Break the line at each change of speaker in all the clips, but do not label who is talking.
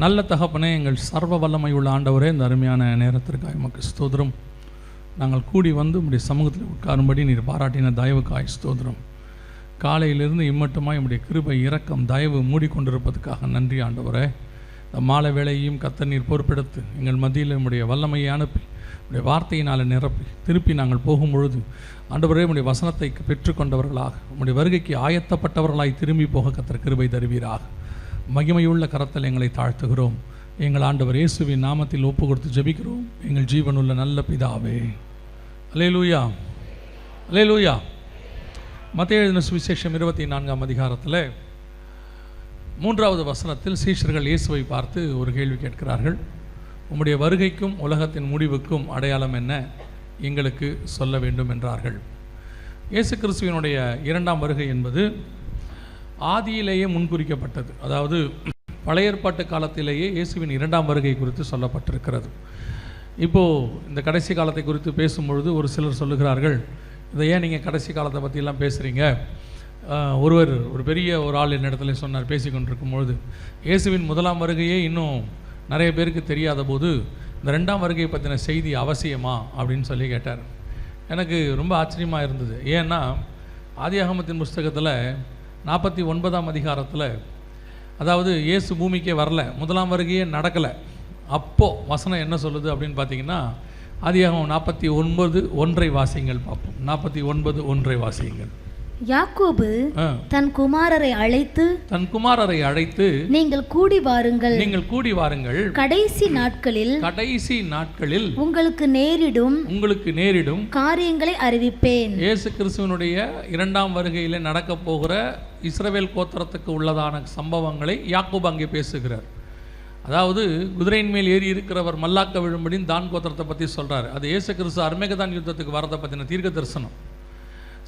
நல்ல தகப்பனே, எங்கள் சர்வ வல்லமை உள்ள ஆண்டவரே, இந்த அருமையான நேரத்திற்காக உமக்கு ஸ்தோத்திரம். நாங்கள் கூடி வந்து உம்முடைய சமூகத்தில் உட்காரும்படி நீர் பாராட்டின தயவுக்காய் ஸ்தோத்திரம். காலையிலிருந்து இம்மட்டுமாய் உம்முடைய கிருபை, இரக்கம், தயவு மூடிக்கொண்டிருப்பதற்காக நன்றி ஆண்டவரே. இந்த மாலை வேளையையும் கர்த்தர் நீர் பொறுப்பெடுத்து எங்கள் மத்தியில் உம்முடைய வல்லமையை அனுப்பி உம்முடைய வார்த்தையினால் நிரப்பி திருப்பி நாங்கள் போகும்பொழுது ஆண்டவரே உம்முடைய வசனத்தை பெற்றுக்கொண்டவர்களாக உம்முடைய வருகைக்கு ஆயத்தப்பட்டவர்களாய் திரும்பி போக கர்த்தர் கிருபை தருவீராக. மகிமையுள்ள கரத்தில் எங்களை தாழ்த்துகிறோம். எங்கள் ஆண்டவர் இயேசுவின் நாமத்தில் ஒப்பு கொடுத்து ஜெபிக்கிறோம் எங்கள் ஜீவனுள்ள நல்ல பிதாவே. அல்லேலூயா, அல்லேலூயா. மத்தேயு எழுதின சுவிசேஷம் 24ஆம் அதிகாரத்தில் 3வது வசனத்தில் சீஷர்கள் இயேசுவை பார்த்து ஒரு கேள்வி கேட்கிறார்கள். உம்முடைய வருகைக்கும் உலகத்தின் முடிவுக்கும் அடையாளம் என்ன, எங்களுக்கு சொல்ல வேண்டும் என்றார்கள். இயேசு கிறிஸ்துவினுடைய 2ஆம் வருகை என்பது ஆதியிலேயே முன்குறிக்கப்பட்டது. அதாவது பழைய ஏற்பாட்டு காலத்திலேயே இயேசுவின் 2ஆம் வருகை குறித்து சொல்லப்பட்டிருக்கிறது. இப்போது இந்த கடைசி காலத்தை குறித்து பேசும்பொழுது ஒரு சிலர் சொல்லுகிறார்கள், இதை ஏன் நீங்கள் கடைசி காலத்தை பற்றியெல்லாம் பேசுகிறீங்க? ஒரு பெரிய ஆள் என்னிடத்துல சொன்னார், பேசி கொண்டிருக்கும்பொழுது, இயேசுவின் 1ஆம் வருகையே இன்னும் நிறைய பேருக்கு தெரியாத போது இந்த 2ஆம் வருகையை பற்றின செய்தி அவசியமா அப்படின்னு சொல்லி கேட்டார். எனக்கு ரொம்ப ஆச்சரியமாக இருந்தது. ஏன்னா ஆதியாகமத்தின் புஸ்தகத்தில் 49ஆம் அதிகாரத்தில், அதாவது இயேசு பூமிக்கே வரல, 1ஆம் வருகையே நடக்கலை. அப்போது வசனம் என்ன சொல்லுது அப்படின்னு பார்த்தீங்கன்னா, ஆதியாகமம் 49:1 வாசியுங்கள் பார்ப்போம். 49:1 வாசியுங்கள்.
யாக்கோபு தன் குமாரரை அழைத்து நீங்கள் கூடி வாருங்கள், கடைசி நாட்களில் உங்களுக்கு நேரிடும் காரியங்களை அறிவிப்பேன்.
இயேசு கிறிஸ்துவினுடைய 2ஆம் வருகையில் நடக்க போகிற இஸ்ரவேல் கோத்திரத்துக்கு உள்ளதான சம்பவங்களை யாக்கோபு அங்கே பேசுகிறார். அதாவது குதிரையின் மேல் ஏறி இருக்கிறவர் மல்லாக்க விழும்படி தான் கோத்திரத்தை பற்றி சொல்கிறார். அது இயேசு கிறிஸ்து அர்மேகதான் யுத்தத்துக்கு வரதை பற்றின தீர்க்க தரிசனம்.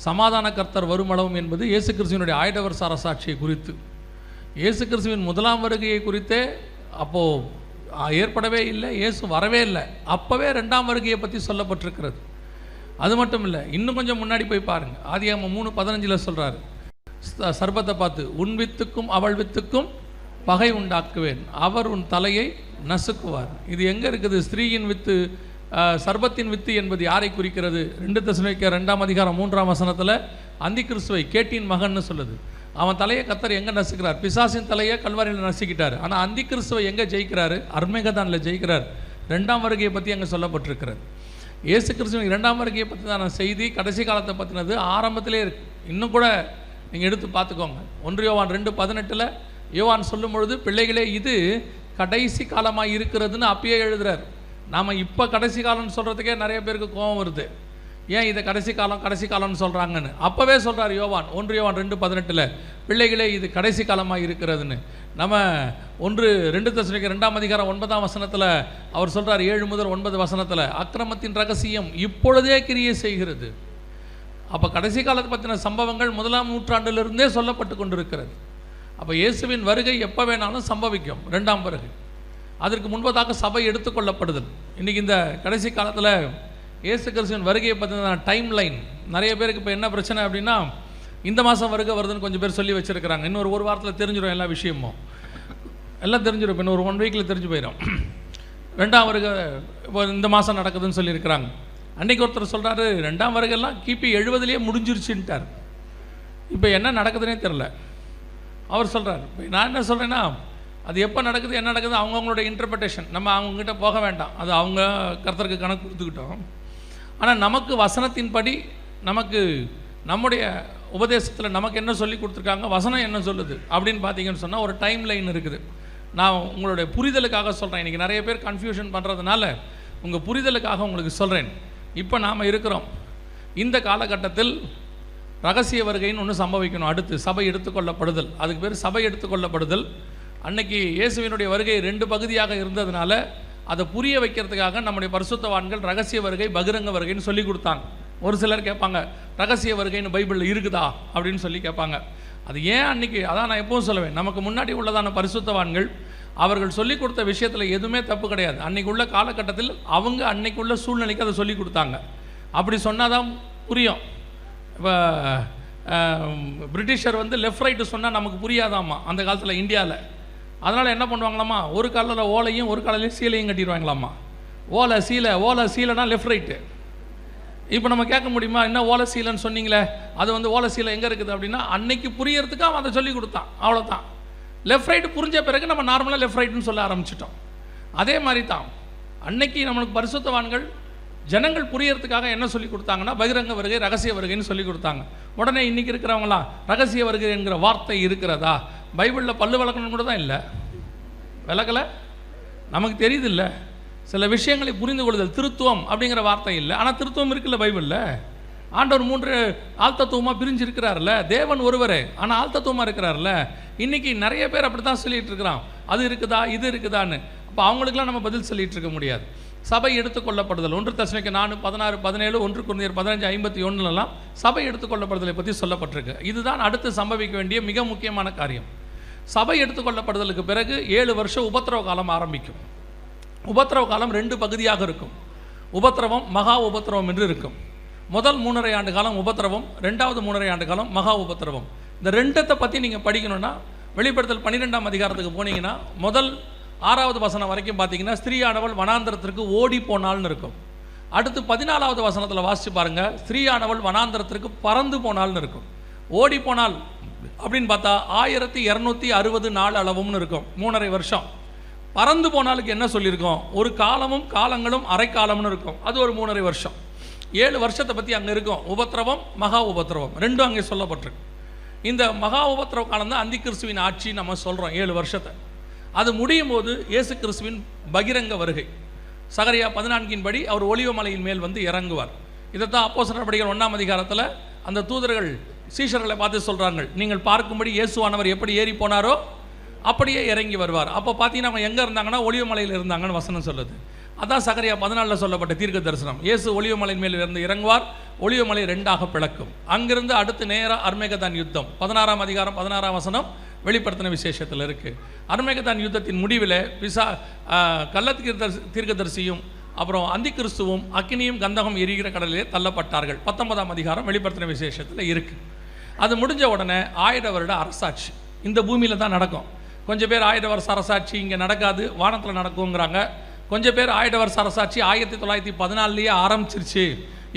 சமாதான கர்த்தர் வருமளவும் என்பது இயேசு கிறிஸ்துவினுடைய ஆயிடவர் சாட்சியை குறித்து. இயேசு கிறிஸ்துவின் 1ஆம் வருகையை குறித்தே அப்போது ஏற்படவே இல்லை, இயேசு வரவே இல்லை. அப்போவே 2ஆம் வருகையை பற்றி சொல்லப்பட்டிருக்கிறது. அது மட்டும் இல்லை, இன்னும் கொஞ்சம் முன்னாடி போய் பாருங்கள். ஆதியாகமம் 3:15 சொல்கிறாரு, சர்பத்தை பார்த்து, உன் வித்துக்கும் அவள் வித்துக்கும் பகை உண்டாக்குவேன், அவர் உன் தலையை நசுக்குவார். இது எங்கே இருக்குது? ஸ்திரீயின் வித்து, சர்பத்தின் வித்து என்பது யாரை குறிக்கிறது? 2 தெசலோனிக்கேயர் 2ஆம் அதிகாரம் 3ஆம் வசனத்தில் அந்தி கிறிஸ்துவை, கேட்டின் மகன்னு சொல்லுது. அவன் தலையை கர்த்தர் எங்கே நசுக்கிறார்? பிசாசின் தலையை கல்வாரியில் நசுக்கிட்டார். ஆனால் அந்தி கிறிஸ்துவை எங்கே ஜெயிக்கிறாரு? அர்மேகதானில் ஜெயிக்கிறார். 2ஆம் வருகையை பற்றி அங்கே சொல்லப்பட்டிருக்கிறது. இயேசு கிறிஸ்துவின் 2ஆம் வருகையை பற்றி தான் செய்தி, கடைசி காலத்தை பற்றினது ஆரம்பத்திலே இருக்குது. இன்னும் கூட நீங்கள் எடுத்து பார்த்துக்கோங்க. 1 யோவான் 2:18 யோவான் சொல்லும் பொழுது, பிள்ளைகளே இது கடைசி காலமாக இருக்கிறதுன்னு அப்பயே எழுதுறார். நாம் இப்போ கடைசி காலம்னு சொல்கிறதுக்கே நிறைய பேருக்கு கோபம் வருது. ஏன் இதை கடைசி காலம்னு சொல்கிறாங்கன்னு அப்போவே சொல்கிறார் யோவான். 1 யோவான் 2:18 பிள்ளைகளே இது கடைசி காலமாக இருக்கிறதுன்னு. நம்ம 2 தெசலோனிக்கேயர் 2ஆம் அதிகாரம் 9ஆம் வசனத்தில் அவர் சொல்கிறார், 7 முதல் 9 வசனத்தில், அக்கிரமத்தின் ரகசியம் இப்பொழுதே கிரியை செய்கிறது. அப்போ கடைசி காலத்தை பற்றின சம்பவங்கள் 1ஆம் நூற்றாண்டிலிருந்தே சொல்லப்பட்டு கொண்டிருக்கிறது. அப்போ இயேசுவின் வருகை எப்போ வேணாலும் சம்பவிக்கும். 2ஆம் வருகை, அதற்கு முன்பதாக சபை எடுத்துக்கொள்ளப்படுதல். இன்றைக்கி இந்த கடைசி காலத்தில் இயேசு கிறிஸ்துவின் வருகையை பற்றின டைம் லைன் நிறைய பேருக்கு இப்போ என்ன பிரச்சனை அப்படின்னா, இந்த மாதம் வருகை வருதுன்னு கொஞ்சம் பேர் சொல்லி வச்சுருக்கிறாங்க. இன்னொரு ஒரு வாரத்தில் தெரிஞ்சிடும், எல்லா விஷயமும் எல்லாம் தெரிஞ்சிடும். இப்போ இன்னொரு 1 வீக்கில் தெரிஞ்சு போயிடும். 2ஆம் வருகை இந்த மாதம் நடக்குதுன்னு சொல்லியிருக்கிறாங்க. அன்றைக்கி ஒருத்தர் சொல்கிறாரு, 2ஆம் வருகைலாம் கிபி 70 முடிஞ்சிருச்சுன்ட்டார். இப்போ என்ன நடக்குதுன்னே தெரில. அவர் சொல்கிறார். நான் என்ன சொல்கிறேன்னா, அது எப்போ நடக்குது, என்ன நடக்குது, அவங்கவுங்களோட இன்டர்பிரேஷன். நம்ம அவங்கக்கிட்ட போக வேண்டாம், அது அவங்க கர்த்தருக்கு கணக்கு கொடுத்துக்கிட்டோம். ஆனால் நமக்கு வசனத்தின்படி, நமக்கு நம்முடைய உபதேசத்தில் நமக்கு என்ன சொல்லி கொடுத்துருக்காங்க, வசனம் என்ன சொல்லுது அப்படின்னு பார்த்தீங்கன்னு சொன்னால் ஒரு டைம் லைன் இருக்குது. நான் உங்களுடைய புரிதலுக்காக சொல்கிறேன். இன்றைக்கி நிறைய பேர் கன்ஃபியூஷன் பண்ணுறதுனால உங்கள் புரிதலுக்காக உங்களுக்கு சொல்கிறேன். இப்போ நாம் இருக்கிறோம் இந்த காலகட்டத்தில் ரகசிய வருகைன்னு ஒன்று சம்பவிக்கணும். அடுத்து சபை எடுத்துக்கொள்ளப்படுதல், அதுக்கு பேர் சபை எடுத்துக்கொள்ளப்படுதல். அன்னைக்கு இயேசுவினுடைய வருகை 2 பகுதியாக இருந்ததுனால அதை புரிய வைக்கிறதுக்காக நம்முடைய பரிசுத்தவான்கள் ரகசிய வருகை, பகிரங்க வருகைன்னு சொல்லி கொடுத்தாங்க. ஒரு சிலர் கேட்பாங்க, ரகசிய வருகைன்னு பைபிளில் இருக்குதா அப்படின்னு சொல்லி கேட்பாங்க. அது ஏன் அன்றைக்கி, அதான் நான் எப்பவும் சொல்லுவேன், நமக்கு முன்னாடி உள்ளதான பரிசுத்தவான்கள் அவர்கள் சொல்லிக் கொடுத்த விஷயத்தில் எதுவுமே தப்பு கிடையாது. அன்றைக்கு உள்ள காலகட்டத்தில் அவங்க அன்னைக்குள்ள சூழ்நிலைக்கு அதை சொல்லி கொடுத்தாங்க. அப்படி சொன்னால் தான் புரியும். இப்போ பிரிட்டிஷர் லெஃப்ட் ரைட்டு சொன்னால் நமக்கு புரியாதாம்மா அந்த காலத்தில். இந்தியாவில் அதனால் என்ன பண்ணுவாங்களாமா, ஒரு காலில் ஓலையும் ஒரு காலையிலையும் சீலையும் கட்டிடுவாங்களாமா. ஓலை சீலைனா லெஃப்ட் ரைட்டு. இப்போ நம்ம கேட்க முடியுமா, என்ன ஓலை சீலைன்னு சொன்னீங்களே, அது வந்து ஓலை சீலை எங்கே இருக்குது அப்படின்னா, அன்னைக்கு புரியறதுக்கு அவன் அதை சொல்லி கொடுத்தான், அவ்வளோதான். லெஃப்ட் ரைட்டு புரிஞ்ச பிறகு நம்ம நார்மலாக லெஃப்ட் ரைட்டுன்னு சொல்ல ஆரம்பிச்சிட்டோம். அதே மாதிரி தான் அன்னைக்கு நம்மளுக்கு பரிசுத்தவான்கள் ஜனங்கள் புரியறதுக்காக என்ன சொல்லி கொடுத்தாங்கன்னா, பகிரங்க வருகை, ரகசிய வருகைன்னு சொல்லி கொடுத்தாங்க. உடனே இன்றைக்கி இருக்கிறவங்களாம் ரகசிய வருகை என்கிற வார்த்தை இருக்கிறதா, பைபிளில் பல்லு விளக்கணும் கூட தான் இல்லை, விளக்கலை, நமக்கு தெரியுது இல்லை. சில விஷயங்களை புரிந்து கொள்ளுதல், திருத்துவம் அப்படிங்கிற வார்த்தை இல்லை, ஆனால் திருத்துவம் இருக்குல்ல பைபிளில். ஆண்டவர் 3 ஆழ்த்தத்துவமாக பிரிஞ்சிருக்கிறார்ல, தேவன் ஒருவரே ஆனால் ஆழ்த்தத்துவமாக இருக்கிறார்ல. இன்றைக்கி நிறைய பேர் அப்படி தான் சொல்லிகிட்டு இருக்கிறான், அது இருக்குதா இது இருக்குதான்னு. அப்போ அவங்களுக்குலாம் நம்ம பதில் சொல்லிகிட்டு இருக்க முடியாது. சபை எடுத்துக்கொள்ளப்படுதல் 1 தெசலோனிக்கே 4:16, 17, 1 கொரிந்தியர் 15:51 சபை எடுத்துக்கொள்ளப்படுதலை பற்றி சொல்லப்பட்டிருக்கு. இதுதான் அடுத்து சம்பவிக்க வேண்டிய மிக முக்கியமான காரியம். சபை எடுத்துக்கொள்ளப்படுதலுக்கு பிறகு 7 வருஷம் உபத்திரவ காலம் ஆரம்பிக்கும். உபத்திரவ காலம் 2 பகுதியாக இருக்கும். உபத்திரவம், மகா உபத்திரவம் என்று இருக்கும். முதல் 3.5 ஆண்டு காலம் உபத்திரவம், 2வது 3.5 ஆண்டு காலம் மகா உபத்திரவம். இந்த 2 பற்றி நீங்கள் படிக்கணும்னா வெளிப்படுத்தல் 12ஆம் அதிகாரத்துக்கு போனீங்கன்னா முதல் 6வது வசனம் வரைக்கும் பார்த்தீங்கன்னா, ஸ்திரீயானவள் வனாந்தரத்திற்கு ஓடி போனால்னு இருக்கும். அடுத்து 14வது வசனத்தில் வாசித்து பாருங்கள், ஸ்திரீயானவள் வனாந்தரத்திற்கு பறந்து போனால்னு இருக்கும். ஓடி போனால் அப்படின்னு பார்த்தா 1260 நாள் அளவும்னு இருக்கும், 3.5 வருஷம். பறந்து போனாலுக்கு என்ன சொல்லியிருக்கோம், ஒரு காலமும் காலங்களும் அரை காலம்னு இருக்கும், அது ஒரு 3.5 வருஷம். 7 வருஷத்தை பற்றி அங்கே இருக்கும். உபத்திரவம், மகா உபத்திரவம் ரெண்டும் அங்கே சொல்லப்பட்டிருக்கு. இந்த மகா உபத்திரவ காலம் தான் அந்தி கிறிஸ்துவின் ஆட்சி நம்ம சொல்கிறோம், 7 வருஷத்தை. அது முடியும் போது இயேசு கிறிஸ்துவின் பகிரங்க வருகை. சகரியா 14 படி அவர் ஒலிவ மலையின் மேல் வந்து இறங்குவார். இதைத்தான் அப்போஸ்தலர் நடபடிகள் 1ஆம் அதிகாரத்தில் அந்த தூதர்கள் சீஷர்களை பார்த்து சொல்கிறாங்க, நீங்கள் பார்க்கும்படி இயேசுவானவர் எப்படி ஏறி போனாரோ அப்படியே இறங்கி வருவார். அப்போ பார்த்தீங்கன்னா அவங்க எங்கே இருந்தாங்கன்னா ஒலிவ மலையில் இருந்தாங்கன்னு வசனம் சொல்லுது. அதான் சகரியா 14 சொல்லப்பட்ட தீர்க்க தரிசனம். இயேசு ஒலிவ மலையின் மேல் இருந்து இறங்குவார், ஒலிவ மலை 2ஆக பிளக்கும். அங்கிருந்து அடுத்து நேராக அர்மேகதான் யுத்தம், 16ஆம் அதிகாரம் 16ஆம் வசனம் வெளிப்படுத்தின விசேஷத்தில் இருக்குது. அர்மேகதான் யுத்தத்தின் முடிவில் தீர்க்கதரிசியும் அப்புறம் அந்தி கிறிஸ்துவும் அக்கினியும் கந்தகம் எரிகிற கடலிலே தள்ளப்பட்டார்கள். 19ஆம் அதிகாரம் வெளிப்படுத்தின விசேஷத்தில் இருக்குது. அது முடிஞ்ச உடனே 1000 வருட அரசாட்சி இந்த பூமியில் தான் நடக்கும். கொஞ்சம் பேர் 1000 வருஷ அரசாட்சி இங்கே நடக்காது, வானத்தில் நடக்குங்கிறாங்க. கொஞ்சம் பேர் 1000 வருஷ அரசாட்சி 1914 ஆரம்பிச்சிருச்சு,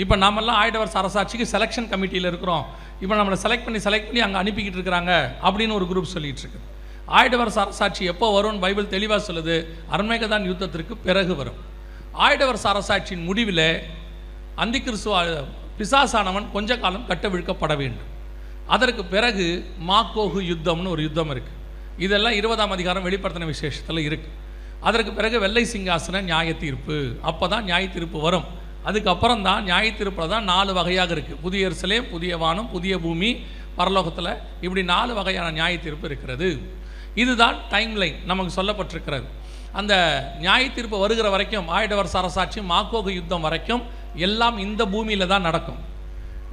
இப்போ நாமெல்லாம் 1000 வருஷ அரசாட்சிக்கு செலெக்ஷன் கமிட்டியில் இருக்கிறோம், இப்போ நம்மளை செலக்ட் பண்ணி அங்கே அனுப்பிக்கிட்டு இருக்கிறாங்க அப்படின்னு ஒரு குரூப் சொல்லிகிட்டு இருக்குது. 1000 வருஷ அரசாட்சி எப்போ வரும்னு பைபிள் தெளிவாக சொல்லுது, அர்மேகதான் யுத்தத்திற்கு பிறகு வரும். 1000 வருஷ அரசாட்சியின் முடிவில் அந்தி கிறிஸ்துவ பிசாசானவன் கொஞ்ச காலம் கட்டவிழ்க்கப்பட வேண்டும். அதற்கு பிறகு மாக்கோகு யுத்தம்னு ஒரு யுத்தம் இருக்குது. இதெல்லாம் 20ஆம் அதிகாரம் வெளிப்படுத்தின விசேஷத்தில் இருக்குது. அதற்கு பிறகு வெள்ளை சிங்காசன நியாய தீர்ப்பு, அப்போ தான் நியாய தீர்ப்பு வரும். அதுக்கப்புறம் தான் நியாய தீர்ப்பில் தான் 4 வகையாக இருக்குது. புதிய எருசலேம், புதிய வானம், புதிய பூமி, பரலோகத்தில், இப்படி 4 வகையான நியாய தீர்ப்பு இருக்கிறது. இதுதான் டைம் லைன் நமக்கு சொல்லப்பட்டிருக்கிறது. அந்த நியாய தீர்ப்பு வருகிற வரைக்கும் 1000 வருஷ அரசாட்சி மாக்கோகு யுத்தம் வரைக்கும் எல்லாம் இந்த பூமியில் தான் நடக்கும்.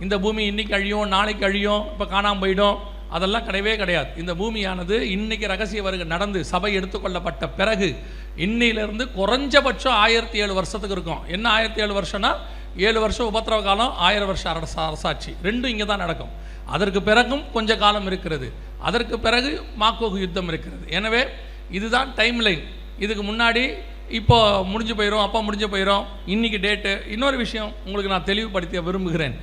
இந்த பூமி இன்றைக்கி அழியும், நாளைக்கு அழியும், இப்போ காணாமல் போயிடும், அதெல்லாம் கிடையவே கிடையாது. இந்த பூமியானது இன்றைக்கி ரகசிய வருகை நடந்து சபை எடுத்துக்கொள்ளப்பட்ட பிறகு இன்னிலிருந்து குறைஞ்சபட்சம் 1007 வருஷத்துக்கு இருக்கும். என்ன 1007 வருஷம்னா 7 வருஷம் உபத்திரவ காலம், 1000 வருஷ அரசாட்சி ரெண்டும் இங்கே தான் நடக்கும். அதற்கு பிறகும் கொஞ்ச காலம் இருக்கிறது, அதற்கு பிறகு மாக்கோகு யுத்தம் இருக்கிறது. எனவே இதுதான் டைம் லைன். இதுக்கு முன்னாடி இப்போ முடிஞ்சு போயிடும், அப்போ முடிஞ்சு போயிடும், இன்றைக்கி டேட்டு. இன்னொரு விஷயம் உங்களுக்கு நான் தெளிவுபடுத்த விரும்புகிறேன்,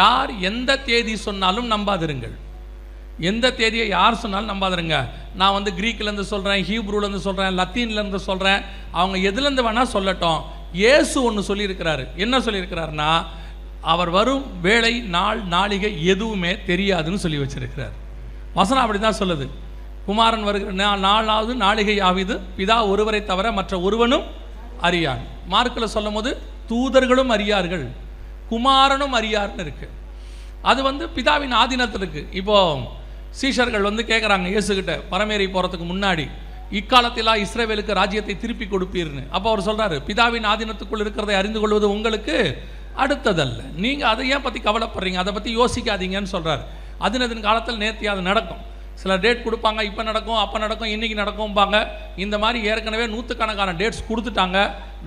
யார் எந்த தேதி சொன்னாலும் நம்பாதிருங்கள். எந்த தேதியை யார் சொன்னாலும் நம்பாதிருங்க. நான் வந்து கிரீக்கிலேருந்து சொல்கிறேன், ஹீப்ரூலேருந்து சொல்கிறேன், லத்தீன்லேருந்து சொல்கிறேன், அவங்க எதுலேருந்து வேணால் சொல்லட்டும். இயேசு ஒன்று சொல்லியிருக்கிறாரு. என்ன சொல்லியிருக்கிறாருன்னா, அவர் வரும் வேளை, நாள், நாளிகை எதுவுமே தெரியாதுன்னு சொல்லி வச்சிருக்கிறார். வசனம் அப்படி தான் சொல்லுது. குமாரன் வருகிற நாளாவது நாளிகை ஆவிது, பிதா ஒருவரை தவிர மற்ற ஒருவனும் அறியான். மார்க்கில் சொல்லும் போது தூதர்களும் அறியார்கள், குமாரனும் அறியார்னு இருக்குது. அது வந்து பிதாவின் ஆதீனத்தில் இருக்குது. இப்போது சீஷர்கள் வந்து கேட்குறாங்க இயேசுகிட்ட பரமேறி போகிறதுக்கு முன்னாடி, இக்காலத்திலா இஸ்ரவேலுக்கு ராஜ்யத்தை திருப்பி கொடுப்பீர்னு. அப்போ அவர் சொல்கிறாரு, பிதாவின் ஆதீனத்துக்குள் இருக்கிறதை அறிந்து கொள்வது உங்களுக்கு அடுத்ததல்ல, நீங்கள் அதை ஏன் பற்றி கவலைப்படுறீங்க, அதை பற்றி யோசிக்காதீங்கன்னு சொல்கிறார். அதினதின் காலத்தில் நேர்த்தி அது நடக்கும். சில டேட் கொடுப்பாங்க, இப்போ நடக்கும், அப்போ நடக்கும், இன்றைக்கி நடக்கும்பாங்க. இந்த மாதிரி ஏற்கனவே 100கணக்கான டேட்ஸ் கொடுத்துட்டாங்க.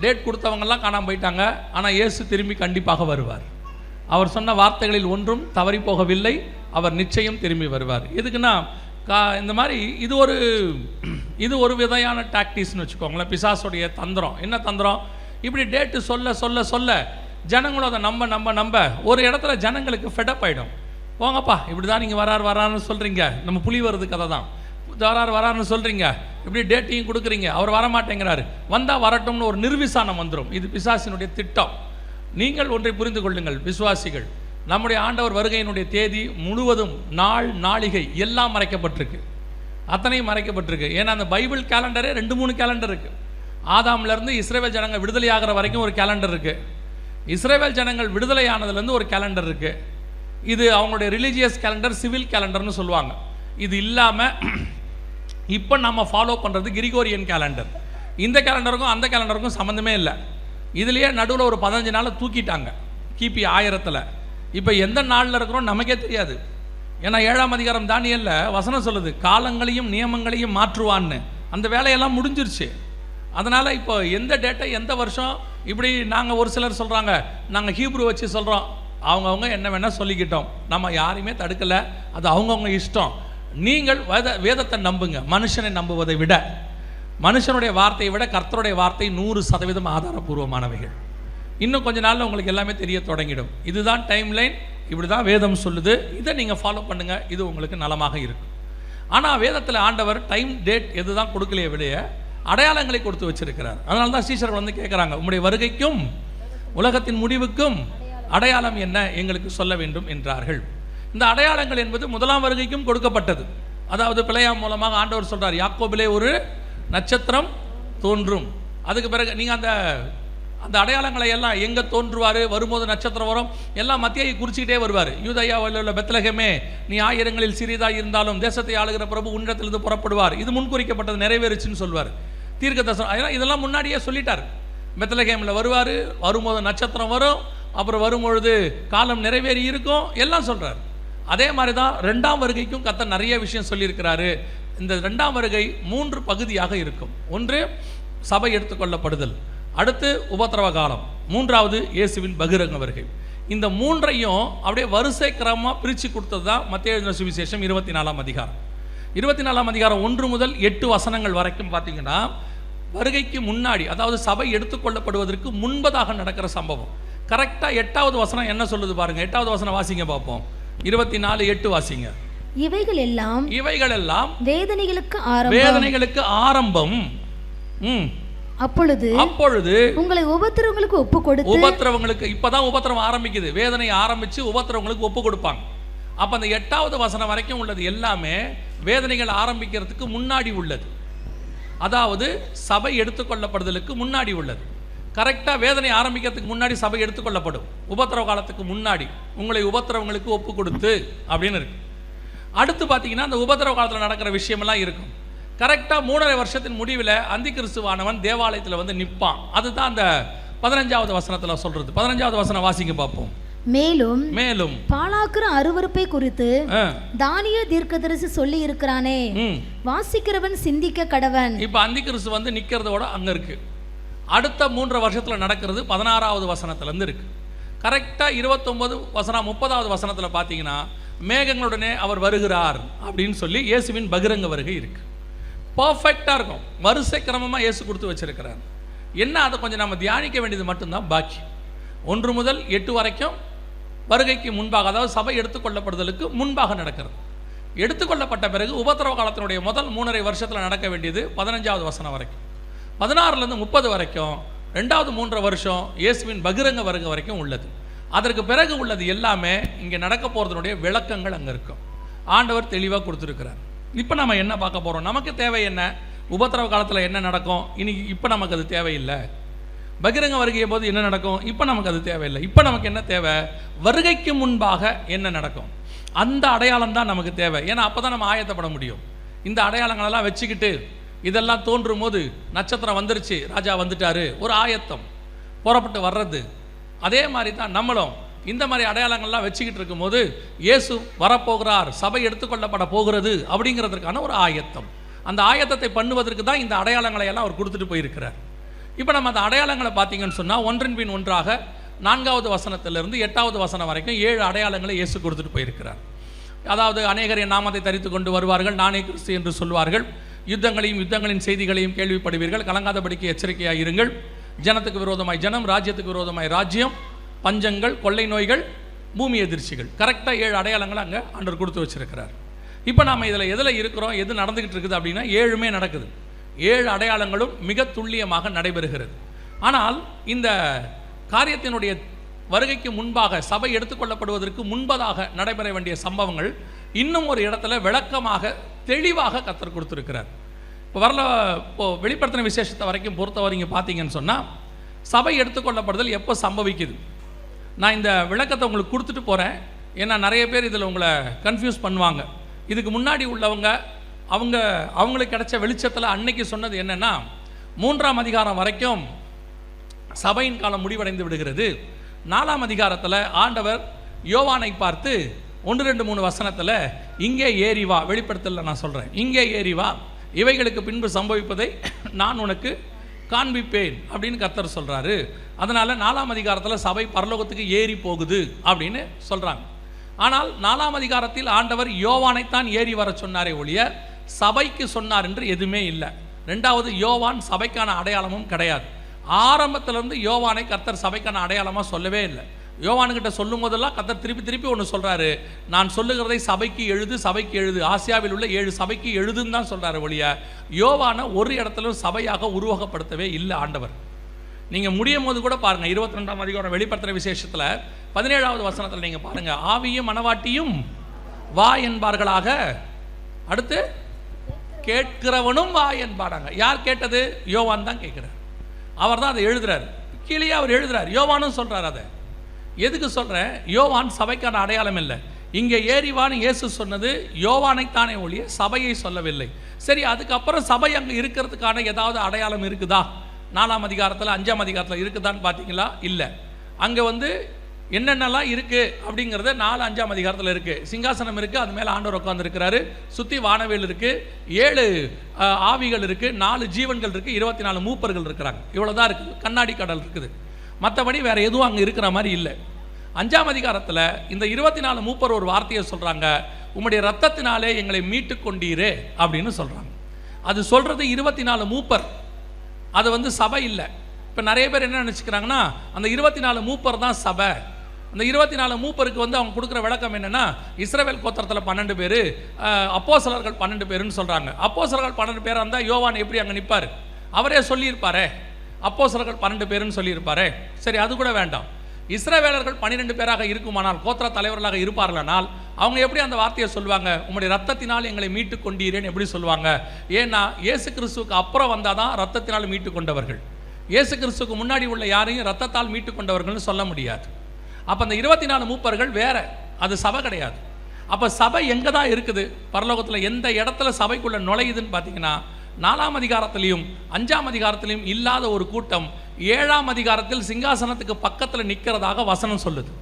டேட் கொடுத்தவங்கெல்லாம் காணாமல் போயிட்டாங்க. ஆனால் இயேசு திரும்பி கண்டிப்பாக வருவார். அவர் சொன்ன வார்த்தைகளில் ஒன்றும் தவறி போகவில்லை, அவர் நிச்சயம் திரும்பி வருவார். எதுக்குன்னா இந்த மாதிரி இது ஒரு விதையான டாக்டிக்ஸ்னு வச்சுக்கோங்களேன், பிசாசுடைய தந்திரம். என்ன தந்திரம்? இப்படி டேட்டு சொல்ல ஜனங்களும் அதை நம்ப ஒரு இடத்துல ஜனங்களுக்கு ஃபெடப் ஆகிடும். போங்கப்பா, இப்படி தான் நீங்கள் வராருன்னு சொல்கிறீங்க, நம்ம புலி வருது கதை தான், வராருன்னு சொல்கிறீங்க, இப்படி டேட்டையும் கொடுக்குறீங்க, அவர் வரமாட்டேங்கிறாரு, வந்தால் வரட்டும்னு ஒரு நிர்விசானம் வந்துடும். இது பிசாசினுடைய திட்டம். நீங்கள் ஒன்றை புரிந்து கொள்ளுங்கள் விசுவாசிகள், நம்முடைய ஆண்டவர் வருகையினுடைய தேதி முழுவதும் நாளிகை எல்லாம் மறைக்கப்பட்டிருக்கு, அத்தனையும் மறைக்கப்பட்டிருக்கு. ஏன்னா அந்த பைபிள் கேலண்டரே 2-3 கேலண்டர் இருக்குது. ஆதாம்லேருந்து இஸ்ரவேல் ஜனங்கள் விடுதலை ஆகிற வரைக்கும் ஒரு கேலண்டர் இருக்குது, இஸ்ரவேல் ஜனங்கள் விடுதலை ஆனதுலேருந்து ஒரு கேலண்டர் இருக்குது. இது அவங்களுடைய ரிலீஜியஸ் கேலண்டர், சிவில் கேலண்டர்னு சொல்லுவாங்க. இது இல்லாமல் இப்போ நம்ம ஃபாலோ பண்ணுறது கிரிகோரியன் கேலண்டர். இந்த கேலண்டருக்கும் அந்த கேலண்டருக்கும் சம்மந்தமே இல்லை. இதுலேயே நடுவில் ஒரு 15 நாளை தூக்கிட்டாங்க கிபி 1000. இப்போ எந்த நாளில் இருக்கிறோம் நமக்கே தெரியாது. ஏன்னா 7ஆம் அதிகாரம் தானியேல்ல வசனம் சொல்லுது, காலங்களையும் நியமங்களையும் மாற்றுவான்னு. அந்த வேலையெல்லாம் முடிஞ்சிருச்சு. அதனால் இப்போ எந்த டேட்டை எந்த வருஷம் இப்படி நாங்கள் ஒரு சிலர் சொல்கிறாங்க, நாங்கள் ஹீப்ரு வச்சு சொல்கிறோம், அவங்கவுங்க என்ன வேணால் சொல்லிக்கிட்டோம், நம்ம யாரையுமே தடுக்கலை, அது அவங்கவுங்க இஷ்டம். நீங்கள் வேதத்தை நம்புங்க. மனுஷனை நம்புவதை விட, மனுஷனுடைய வார்த்தையை விட கர்த்தருடைய வார்த்தை 100% ஆதாரபூர்வமானவைகள். இன்னும் கொஞ்ச நாளில் உங்களுக்கு எல்லாமே தெரிய தொடங்கிடும். இதுதான் டைம்லைன், இப்படி தான் வேதம் சொல்லுது, இதை நீங்கள் ஃபாலோ பண்ணுங்கள், இது உங்களுக்கு நலமாக இருக்கும். ஆனால் வேதத்தில் ஆண்டவர் டைம் டேட் எது தான் கொடுக்கலையே விடைய அடையாளங்களை கொடுத்து வச்சிருக்கிறார். அதனால தான் சீஷர்கள் வந்து கேட்குறாங்க, உங்களுடைய வருகைக்கும் உலகத்தின் முடிவுக்கும் அடையாளம் என்ன எங்களுக்கு சொல்ல வேண்டும் என்றார்கள். இந்த அடையாளங்கள் என்பது முதலாம் வருகைக்கும் கொடுக்கப்பட்டது. அதாவது பிழையாம் மூலமாக ஆண்டவர் சொல்கிறார், யாக்கோபிலே ஒரு நட்சத்திரம் தோன்றும். அதுக்கு பிறகு நீங்கள் அந்த அடையாளங்களை எல்லாம் எங்கே தோன்றுவார், வரும்போது நட்சத்திரம் வரும், எல்லாம் மத்தியை குறிச்சிக்கிட்டே வருவார். யூதயாவில் உள்ள பெத்லகேமே, நீ ஆயிரங்களில் சிறிதாக இருந்தாலும் தேசத்தை ஆளுகிற பிரபு உன்னிடத்திலிருந்து புறப்படுவார், இது முன்குறிக்கப்பட்டது நிறைவேறுச்சுன்னு சொல்வார். தீர்க்க தரிசனம் இதெல்லாம் முன்னாடியே சொல்லிட்டார். பெத்லகேமில் வருவார், வரும்போது நட்சத்திரம் வரும், அப்புறம் வரும்பொழுது காலம் நிறைவேறி இருக்கும், எல்லாம் சொல்கிறார். அதே மாதிரி தான் 2ஆம் வருகைக்கும் கர்த்தர் நிறைய விஷயம் சொல்லியிருக்கிறாரு. இந்த 2ஆம் வருகை 3 பகுதியாக இருக்கும். ஒன்று சபை எடுத்துக்கொள்ளப்படுதல், அடுத்து உபத்திரவ காலம், 3வது இயேசுவின் பகிரங்க வருகை. இந்த 3ஐயும் அப்படியே வரிசை கிரமமாக பிரித்து கொடுத்தது தான் மத்தேயு எழுதின சுவிசேஷம் 24ஆம் அதிகாரம். 24ஆம் அதிகாரம் 1 முதல் 8 வசனங்கள் வரைக்கும் பார்த்தீங்கன்னா வருகைக்கு முன்னாடி, அதாவது சபை எடுத்துக்கொள்ளப்படுவதற்கு முன்பதாக நடக்கிற சம்பவம். கரெக்டாக 8வது வசனம் என்ன சொல்லுது பாருங்க. 8வது வசனம் வாசிங்க பார்ப்போம். 24:8 வாசிங்க. இவைகள் எல்லாம் வேதனைகளுக்கு ஆரம்பம். அப்பொழுது உங்களை உபத்திரவங்களுக்கு ஒப்பு கொடுத்து, உபத்திரவங்களுக்கு இப்பதான் உபத்திரவம் ஆரம்பிக்குது, வேதனை ஆரம்பிச்சு உபத்திரவங்களுக்கு ஒப்பு கொடுப்பாங்க. அப்ப அந்த 8வது வசனம் வரைக்கும் உள்ளது எல்லாமே வேதனைகள் ஆரம்பிக்கிறதுக்கு முன்னாடி உள்ளது. அதாவது சபை எடுத்துக்கொள்ளப்படுதலுக்கு முன்னாடி உள்ளது. கரெக்டாக வேதனை ஆரம்பிக்கிறதுக்கு முன்னாடி சபை எடுத்துக்கொள்ளப்படும். உபத்திரவ காலத்துக்கு முன்னாடி உங்களை உபத்திரவங்களுக்கு ஒப்பு கொடுத்து அப்படின்னு இருக்கு. அடுத்து பார்த்தீங்கன்னா அந்த உபத்திரவ காலத்தில் நடக்கிற விஷயமெல்லாம் இருக்கும். கரெக்டாக 3.5 வருஷத்தின் முடிவில் அந்தி கிறிஸ்துவானவன் தேவாலயத்தில் வந்து நிற்பான். அதுதான் அந்த 15வது வசனத்தில் சொல்றது. 15வது வசனம் வாசிங்க பார்ப்போம். மேலும் பாழாக்குற அருவருப்பை குறித்து தானியேல் தீர்க்கதரிசி சொல்லி இருக்கிறானே, வாசிக்கிறவன் சிந்திக்க கடவன். இப்போ அந்தி கிறிஸ்து வந்து நிற்கிறதோட அங்கே இருக்கு. அடுத்த 3 வருஷத்தில் நடக்கிறது 16வது வசனத்துலேருந்து இருக்கு. கரெக்டாக 29 வசனம் 30வது வசனத்தில் பார்த்தீங்கன்னா மேகங்களுடனே அவர் வருகிறார் அப்படின்னு சொல்லி இயேசுவின் பகிரங்க வருகை இருக்கு. பர்ஃபெக்டாக இருக்கும், வரிசை கிரமமாக இயேசு கொடுத்து வச்சிருக்கிறார். என்ன, அதை கொஞ்சம் நம்ம தியானிக்க வேண்டியது மட்டும்தான் பாக்கி. 1 முதல் 8 வரைக்கும் வருகைக்கு முன்பாக, அதாவது சபை எடுத்துக்கொள்ளப்படுதலுக்கு முன்பாக நடக்கிறது. எடுத்துக்கொள்ளப்பட்ட பிறகு உபத்திரவ காலத்தினுடைய முதல் 3.5 வருஷத்தில் நடக்க வேண்டியது 15வது வசனம் வரைக்கும். 16லேருந்து 30 வரைக்கும் 2வது 3 வருஷம் இயேசுவின் பகிரங்க வருகை வரைக்கும் உள்ளது. அதற்கு பிறகு உள்ளது எல்லாமே இங்கே நடக்க போகிறதுனுடைய விளக்கங்கள் அங்கே இருக்கும். ஆண்டவர் தெளிவாக கொடுத்துருக்கிறார். இப்போ நம்ம என்ன பார்க்க போகிறோம், நமக்கு தேவை என்ன, உபத்திரவ காலத்தில் என்ன நடக்கும், இப்போ நமக்கு அது தேவையில்லை. பகிரங்க வருகைய போது என்ன நடக்கும், இப்போ நமக்கு அது தேவையில்லை. இப்போ நமக்கு என்ன தேவை, வருகைக்கு முன்பாக என்ன நடக்கும், அந்த அடையாளம் தான் நமக்கு தேவை. ஏன்னா அப்போ தான் நம்ம ஆயத்தப்பட முடியும். இந்த அடையாளங்களெல்லாம் வச்சுக்கிட்டு இதெல்லாம் தோன்றும் போது நட்சத்திரம் வந்துருச்சு, ராஜா வந்துட்டாரு, ஒரு ஆயத்தம், புறப்பட்டு வர்றது. அதே மாதிரி தான் நம்மளும் இந்த மாதிரி அடையாளங்கள்லாம் வச்சுக்கிட்டு இருக்கும்போது இயேசு வரப்போகிறார், சபை எடுத்துக்கொள்ளப்பட போகிறது அப்படிங்கிறதுக்கான ஒரு ஆயத்தம். அந்த ஆயத்தத்தை பண்ணுவதற்கு தான் இந்த அடையாளங்களை எல்லாம் அவர் கொடுத்துட்டு போயிருக்கிறார். இப்போ நம்ம அந்த அடையாளங்களை பார்த்தீங்கன்னு சொன்னால் ஒன்றின் பின் ஒன்றாக 4வது வசனத்திலிருந்து 8வது வசனம் வரைக்கும் 7 அடையாளங்களை இயேசு கொடுத்துட்டு போயிருக்கிறார். அதாவது அநேகர் என் நாமத்தை தரித்து கொண்டு வருவார்கள், நானே கிறிஸ்து என்று சொல்வார்கள். யுத்தங்களின் செய்திகளையும் கேள்விப்படுவீர்கள், கலங்காதபடிக்கு எச்சரிக்கையாக இருங்கள். ஜனத்துக்கு விரோதமாய் ஜனம், ராஜ்யத்துக்கு விரோதமாய் ராஜ்யம், பஞ்சங்கள், கொள்ளை நோய்கள், பூமி எதிர்ச்சிகள். கரெக்டாக 7 அடையாளங்கள் அங்கே ஆண்டவர் கொடுத்து வச்சிருக்கிறார். இப்போ நாம் இதில் எதில் இருக்கிறோம், எது நடந்துக்கிட்டு இருக்குது அப்படின்னா 7மே நடக்குது. 7 அடையாளங்களும் மிக துல்லியமாக நடைபெறுகிறது. ஆனால் இந்த காரியத்தினுடைய வருகைக்கு முன்பாக, சபை எடுத்துக்கொள்ளப்படுவதற்கு முன்பதாக நடைபெற வேண்டிய சம்பவங்கள் இன்னும் ஒரு இடத்துல விளக்கமாக தெளிவாக கர்த்தர் கொடுத்துருக்கிறார். இப்போ வெளிப்படுத்தின விசேஷத்தை வரைக்கும் பொறுத்தவரைக்கும் பார்த்தீங்கன்னு சொன்னால், சபை எடுத்துக்கொள்ளப்படுதல் எப்போ சம்பவிக்குது, நான் இந்த விளக்கத்தை உங்களுக்கு கொடுத்துட்டு போகிறேன். ஏன்னா நிறைய பேர் இதில் உங்களை கன்ஃபியூஸ் பண்ணுவாங்க. இதுக்கு முன்னாடி உள்ளவங்க அவங்களுக்கு கிடைச்ச வெளிச்சத்தில் அன்னைக்கு சொன்னது என்னென்னா, 3ஆம் அதிகாரம் வரைக்கும் சபையின் காலம் முடிவடைந்து விடுகிறது. 4ஆம் அதிகாரத்தில் ஆண்டவர் யோவானை பார்த்து 1, 2, 3 வசனத்தில் இங்கே ஏறி வா, வெளிப்படுத்தல நான் சொல்கிறேன், இங்கே ஏறி வா, இவைகளுக்கு பின்பு சம்பவிப்பதை நான் உனக்கு காண்பிப்பேன் அப்படின்னு கர்த்தர் சொல்கிறாரு. அதனால் 4ஆம் அதிகாரத்தில் சபை பரலோகத்துக்கு ஏறி போகுது அப்படின்னு சொல்கிறாங்க. ஆனால் 4ஆம் அதிகாரத்தில் ஆண்டவர் யோவானைத்தான் ஏறி வர சொன்னாரே ஒழிய சபைக்கு சொன்னார் என்று எதுவுமே இல்லை. 2வது, யோவான் சபைக்கான அடையாளமும் கிடையாது. ஆரம்பத்திலிருந்து யோவானை கர்த்தர் சபைக்கான அடையாளமாக சொல்லவே இல்லை. யோவானுக்கிட்ட சொல்லும் போதெல்லாம் கர்த்தர் திருப்பி ஒன்று சொல்கிறாரு, நான் சொல்லுகிறதை சபைக்கு எழுது, ஆசியாவில் உள்ள 7 சபைக்கு எழுதுன்னு தான் சொல்கிறாரு ஒழிய யோவானை ஒரு இடத்துல சபையாக உருவகப்படுத்தவே இல்லை ஆண்டவர். நீங்கள் முடியும் போது கூட பாருங்கள், 22ஆம் அதிகாரம் வெளிப்படுத்துகிற விசேஷத்தில் 17வது வசனத்தில் நீங்கள் பாருங்கள், ஆவியும் மனவாட்டியும் வா என்பார்களாக, அடுத்து கேட்கிறவனும் வா என்பாராங்க. யார் கேட்டது? யோவான் தான் கேட்குறார். அவர் தான் அதை எழுதுறாரு, கீழே அவர் எழுதுறார், யோவானும் சொல்கிறார். அதை எதுக்கு சொல்கிறேன்? யோவான் சபைக்கான அடையாளம் இல்லை. இங்கே ஏறிவான்னு இயேசு சொன்னது யோவானைத்தானே ஒழிய சபையை சொல்லவில்லை. சரி, அதுக்கப்புறம் சபை அங்கே இருக்கிறதுக்கான ஏதாவது அடையாளம் இருக்குதா? 4ஆம் அதிகாரத்தில் 5ஆம் அதிகாரத்தில் இருக்குதான்னு பார்த்தீங்களா? இல்லை. அங்கே என்னென்னலாம் இருக்குது அப்படிங்கிறத 4, 5ஆம் அதிகாரத்தில் இருக்குது. சிங்காசனம் இருக்குது, அது மேலே ஆண்டவர் உட்காந்துருக்கிறாரு, சுற்றி வானவேல் இருக்குது, 7 ஆவிகள் இருக்குது, 4 ஜீவன்கள் இருக்குது, 24 மூப்பர்கள் இருக்கிறாங்க. இவ்வளோ தான் இருக்குது. கண்ணாடி கடல் இருக்குது. மற்றபடி வேறு எதுவும் அங்கே இருக்கிற மாதிரி இல்லை. 5ஆம் அதிகாரத்தில் இந்த 24 மூப்பர் ஒரு வார்த்தையை சொல்கிறாங்க, உம்முடைய ரத்தத்தினாலே எங்களை மீட்டு கொண்டீரே அப்படின்னு சொல்கிறாங்க. அது சொல்கிறது 24 மூப்பர், அது சபை இல்லை. இப்போ நிறைய பேர் என்ன நினச்சிக்கிறாங்கன்னா, அந்த 24 மூப்பர் தான் சபை. அந்த 24 மூப்பருக்கு அவங்க கொடுக்குற விளக்கம் என்னென்னா, இஸ்ரவேல் கோத்திரத்தில் 12 பேர், அப்போஸ்தலர்கள் 12 பேருன்னு சொல்கிறாங்க. அப்போஸ்தலர்கள் 12 பேராக இருந்தால் யோவான் எப்படி அங்கே நிற்பார்? அவரே சொல்லியிருப்பாரே, அப்போஸ்தலர்கள் 12 பேருன்னு சொல்லியிருப்பாரே. சரி, அது கூட வேண்டாம். இஸ்ரவேலர்கள் 12 பேராக இருக்குமானால், கோத்திர தலைவர்களாக இருப்பார்களானால், அவங்க எப்படி அந்த வார்த்தையை சொல்லுவாங்க? உம்முடைய ரத்தத்தினால் எங்களை மீட்டு கொண்டீரேன்னு எப்படி சொல்லுவாங்க? ஏன்னா இயேசு கிறிஸ்துவுக்கு அப்புறம் வந்தால் தான் ரத்தத்தினால் மீட்டு கொண்டவர்கள். இயேசு கிறிஸ்துவுக்கு முன்னாடி உள்ள யாரையும் ரத்தத்தால் மீட்டு கொண்டவர்கள்னு சொல்ல முடியாது. அப்போ அந்த 24 மூப்பர்கள் வேற, அது சபை கிடையாது. அப்போ சபை எங்கே தான் இருக்குது? பரலோகத்தில் எந்த இடத்துல சபைக்குள்ளே நுழையுதுன்னு பார்த்தீங்கன்னா, 4ஆம் அதிகாரத்திலையும் 5ஆம் அதிகாரத்திலையும் இல்லாத ஒரு கூட்டம் 7ஆம் அதிகாரத்தில் சிங்காசனத்துக்கு பக்கத்தில் நிற்கிறதாக வசனம் சொல்லுது.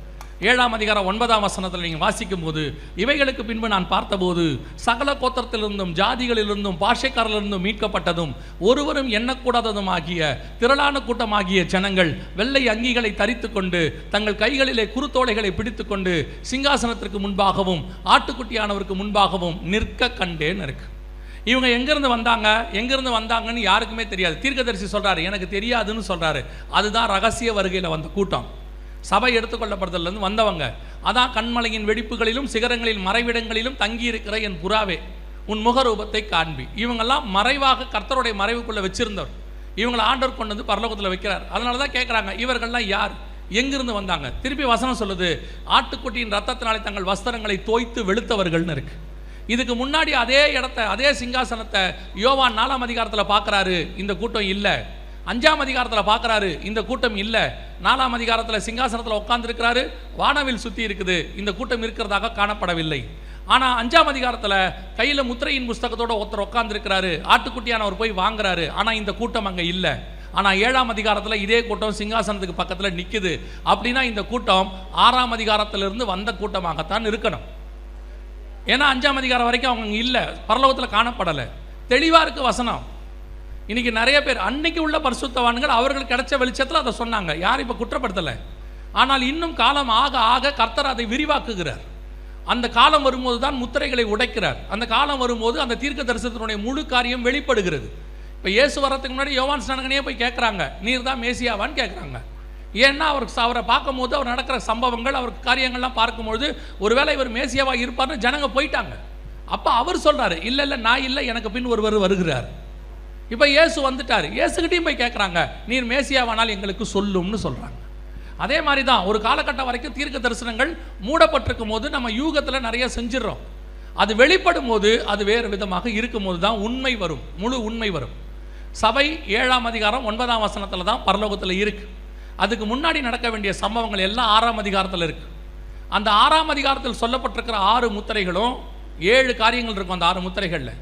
7ஆம் அதிகாரம் 9ஆம் வசனத்தில் நீங்கள் வாசிக்கும் போது, இவைகளுக்கு பின்பு நான் பார்த்தபோது சகல கோத்திரத்திலிருந்தும் ஜாதிகளிலிருந்தும் பாஷைக்காரர்களிருந்தும் மீட்கப்பட்டதும் ஒருவரும் எண்ணக்கூடாததும் ஆகிய திரளான கூட்டமாகிய ஜனங்கள் வெள்ளை அங்கிகளை தரித்து கொண்டு தங்கள் கைகளிலே குருத்தோலைகளை பிடித்து கொண்டு சிங்காசனத்திற்கு முன்பாகவும் ஆட்டுக்குட்டியானவருக்கு முன்பாகவும் நிற்க கண்டேன்னு இருக்கு. இவங்க எங்கேருந்து வந்தாங்கன்னு யாருக்குமே தெரியாது. தீர்க்கதரிசி சொல்கிறாரு, எனக்கு தெரியாதுன்னு சொல்கிறாரு. அதுதான் ரகசிய வருகையில் வந்த கூட்டம். சபை எடுத்துக்கொள்ளப்படுதலேருந்து வந்தவங்க. அதான் கண்மலையின் வெடிப்புகளிலும் சிகரங்களின் மறைவிடங்களிலும் தங்கியிருக்கிற என் புறாவே உன் முகரூபத்தை காண்பி. இவங்கெல்லாம் மறைவாக கர்த்தருடைய மறைவுக்குள்ளே வச்சிருந்தவர். இவங்களை ஆண்டவர் கொண்டு வந்து பரலோகத்தில் வைக்கிறார். அதனால தான் கேட்குறாங்க, இவர்கள்லாம் யார், எங்கிருந்து வந்தாங்க? திருப்பி வசனம் சொல்லுது, ஆட்டுக்குட்டியின் ரத்தத்தினாலே தங்கள் வஸ்திரங்களை தோய்த்து வெளுத்தவர்கள்னு இருக்கு. இதுக்கு முன்னாடி அதே இடத்த, அதே சிங்காசனத்தை யோவான் 4ஆம் அதிகாரத்தில் பார்க்குறாரு, இந்த கூட்டம் இல்லை. 5ஆம் அதிகாரத்தில் பார்க்குறாரு, இந்த கூட்டம் இல்லை. 4ஆம் அதிகாரத்தில் சிங்காசனத்தில் உட்கார்ந்துருக்கிறாரு, வானவில் சுற்றி இருக்குது, இந்த கூட்டம் இருக்கிறதாக காணப்படவில்லை. ஆனால் 5ஆம் அதிகாரத்தில் கையில் முத்திரையின் புஸ்தகத்தோடு ஒருத்தர் உட்கார்ந்துருக்கிறாரு, ஆட்டுக்குட்டியானவர் போய் வாங்குறாரு, ஆனால் இந்த கூட்டம் அங்கே இல்லை. ஆனால் 7ஆம் அதிகாரத்தில் இதே கூட்டம் சிங்காசனத்துக்கு பக்கத்தில் நிற்குது. அப்படின்னா இந்த கூட்டம் 6ஆம் அதிகாரத்திலிருந்து வந்த கூட்டமாகத்தான் இருக்கணும். ஏன்னா 5ஆம் அதிகாரம் வரைக்கும் அவங்க இல்லை, பரலோகத்தில் காணப்படலை. தெளிவாக இருக்குது வசனம். இன்றைக்கி நிறைய பேர் அன்னைக்கு உள்ள பரிசுத்தவான்கள் அவர்கள் கிடைச்ச வெளிச்சத்தில் அதை சொன்னாங்க, யாரும் இப்போ குற்றப்படுத்தலை. ஆனால் இன்னும் காலம் ஆக ஆக கர்த்தர் அதை விரிவாக்குகிறார். அந்த காலம் வரும்போது தான் முத்திரைகளை உடைக்கிறார். அந்த காலம் வரும்போது அந்த தீர்க்க தரிசனத்தினுடைய முழு காரியம் வெளிப்படுகிறது. இப்போ இயேசு வரத்துக்கு முன்னாடி யோவான் ஸ்நானகனையே போய் கேட்குறாங்க, நீர் தான் மேசியாவான்னு கேட்குறாங்க. ஏன்னா அவரை பார்க்கும்போது அவர் நடக்கிற சம்பவங்கள், அவருக்கு காரியங்கள்லாம் பார்க்கும்பொழுது ஒருவேளை இவர் மேசியாவாக இருப்பார்னு ஜனங்க போயிட்டாங்க. அப்போ அவர் சொல்கிறாரு, இல்லை இல்லை நான் இல்லை, எனக்கு பின் ஒருவர் வருகிறார். இப்போ இயேசு வந்துட்டார். இயேசுகிட்டையும் போய் கேட்குறாங்க, நீர் மேசியாவானால் எங்களுக்கு சொல்லும்னு சொல்கிறாங்க. அதே மாதிரி தான் ஒரு காலகட்டம் வரைக்கும் தீர்க்க தரிசனங்கள் மூடப்பட்டிருக்கும் போது நம்ம யூகத்தில் நிறைய செஞ்சிடறோம். அது வெளிப்படும் போது அது வேறு விதமாக இருக்கும் போது தான் உண்மை வரும், முழு உண்மை வரும். சபை 7ஆம் அதிகாரம் 9ஆம் வசனத்தில் தான் பரலோகத்தில் இருக்குது. அதுக்கு முன்னாடி நடக்க வேண்டிய சம்பவங்கள் எல்லாம் 6ஆம் அதிகாரத்தில் இருக்குது. அந்த 6ஆம் அதிகாரத்தில் சொல்லப்பட்டிருக்கிற 6 முத்திரைகளும் 7 காரியங்கள் இருக்கும். அந்த 6 முத்திரைகளில்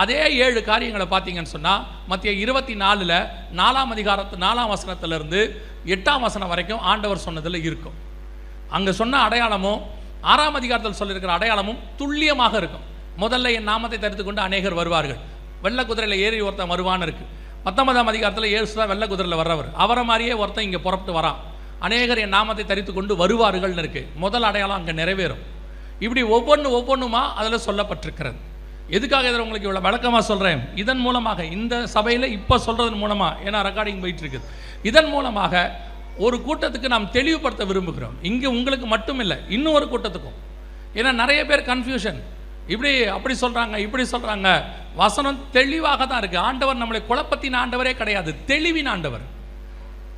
அதே 7 காரியங்களை பார்த்தீங்கன்னு சொன்னால் மத்திய 24 4ஆம் அதிகாரத்து 4ஆம் வசனத்திலிருந்து 8ஆம் வசனம் வரைக்கும் ஆண்டவர் சொன்னதில் இருக்கும். அங்கே சொன்ன அடையாளமும் 6ஆம் அதிகாரத்தில் சொல்லியிருக்கிற அடையாளமும் துல்லியமாக இருக்கும். முதல்ல என் நாமத்தை தரித்து கொண்டு அநேகர் வருவார்கள், வெள்ளை குதிரையில் ஏறி ஒருத்தன் வருவான்னு இருக்குது. 19ஆம் அதிகாரத்தில் இயேசு தான் வெள்ளை குதிரையில் வர்றவர், அவரை மாதிரியே ஒருத்தன் இங்கே புறப்பட்டு வரான். அநேகர் என் நாமத்தை தரித்து கொண்டு வருவார்கள்னு இருக்குது. முதல் அடையாளம் அங்கே நிறைவேறும். இப்படி ஒவ்வொன்றுமா அதில் சொல்லப்பட்டிருக்கிறது. எதுக்காக இதில் உங்களுக்கு இவ்வளோ விளக்கமாக சொல்கிறேன்? இதன் மூலமாக இந்த சபையில் இப்போ சொல்கிறதன் மூலமாக, ஏன்னா ரெக்கார்டிங் போயிட்டு இருக்குது, இதன் மூலமாக ஒரு கூட்டத்துக்கு நாம் தெளிவுபடுத்த விரும்புகிறோம். இங்கே உங்களுக்கு மட்டும் இல்லை, இன்னும் ஒரு கூட்டத்துக்கும். ஏன்னா நிறைய பேர் கன்ஃபியூஷன், இப்படி அப்படி சொல்கிறாங்க, இப்படி சொல்கிறாங்க. வசனம் தெளிவாக தான் இருக்குது. ஆண்டவர் நம்மளை குழப்பத்தின் ஆண்டவரே கிடையாது, தெளிவின் ஆண்டவர்.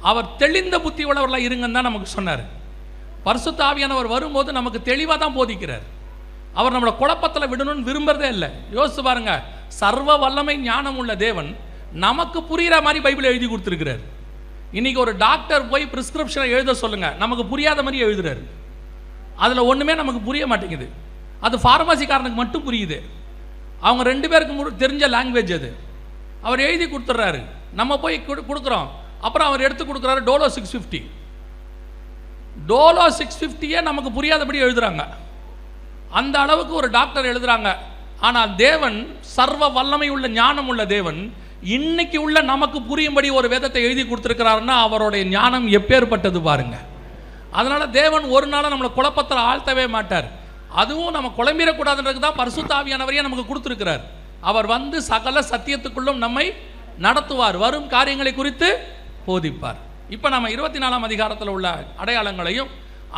அவர் தெளிந்த புத்தி உள்ளவர்களாக இருங்கன்னு தான் நமக்கு சொன்னார். பரிசுத்த ஆவியானவர் வரும்போது நமக்கு தெளிவாக தான் போதிக்கிறார். அவர் நம்மளை குழப்பத்தில் விடணும்னு விரும்புறதே இல்லை. யோசிச்சு பாருங்க, சர்வ வல்லமை ஞானம் உள்ள தேவன் நமக்கு புரிகிற மாதிரி பைபிள் எழுதி கொடுத்துருக்கிறார். இன்னைக்கு ஒரு டாக்டர் போய் பிரிஸ்கிரிப்ஷனை எழுத சொல்லுங்க, நமக்கு புரியாத மாதிரி எழுதுறாரு. அதில் ஒன்றுமே நமக்கு புரிய மாட்டேங்குது. அது ஃபார்மசிக்காரனுக்கு மட்டும் புரியுது. அவங்க 2 பேருக்கு தெரிஞ்ச லாங்குவேஜ் அது. அவர் எழுதி கொடுத்துட்றாரு, நம்ம போய் கொடுக்குறோம். அப்புறம் அவர் எடுத்து கொடுக்குறாரு டோலோ 650. டோலோ 650 நமக்கு புரியாதபடி எழுதுறாங்க. அந்த அளவுக்கு ஒரு டாக்டர் எழுதுறாங்க. ஆனால் தேவன் சர்வ வல்லமை உள்ள ஞானம் உள்ள தேவன் இன்னைக்கு உள்ள நமக்கு புரியும்படி ஒரு வேதத்தை எழுதி கொடுத்துருக்கிறாருன்னா அவருடைய ஞானம் எப்பேற்பட்டது பாருங்க. அதனால தேவன் ஒரு நாளும் நம்மளை குழப்பத்தில் ஆழ்த்தவே மாட்டார். அதுவும் நம்ம குழம்பிடக்கூடாதுன்றதுக்கு தான் பரிசுத்த ஆவியானவரையே நமக்கு கொடுத்துருக்கிறார். அவர் வந்து சகல சத்தியத்துக்குள்ளும் நம்மை நடத்துவார், வரும் காரியங்களை குறித்து போதிப்பார். இப்போ நம்ம 24ஆம் அதிகாரத்தில் உள்ள அடையாளங்களையும்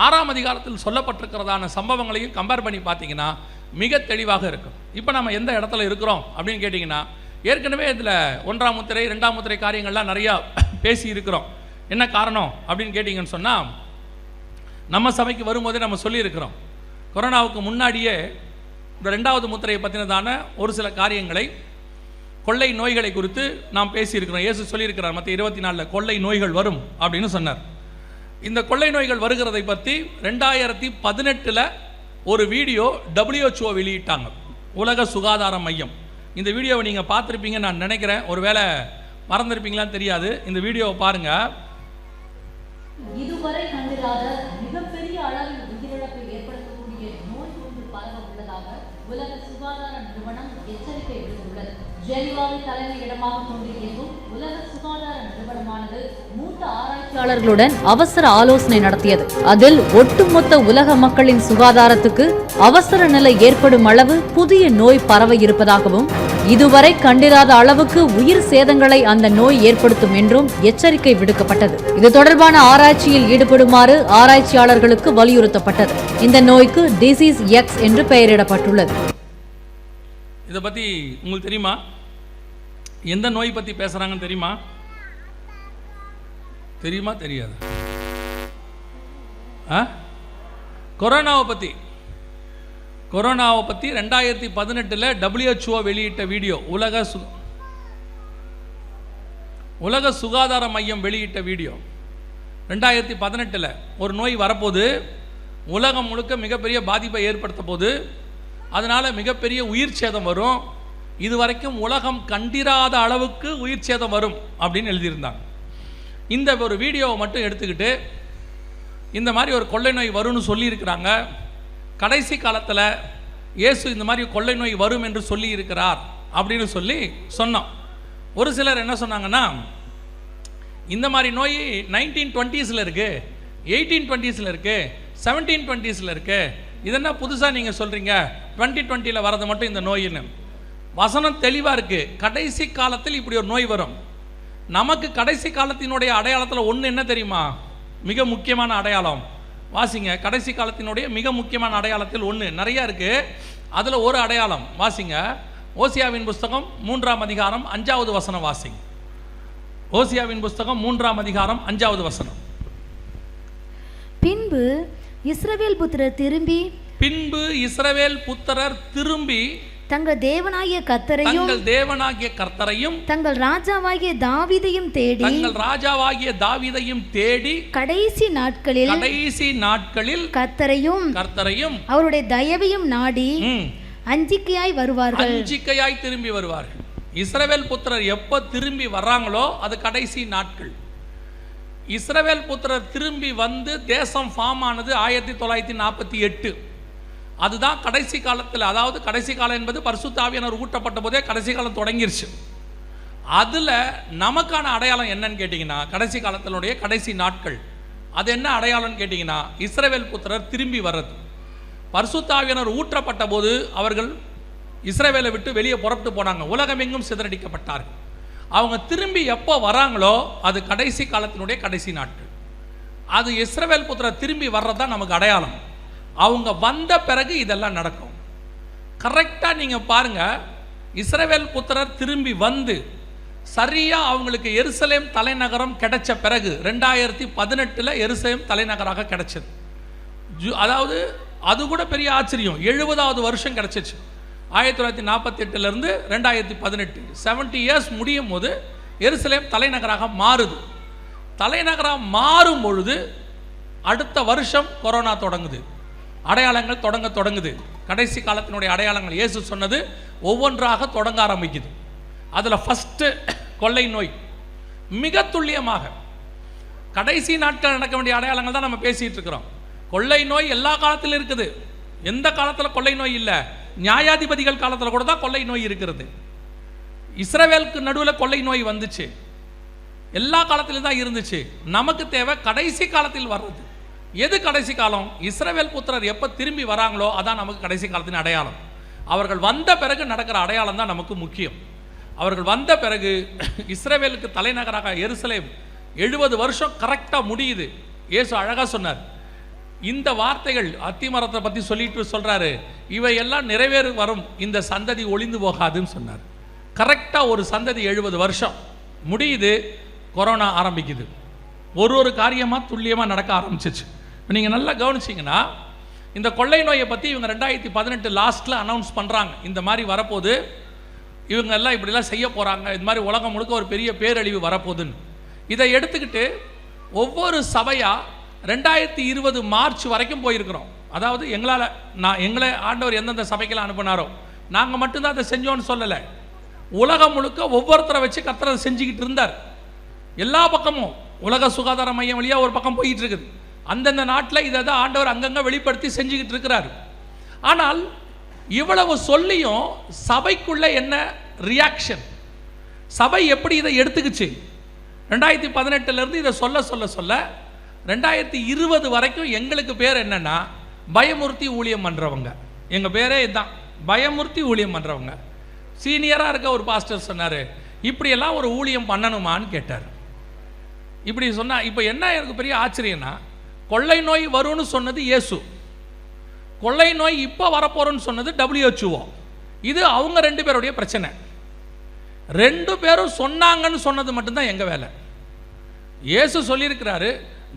6ஆம் அதிகாரத்தில் சொல்லப்பட்டிருக்கிறதான சம்பவங்களையும் கம்பேர் பண்ணி பார்த்தீங்கன்னா மிக தெளிவாக இருக்கும். இப்போ நம்ம எந்த இடத்துல இருக்கிறோம் அப்படின்னு கேட்டிங்கன்னா, ஏற்கனவே இதில் 1ஆம் முத்திரை 2ஆம் முத்திரை காரியங்கள்லாம் நிறையா பேசி இருக்கிறோம். என்ன காரணம் அப்படின்னு கேட்டிங்கன்னு சொன்னால், நம்ம சபைக்கு வரும்போதே நம்ம சொல்லியிருக்கிறோம், கொரோனாவுக்கு முன்னாடியே இந்த 2வது முத்திரையை பற்றினதான ஒரு சில காரியங்களை, கொள்ளை நோய்களை குறித்து நாம் பேசியிருக்கிறோம். இயேசு சொல்லியிருக்கிறார் மத்திய 24 கொள்ளை நோய்கள் வரும் அப்படின்னு சொன்னார். இந்த கொள்ளை நோய்கள் வருகிறதை பற்றி 2018 ஒரு வீடியோ WHO வெளியிட்டாங்க, உலக சுகாதார மையம். இந்த வீடியோவை நீங்கள் பார்த்துருப்பீங்கன்னு நான் நினைக்கிறேன், ஒருவேளை மறந்துருப்பீங்களான்னு தெரியாது. இந்த வீடியோவை பாருங்கள்.
இதுவரை கண்டிராத மிகப்பெரிய அளவில் உயிரிழப்பை ஏற்படுத்தக்கூடிய நோய் ஒன்று பரவ உள்ளதாக உலக சுகாதார நிறுவனம் எச்சரிக்கை விடுத்துள்ளது. ஜெனீவாவில் தலைமையிடமாக கொண்டு இயங்கும் உலக சுகாதார நிறுவனமானது மூத்த ஆராய்ச்சியாளர்களுடன் அவசர ஆலோசனை நடத்தியது. அதில் ஒட்டுமொத்த உலக மக்களின் சுகாதாரத்துக்கு அவசர நிலை ஏற்படும் அளவு புதிய நோய் பரவ இருப்பதாகவும், இதுவரை கண்டிராத அளவுக்கு உயிர் சேதங்களை அந்த நோய் ஏற்படுத்தும் என்றும் எச்சரிக்கை விடுக்கப்பட்டது. இது தொடர்பான ஆராய்ச்சியில் ஈடுபடுமாறு ஆராய்ச்சியாளர்களுக்கு வலியுறுத்தப்பட்டது. இந்த நோய்க்கு டிசீஸ் எக்ஸ் என்று பெயரிடப்பட்டுள்ளது.
இதை பற்றி உங்களுக்கு தெரியுமா? எந்த நோய் பற்றி பேசுகிறாங்கன்னு தெரியுமா? தெரியாது. கொரோனாவை பற்றி 2018 WHO வெளியிட்ட வீடியோ, உலக சுகாதார மையம் வெளியிட்ட வீடியோ. 2018 ஒரு நோய் வரப்போது, உலகம் முழுக்க மிகப்பெரிய பாதிப்பை ஏற்படுத்த போது, அதனால் மிகப்பெரிய உயிர் சேதம் வரும், இதுவரைக்கும் உலகம் கண்டிராத அளவுக்கு உயிர் சேதம் வரும் அப்படின்னு எழுதியிருந்தாங்க. இந்த ஒரு வீடியோவை மட்டும் எடுத்துக்கிட்டு இந்த மாதிரி ஒரு கொள்ளை நோய் வரும்னு சொல்லியிருக்கிறாங்க. கடைசி காலத்தில் இயேசு இந்த மாதிரி கொள்ளை நோய் வரும் என்று சொல்லி இருக்கிறார் அப்படின்னு சொன்னோம். ஒரு சிலர் என்ன சொன்னாங்கன்னா, இந்த மாதிரி நோய் 1920s இருக்குது, 1820s இருக்குது, 1720s இருக்குது, இது என்ன புதுசாக நீங்கள் சொல்கிறீங்க 2020 வரது மட்டும் இந்த நோயின்னு. வசனம் தெளிவாக இருக்குது. கடைசி காலத்தில் இப்படி ஒரு நோய் வரும். நமக்கு கடைசி காலத்தினுடைய அடையாளத்தில் ஒன்று என்ன தெரியுமா? மிக முக்கியமான அடையாளம் வாசிங்க. கடைசி காலத்தினுடைய மிக முக்கியமான அடையாளத்தில் ஒன்று, நிறையா இருக்குது, அதில் ஒரு அடையாளம் வாசிங்க. ஓசியாவின் புஸ்தகம் 3ஆம் அதிகாரம் 5வது வசனம் வாசிங்க. ஓசியாவின் புஸ்தகம் 3ஆம் அதிகாரம் 5வது வசனம்.
பின்பு இஸ்ரவேல் புத்திரர் திரும்பி தங்கள் தேவனாகிய கர்த்தரையும் தங்கள் ராஜாவாகிய தாவீதையும் தேடி கடைசி நாட்களில் கர்த்தரையும் அவருடைய தயவையும் நாடி அஞ்சிக்கையாய்
திரும்பி வருவார்கள். இஸ்ரவேல் புத்திரர் எப்ப திரும்பி வர்றாங்களோ அது கடைசி நாட்கள். இஸ்ரவேல் புத்திரர் திரும்பி வந்து தேசம் ஃபார்ம் ஆனது 1948. அதுதான் கடைசி காலத்தில். அதாவது கடைசி காலம் என்பது பரிசுத்த ஆவியானவர் ஊட்டப்பட்ட போதே கடைசி காலம் தொடங்கிருச்சு. அதில் நமக்கான அடையாளம் என்னன்னு கேட்டிங்கன்னா கடைசி காலத்தினுடைய கடைசி நாட்கள். அது என்ன அடையாளம்னு கேட்டிங்கன்னா இஸ்ரவேல் புத்திரர் திரும்பி வர்றது. பரிசுத்த ஆவியானவர் ஊற்றப்பட்ட போது அவர்கள் இஸ்ரவேலை விட்டு வெளியே புறப்பட்டு போனாங்க, உலகமெங்கும் சிதறடிக்கப்பட்டார்கள். அவங்க திரும்பி எப்போ வராங்களோ அது கடைசி காலத்தினுடைய கடைசி நாட்கள். அது இஸ்ரவேல் புத்திரர் திரும்பி வர்றதுதான் நமக்கு அடையாளம். அவங்க வந்த பிறகு இதெல்லாம் நடக்கும். கரெக்டாக நீங்கள் பாருங்கள், இஸ்ரவேல் புத்திரர் திரும்பி வந்து சரியாக அவங்களுக்கு எருசலேம் தலைநகரம் கிடைச்ச பிறகு 2018 எருசலேம் தலைநகராக கிடைச்சது. அதாவது அது கூட பெரிய ஆச்சரியம், 70வது வருஷம் கிடைச்சிச்சு. 1948 2018 70 இயர்ஸ் முடியும் போது எருசலேம் தலைநகராக மாறுது. தலைநகராக மாறும் பொழுது அடுத்த வருஷம் கொரோனா தொடங்குது, அடையாளங்கள் தொடங்குது. கடைசி காலத்தினுடைய அடையாளங்கள் இயேசு சொன்னது ஒவ்வொன்றாக தொடங்க ஆரம்பிக்குது. அதில் ஃபஸ்ட்டு கொள்ளை நோய். மிக துல்லியமாக கடைசி நாட்கள் நடக்க வேண்டிய அடையாளங்கள் தான் நம்ம பேசிகிட்டு இருக்கிறோம். கொள்ளை நோய் எல்லா காலத்திலும் இருக்குது. எந்த காலத்தில் கொள்ளை நோய் இல்லை? நியாயாதிபதிகள் காலத்தில் கூட தான் கொள்ளை நோய் இருக்கிறது. இஸ்ரவேலுக்கு நடுவில் கொள்ளை நோய் வந்துச்சு, எல்லா காலத்திலும் தான் இருந்துச்சு. நமக்கு தேவை கடைசி காலத்தில் வர்றது. எது கடைசி காலம்? இஸ்ரவேல் புத்திரர் எப்போ திரும்பி வராங்களோ அதான் நமக்கு கடைசி காலத்தின் அடையாளம். அவர்கள் வந்த பிறகு நடக்கிற அடையாளம் தான் நமக்கு முக்கியம். அவர்கள் வந்த பிறகு இஸ்ரவேலுக்கு தலைநகராக எருசலேம் 70 வருஷம் கரெக்டாக முடியுது. இயேசு அழகாக சொன்னார். இந்த வார்த்தைகள் அத்திமரத்தை பற்றி சொல்லிட்டு சொல்கிறாரு, இவையெல்லாம் நிறைவேறு வரும், இந்த சந்ததி ஒளிந்து போகாதுன்னு சொன்னார். கரெக்டாக ஒரு சந்ததி 70 வருஷம் முடியுது, கொரோனா ஆரம்பிக்குது. ஒரு காரியமாக துல்லியமாக நடக்க ஆரம்பிச்சிச்சு. நீங்கள் நல்லா கவனிச்சிங்கன்னா இந்த கொள்ளை நோயை பற்றி இவங்க 2018 லாஸ்ட்டில் அனௌன்ஸ் பண்ணுறாங்க. இந்த மாதிரி வரப்போகுது, இவங்க எல்லாம் இப்படிலாம் செய்ய போகிறாங்க, இது மாதிரி உலகம் முழுக்க ஒரு பெரிய பேரழிவு வரப்போகுதுன்னு. இதை எடுத்துக்கிட்டு ஒவ்வொரு சபையாக 2020 மார்ச் வரைக்கும் போயிருக்கிறோம். அதாவது எங்களை ஆண்டவர் எந்தெந்த சபைக்கெல்லாம் அனுப்பினாரோ நாங்கள் மட்டும்தான் அதை செஞ்சோன்னு சொல்லலை. உலகம் முழுக்க ஒவ்வொருத்தரை வச்சு கர்த்தரை செஞ்சுக்கிட்டு இருந்தார். எல்லா பக்கமும் உலக சுகாதார மையம் வழியாக ஒரு பக்கம் போயிட்டு இருக்குது. அந்தந்த நாட்டில் இதை தான் ஆண்டவர் அங்கங்கே வெளிப்படுத்தி செஞ்சுக்கிட்டு இருக்கிறார். ஆனால் இவ்வளவு சொல்லியும் சபைக்குள்ளே என்ன ரியாக்ஷன், சபை எப்படி இதை எடுத்துக்கிச்சு? 2018 இதை சொல்ல 2020 வரைக்கும் எங்களுக்கு பேர் என்னன்னா பயமுறுத்தி ஊழியம் பண்ணுறவங்க. எங்கள் பேரே இதுதான், பயமுறுத்தி ஊழியம் பண்ணுறவங்க. சீனியராக இருக்க ஒரு பாஸ்டர் சொன்னார், இப்படியெல்லாம் ஒரு ஊழியம் பண்ணணுமான்னு கேட்டார். இப்படி சொன்னால் இப்போ என்ன எனக்கு பெரிய ஆச்சரியம்னா, கொள்ளை நோய் வரும்னு சொன்னது இயேசு, கொள்ளை நோய் இப்போ வரப்போகிறோன்னு சொன்னது WHO. இது அவங்க 2 பேருடைய பிரச்சனை. 2 பேரும் சொன்னாங்கன்னு சொன்னது மட்டும்தான் எங்கள் வேலை. இயேசு சொல்லியிருக்கிறாரு,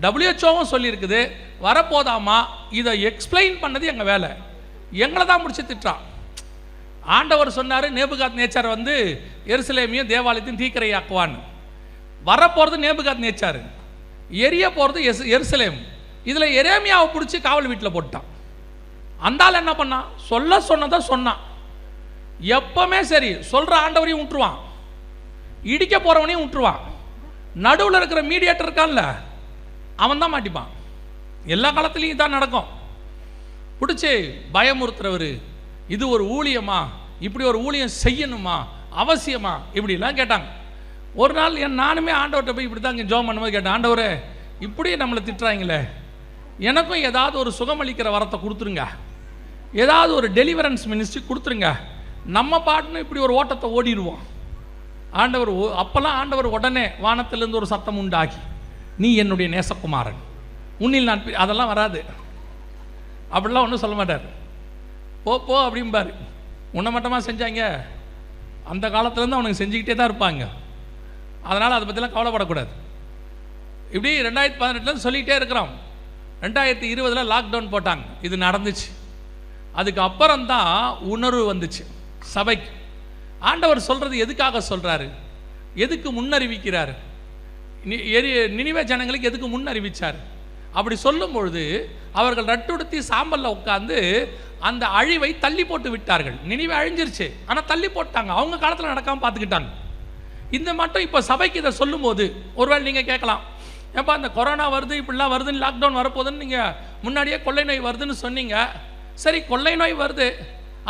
WHO சொல்லியிருக்குது வரப்போதாமா, இதை எக்ஸ்பிளைன் பண்ணது எங்கள் வேலை. எங்களை தான் முடிச்சு திட்டான். ஆண்டவர் சொன்னார், நேபுகாத் நேச்சார் வந்து எருசலேமையும் தேவாலயத்தையும் தீக்கிரையாக்குவான்னு. வரப்போகிறது நேபுகாத் நேச்சார், எரிய போகிறது எருசலேம். இதில் எரேமியாவை பிடிச்சி காவல் வீட்டில் போட்டான். அந்தால் என்ன பண்ணான்? சொன்னதை சொன்னான். எப்பவுமே சரி, சொல்கிற ஆண்டவரையும் விட்டுருவான், இடிக்க போகிறவனையும் விட்டுருவான். நடுவில் இருக்கிற மீடியேட்டர் இருக்கான்ல, அவன் தான் மாட்டிப்பான். எல்லா காலத்துலேயும் இதான் நடக்கும். பிடிச்சி பயமுறுத்துறவர், இது ஒரு ஊழியமா, இப்படி ஒரு ஊழியம் செய்யணுமா, அவசியமா, இப்படிலாம் கேட்டாங்க. ஒரு நாள் நானுமே ஆண்டவர்கிட்ட போய் இப்படி தான் இங்கே ஜோம் பண்ணும்போது கேட்டேன், ஆண்டவரே இப்படியே நம்மளை திட்டுறாங்களே, எனக்கும் ஏதாவது ஒரு சுகமளிக்கிற வரத்தை கொடுத்துருங்க ஏதாவது ஒரு டெலிவரன்ஸ் மினிஸ்ட்ரி கொடுத்துருங்க, நம்ம பாட்டுன்னு இப்படி ஒரு ஓட்டத்தை ஓடிடுவோம். ஆண்டவர் அப்போல்லாம் ஆண்டவர் உடனே வானத்திலிருந்து ஒரு சத்தம் உண்டாகி, நீ என்னுடைய நேசகுமாரன், உன்னில் நான் அதெல்லாம் வராது. அப்படிலாம் ஒன்றும் சொல்ல மாட்டார். போ அப்படிம்பார். உன்னமட்டமாக செஞ்சாங்க, அந்த காலத்துலேருந்து அவனுக்கு செஞ்சுக்கிட்டே தான் இருப்பாங்க. அதனால் அதை பற்றிலாம் கவலைப்படக்கூடாது. இப்படி 2018 சொல்லிக்கிட்டே இருக்கிறோம். 2020 லாக்டவுன் போட்டாங்க, இது நடந்துச்சு. அதுக்கு அப்புறம்தான் உணர்வு வந்துச்சு சபைக்கு. ஆண்டவர் சொல்கிறது எதுக்காக சொல்கிறாரு, எதுக்கு முன்னறிவிக்கிறார், நினிவே ஜனங்களுக்கு எதுக்கு முன்னறிவிச்சார்? அப்படி சொல்லும் பொழுது அவர்கள் ரட்டுடுத்தி சாம்பலில் உட்காந்து அந்த அழிவை தள்ளி போட்டு விட்டார்கள். நினிவே அழிஞ்சிருச்சு, ஆனால் தள்ளி போட்டாங்க, அவங்க காலத்தில் நடக்காமல் பார்த்துக்கிட்டாங்க. இந்த மட்டும் இப்போ சபைக்கு இதை சொல்லும் போது ஒருவேளை நீங்கள் கேட்கலாம், ஏப்பா இந்த கொரோனா வருது, இப்படிலாம் வருதுன்னு, லாக்டவுன் வரப்போகுதுன்னு நீங்கள் முன்னாடியே கொள்ளை நோய் வருதுன்னு சொன்னீங்க. சரி, கொள்ளை நோய் வருது,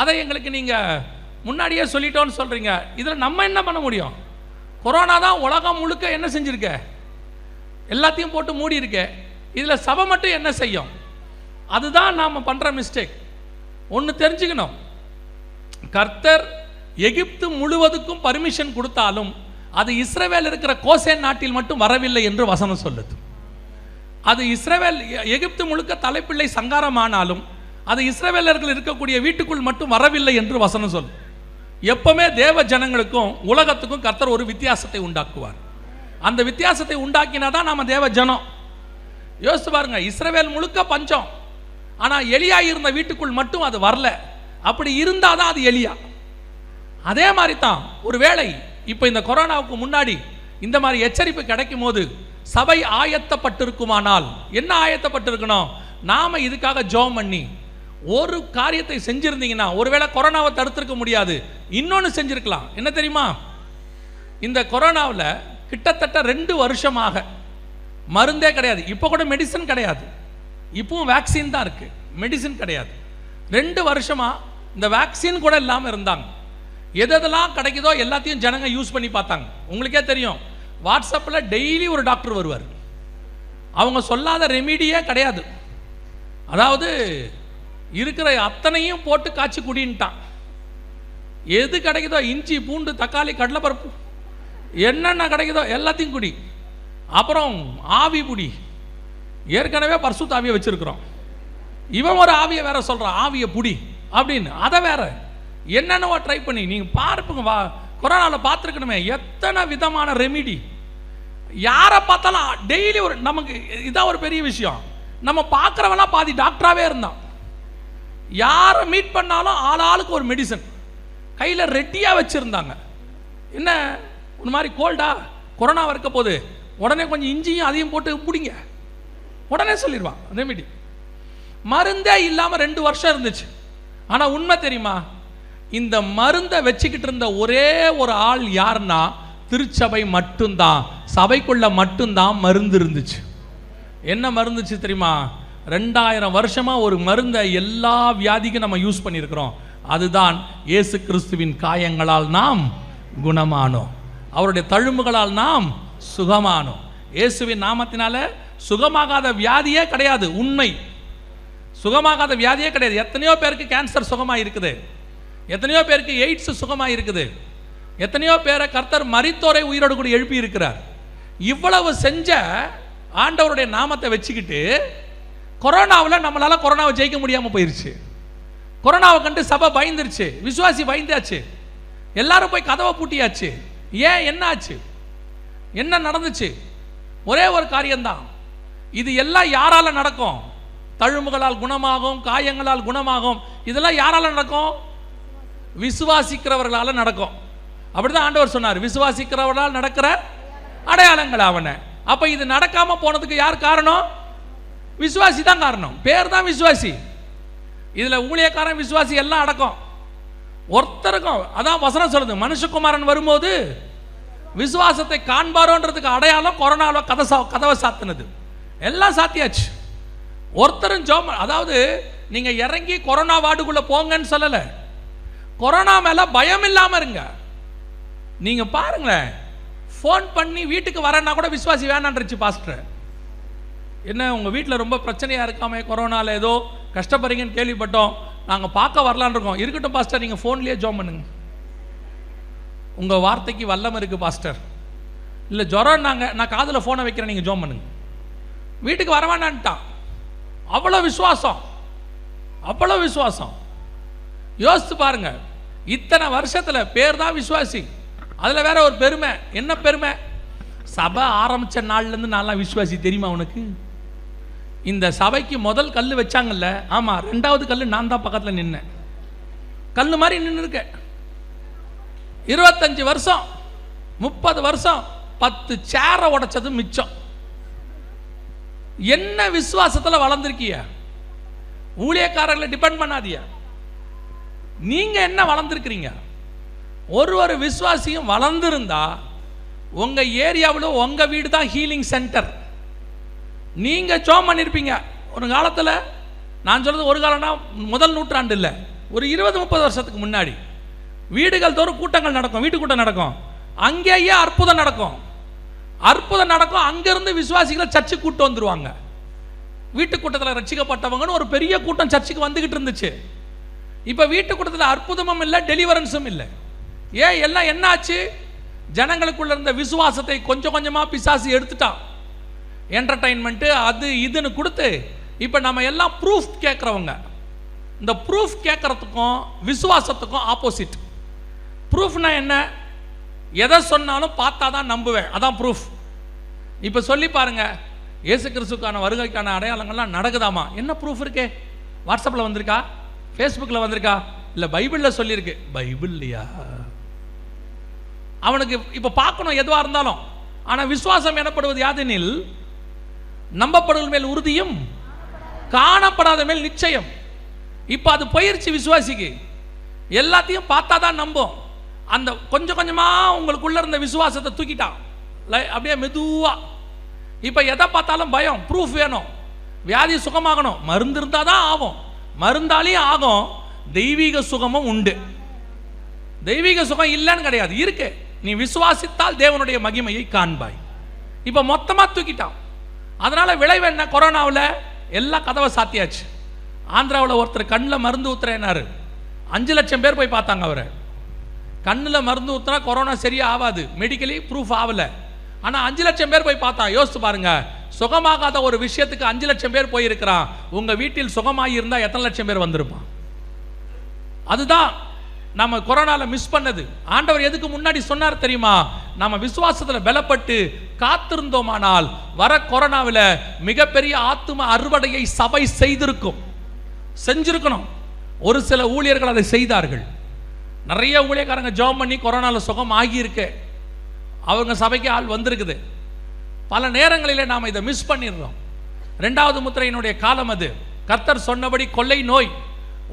அதை எங்களுக்கு நீங்கள் முன்னாடியே சொல்லிட்டோன்னு சொல்கிறீங்க. இதில் நம்ம என்ன பண்ண முடியும்? கொரோனா தான் உலகம் முழுக்க என்ன செஞ்சுருக்க, எல்லாத்தையும் போட்டு மூடி இருக்க. இதில் சபை மட்டும் என்ன செய்யும்? அதுதான் நாம் பண்ணுற மிஸ்டேக். ஒன்று தெரிஞ்சுக்கணும், கர்த்தர் எகிப்து முழுவதுக்கும் பர்மிஷன் கொடுத்தாலும் அது இஸ்ரவேல் இருக்கிற கோசேன் நாட்டில் மட்டும் வரவில்லை என்று வசனம் சொல்லுது. அது இஸ்ரவேல் எகிப்து முழுக்க தலைப்பிள்ளை சங்காரமானாலும் அது இஸ்ரவேலர்கள் இருக்கக்கூடிய வீட்டுக்குள் மட்டும் வரவில்லை என்று வசனம் சொல்லு. எப்பவுமே தேவ ஜனங்களுக்கும் உலகத்துக்கும் கர்த்தர் ஒரு வித்தியாசத்தை உண்டாக்குவார். அந்த வித்தியாசத்தை உண்டாக்கினாதான் நாம தேவ ஜனம். யோசிச்சு பாருங்க, இஸ்ரவேல் முழுக்க பஞ்சம், ஆனால் எலியா இருந்த வீட்டுக்குள் மட்டும் அது வரல. அப்படி இருந்தாதான் அது எலியா. அதே மாதிரி தான் ஒரு வேளை இப்போ இந்த கொரோனாவுக்கு முன்னாடி இந்த மாதிரி எச்சரிப்பு கிடைக்கும் போது சபை ஆயத்தப்பட்டிருக்குமானால் என்ன ஆயத்தப்பட்டிருக்கணும்? நாம இதுக்காக ஜெபம் பண்ணி ஒரு காரியத்தை செஞ்சிருந்தீங்கன்னா ஒருவேளை கொரோனாவை தடுத்திருக்க முடியாது, இன்னொன்று செஞ்சிருக்கலாம். என்ன தெரியுமா? இந்த கொரோனாவில் கிட்டத்தட்ட 2 வருஷமாக மருந்தே கிடையாது. இப்போ கூட மெடிசன் கிடையாது, இப்பவும் வேக்சின் தான் இருக்கு, மெடிசன் கிடையாது. 2 வருஷமா இந்த வேக்சின் கூட இல்லாமல் இருந்தாங்க. எதெல்லாம் கிடைக்குதோ எல்லாத்தையும் ஜனங்க யூஸ் பண்ணி பார்த்தாங்க. உங்களுக்கே தெரியும், வாட்ஸ்அப்பில் டெய்லி ஒரு டாக்டர் வருவார், அவங்க சொல்லாத ரெமிடியே கிடையாது. அதாவது இருக்கிற அத்தனையும் போட்டு காய்ச்சி குடின்ட்டான். எது கிடைக்குதோ, இஞ்சி பூண்டு தக்காளி கடலைப்பருப்பு என்னென்ன கிடைக்குதோ எல்லாத்தையும் குடி. அப்புறம் ஆவி புடி, ஏற்கனவே பரிசுத்த ஆவியை வச்சிருக்கிறோம், இவன் ஒரு ஆவியை வேற சொல்கிறான், ஆவியை புடி அப்படின்னு. அதை வேற என்னென்னவோ ட்ரை பண்ணி நீங்கள் பார்ப்பீங்க. கொரோனாவில் பார்த்துருக்கணுமே எத்தனை விதமான ரெமிடி. யாரை பார்த்தாலும் டெய்லி ஒரு, நமக்கு இதான் ஒரு பெரிய விஷயம், நம்ம பார்க்குறவெல்லாம் பாதி டாக்டராகவே இருந்தான். யாரை மீட் பண்ணாலும் ஆளாளுக்கு ஒரு மெடிசன் கையில் ரெட்டியாக வச்சுருந்தாங்க. என்ன ஒரு மாதிரி கோல்டா, கொரோனா இருக்க போது உடனே கொஞ்சம் இஞ்சியும் அதையும் போட்டு பிடிங்க, உடனே சொல்லிடுவான் ரெமிடி. மருந்தே இல்லாமல் 2 வருஷம் இருந்துச்சு. ஆனால் உண்மை தெரியுமா, இந்த மருந்தை வச்சுக்கிட்டு இருந்த ஒரே ஒரு ஆள் யாருன்னா திருச்சபை மட்டும்தான். சபைக்குள்ள மட்டும்தான் மருந்து இருந்துச்சு. என்ன மருந்துச்சு தெரியுமா? 2000 வருஷமா ஒரு மருந்தை எல்லா வியாதிக்கும் நம்ம யூஸ் பண்ணியிருக்கிறோம். அதுதான் இயேசு கிறிஸ்துவின் காயங்களால் நாம் குணமானோம், அவருடைய தழும்புகளால் நாம் சுகமானோம். இயேசுவின் நாமத்தினால சுகமாகாத வியாதியே கிடையாது. உண்மை, சுகமாகாத வியாதியே கிடையாது. எத்தனையோ பேருக்கு கேன்சர் சுகமாக இருக்குது, எத்தனையோ பேருக்கு எய்ட்ஸ் சுகமாக இருக்குது, எத்தனையோ பேரை கர்த்தர் மரித்தோரை உயிரோடு கூட எழுப்பி இருக்கிறார். இவ்வளவு செஞ்ச ஆண்டவருடைய நாமத்தை வச்சுக்கிட்டு கொரோனாவில் நம்மளால கொரோனாவை ஜெயிக்க முடியாமல் போயிருச்சு. கொரோனாவை கண்டு சபை பயந்துருச்சு, விசுவாசி பயந்தாச்சு, எல்லாரும் போய் கதவை பூட்டியாச்சு. ஏன், என்ன ஆச்சு, என்ன நடந்துச்சு? ஒரே ஒரு காரியம்தான். இது எல்லாம் யாரால நடக்கும்? தழும்புகளால் குணமாகும், காயங்களால் குணமாகும். இதெல்லாம் யாரால நடக்கும்? விசுவாசிக்கிறவர்களால் நடக்கும். அப்படிதான் ஆண்டவர் சொன்னார், விசுவாசிக்கிறவர்களால் நடக்கிற அடையாளங்கள் அவன. அப்ப இது நடக்காம போனதுக்கு யார் காரணம்? விசுவாசி தான் காரணம். பேர் தான் விசுவாசி. இதுல ஊழியக்காரன் விசுவாசி எல்லாம் அடக்கம். ஒருத்தருக்கும் அதான் வசனம் சொல்லுது, மனுஷகுமாரன் வரும்போது விசுவாசத்தை காண்பாரோன்றதுக்கு அடையாளம் கொரோனாவில் கதவை சாத்தினது. எல்லாம் சாத்தியாச்சு. ஒருத்தரும் ஜோம், அதாவது நீங்க இறங்கி கொரோனா வார்டுக்குள்ள போங்கன்னு சொல்லல, கொரோனா மேல பயம் இல்லாம இருங்க. நீங்க பாருங்களேன், ஃபோன் பண்ணி வீட்டுக்கு வரேன்னா கூட விசுவாசி வேணான்றுச்சு பாஸ்டர். என்ன உங்க வீட்டில் ரொம்ப பிரச்சனையா இருக்காமே, கொரோனால ஏதோ கஷ்டப்படுறீங்கன்னு கேள்விப்பட்டோம், நாங்கள் பார்க்க வரலான்னு இருக்கோம். இருக்கட்டும் பாஸ்டர், நீங்கள் ஃபோன்லேயே ஜோம் பண்ணுங்க, உங்கள் வார்த்தைக்கு வல்லம் இருக்குது பாஸ்டர். இல்லை ஜுரம், நான் காதில் ஃபோனை வைக்கிறேன், நீங்கள் ஜோம் பண்ணுங்க. வீட்டுக்கு வரவேண்டான்ட்டான். அவ்வளோ விசுவாசம், அவ்வளோ விசுவாசம். யோசித்து பாருங்க, இத்தனை வருஷத்தில் பேர் தான் விசுவாசி, அதில் வேற ஒரு பெருமை. என்ன பெருமை? சபை ஆரம்பித்த நாள்லேருந்து நான்லாம் விசுவாசி தெரியுமா உனக்கு? இந்த சபைக்கு முதல் கல் வச்சாங்கல்ல, ஆமாம், ரெண்டாவது கல் நான் தான் பக்கத்தில் நின்னேன். கல் மாதிரி நின்று இருக்கேன். 25 வருஷம் 30 வருஷம் 10 சேரை உடைச்சது மிச்சம். என்ன விசுவாசத்தில் வளர்ந்துருக்கிய? ஊழியக்காரர்களை டிபெண்ட் பண்ணாதிய. நீங்க என்ன வளர்ந்துருக்கிறீங்க? ஒரு விசுவாசியும் வளர்ந்துருந்தா உங்க ஏரியாவில் உங்க வீடு தான் ஹீலிங் சென்டர். நீங்க ஜோம் பண்ணிருப்பீங்க ஒரு காலத்தில். நான் சொல்றது ஒரு காலம்னா முதல் நூற்றாண்டு இல்லை, ஒரு 20-30 வருஷத்துக்கு முன்னாடி வீடுகள் தோறும் கூட்டங்கள் நடக்கும், வீட்டு கூட்டம் நடக்கும். அங்கேயே அற்புதம் நடக்கும், அற்புதம் நடக்கும். அங்கிருந்து விசுவாசிகளை சர்ச்சுக்கு கூட்டு வந்துருவாங்க. வீட்டு கூட்டத்தில் ரட்சிக்கப்பட்டவங்கன்னு ஒரு பெரிய கூட்டம் சர்ச்சுக்கு வந்துகிட்டு இருந்துச்சு. இப்போ வீட்டு கூட்டத்தில் அற்புதமும் இல்லை, டெலிவரன்ஸும் இல்லை. ஏன்? எல்லாம் என்ன ஆச்சு? ஜனங்களுக்குள்ள இருந்த விசுவாசத்தை கொஞ்சம் கொஞ்சமாக பிசாசு எடுத்துட்டான். என்டர்டைன்மெண்ட்டு அது இதுன்னு கொடுத்து இப்போ நம்ம எல்லாம் ப்ரூஃப் கேட்குறவங்க. இந்த ப்ரூஃப் கேட்குறதுக்கும் விசுவாசத்துக்கும் ஆப்போசிட். ப்ரூஃப்னா என்ன? எதை சொன்னாலும் பார்த்தா தான் நம்புவேன், அதான் ப்ரூஃப். இப்போ சொல்லி பாருங்க, இயேசு கிறிஸ்துக்கான வருகைக்கான அடையாளங்கள்லாம் நடக்குதாமா? என்ன ப்ரூஃப் இருக்கே? வாட்ஸ்அப்பில் வந்திருக்கா? ஃபேஸ்புக்கில் வந்திருக்கா? இல்லை பைபிளில் சொல்லியிருக்கு. பைபிள் இல்லையா? அவனுக்கு இப்போ பார்க்கணும் எதுவாக இருந்தாலும். ஆனால் விசுவாசம் எனப்படுவது யாதெனில், நம்பப்படுவது மேல் உறுதியும் காணப்படாத மேல் நிச்சயம். இப்போ அது போயிருச்சு விசுவாசிக்கு. எல்லாத்தையும் பார்த்தா தான் நம்பும். அந்த கொஞ்சம் கொஞ்சமாக உங்களுக்குள்ள இருந்த விசுவாசத்தை தூக்கிட்டான் அப்படியே மெதுவாக. இப்போ எதை பார்த்தாலும் பயம், ப்ரூஃப் வேணும். வியாதி சுகமாகணும், மருந்து இருந்தால் தான் ஆகும். மருந்தாலையும் ஆகும். தெய்வீக சுகமும் உண்டு. தெய்வீக சுகம் இல்லைன்னு கிடையாது, இருக்கு. நீ விசுவாசித்தால் தேவனுடைய மகிமையை காண்பாய். இப்போ மொத்தமாக தூக்கிட்டான். அதனால விளைவு என்ன? கொரோனாவில் எல்லா கதவை சாத்தியாச்சு. ஆந்திராவில் ஒருத்தர் கண்ணில் மருந்து ஊத்துறேன்னாரு. 5 லட்சம் பேர் போய் பார்த்தாங்க அவரை. கண்ணில் மருந்து ஊற்றினா கொரோனா சரியா ஆகாது, மெடிக்கலி ப்ரூஃப் ஆகலை. ஆனால் 5 லட்சம் பேர் போய் பார்த்தா. யோசிச்சு பாருங்க, சுகமாகாத ஒரு விஷயத்துக்கு 5 லட்சம் பேர் போயிருக்கிறான். உங்கள் வீட்டில் சுகமாகி இருந்தால் எத்தனை லட்சம் பேர் வந்திருப்பான்? அதுதான் நம்ம கொரோனாவில் மிஸ் பண்ணது. ஆண்டவர் எதுக்கு முன்னாடி சொன்னார் தெரியுமா? நம்ம விசுவாசத்தில் பலப்பட்டு காத்திருந்தோமானால் வர கொரோனாவில் மிகப்பெரிய ஆத்தும அறுவடையை சபை செஞ்சிருக்கணும். ஒரு சில ஊழியர்கள் அதை செய்தார்கள். நிறைய ஊழியக்காரங்க ஜெபம் பண்ணி கொரோனாவில் சுகம் ஆகியிருக்கு. அவங்க சபைக்கு ஆள் வந்திருக்குது. பல நேரங்களில் நாம் இதை மிஸ் பண்ணிடுறோம். 2வது முத்திரையினுடைய காலம் அது. கர்த்தர் சொன்னபடி கொள்ளை நோய்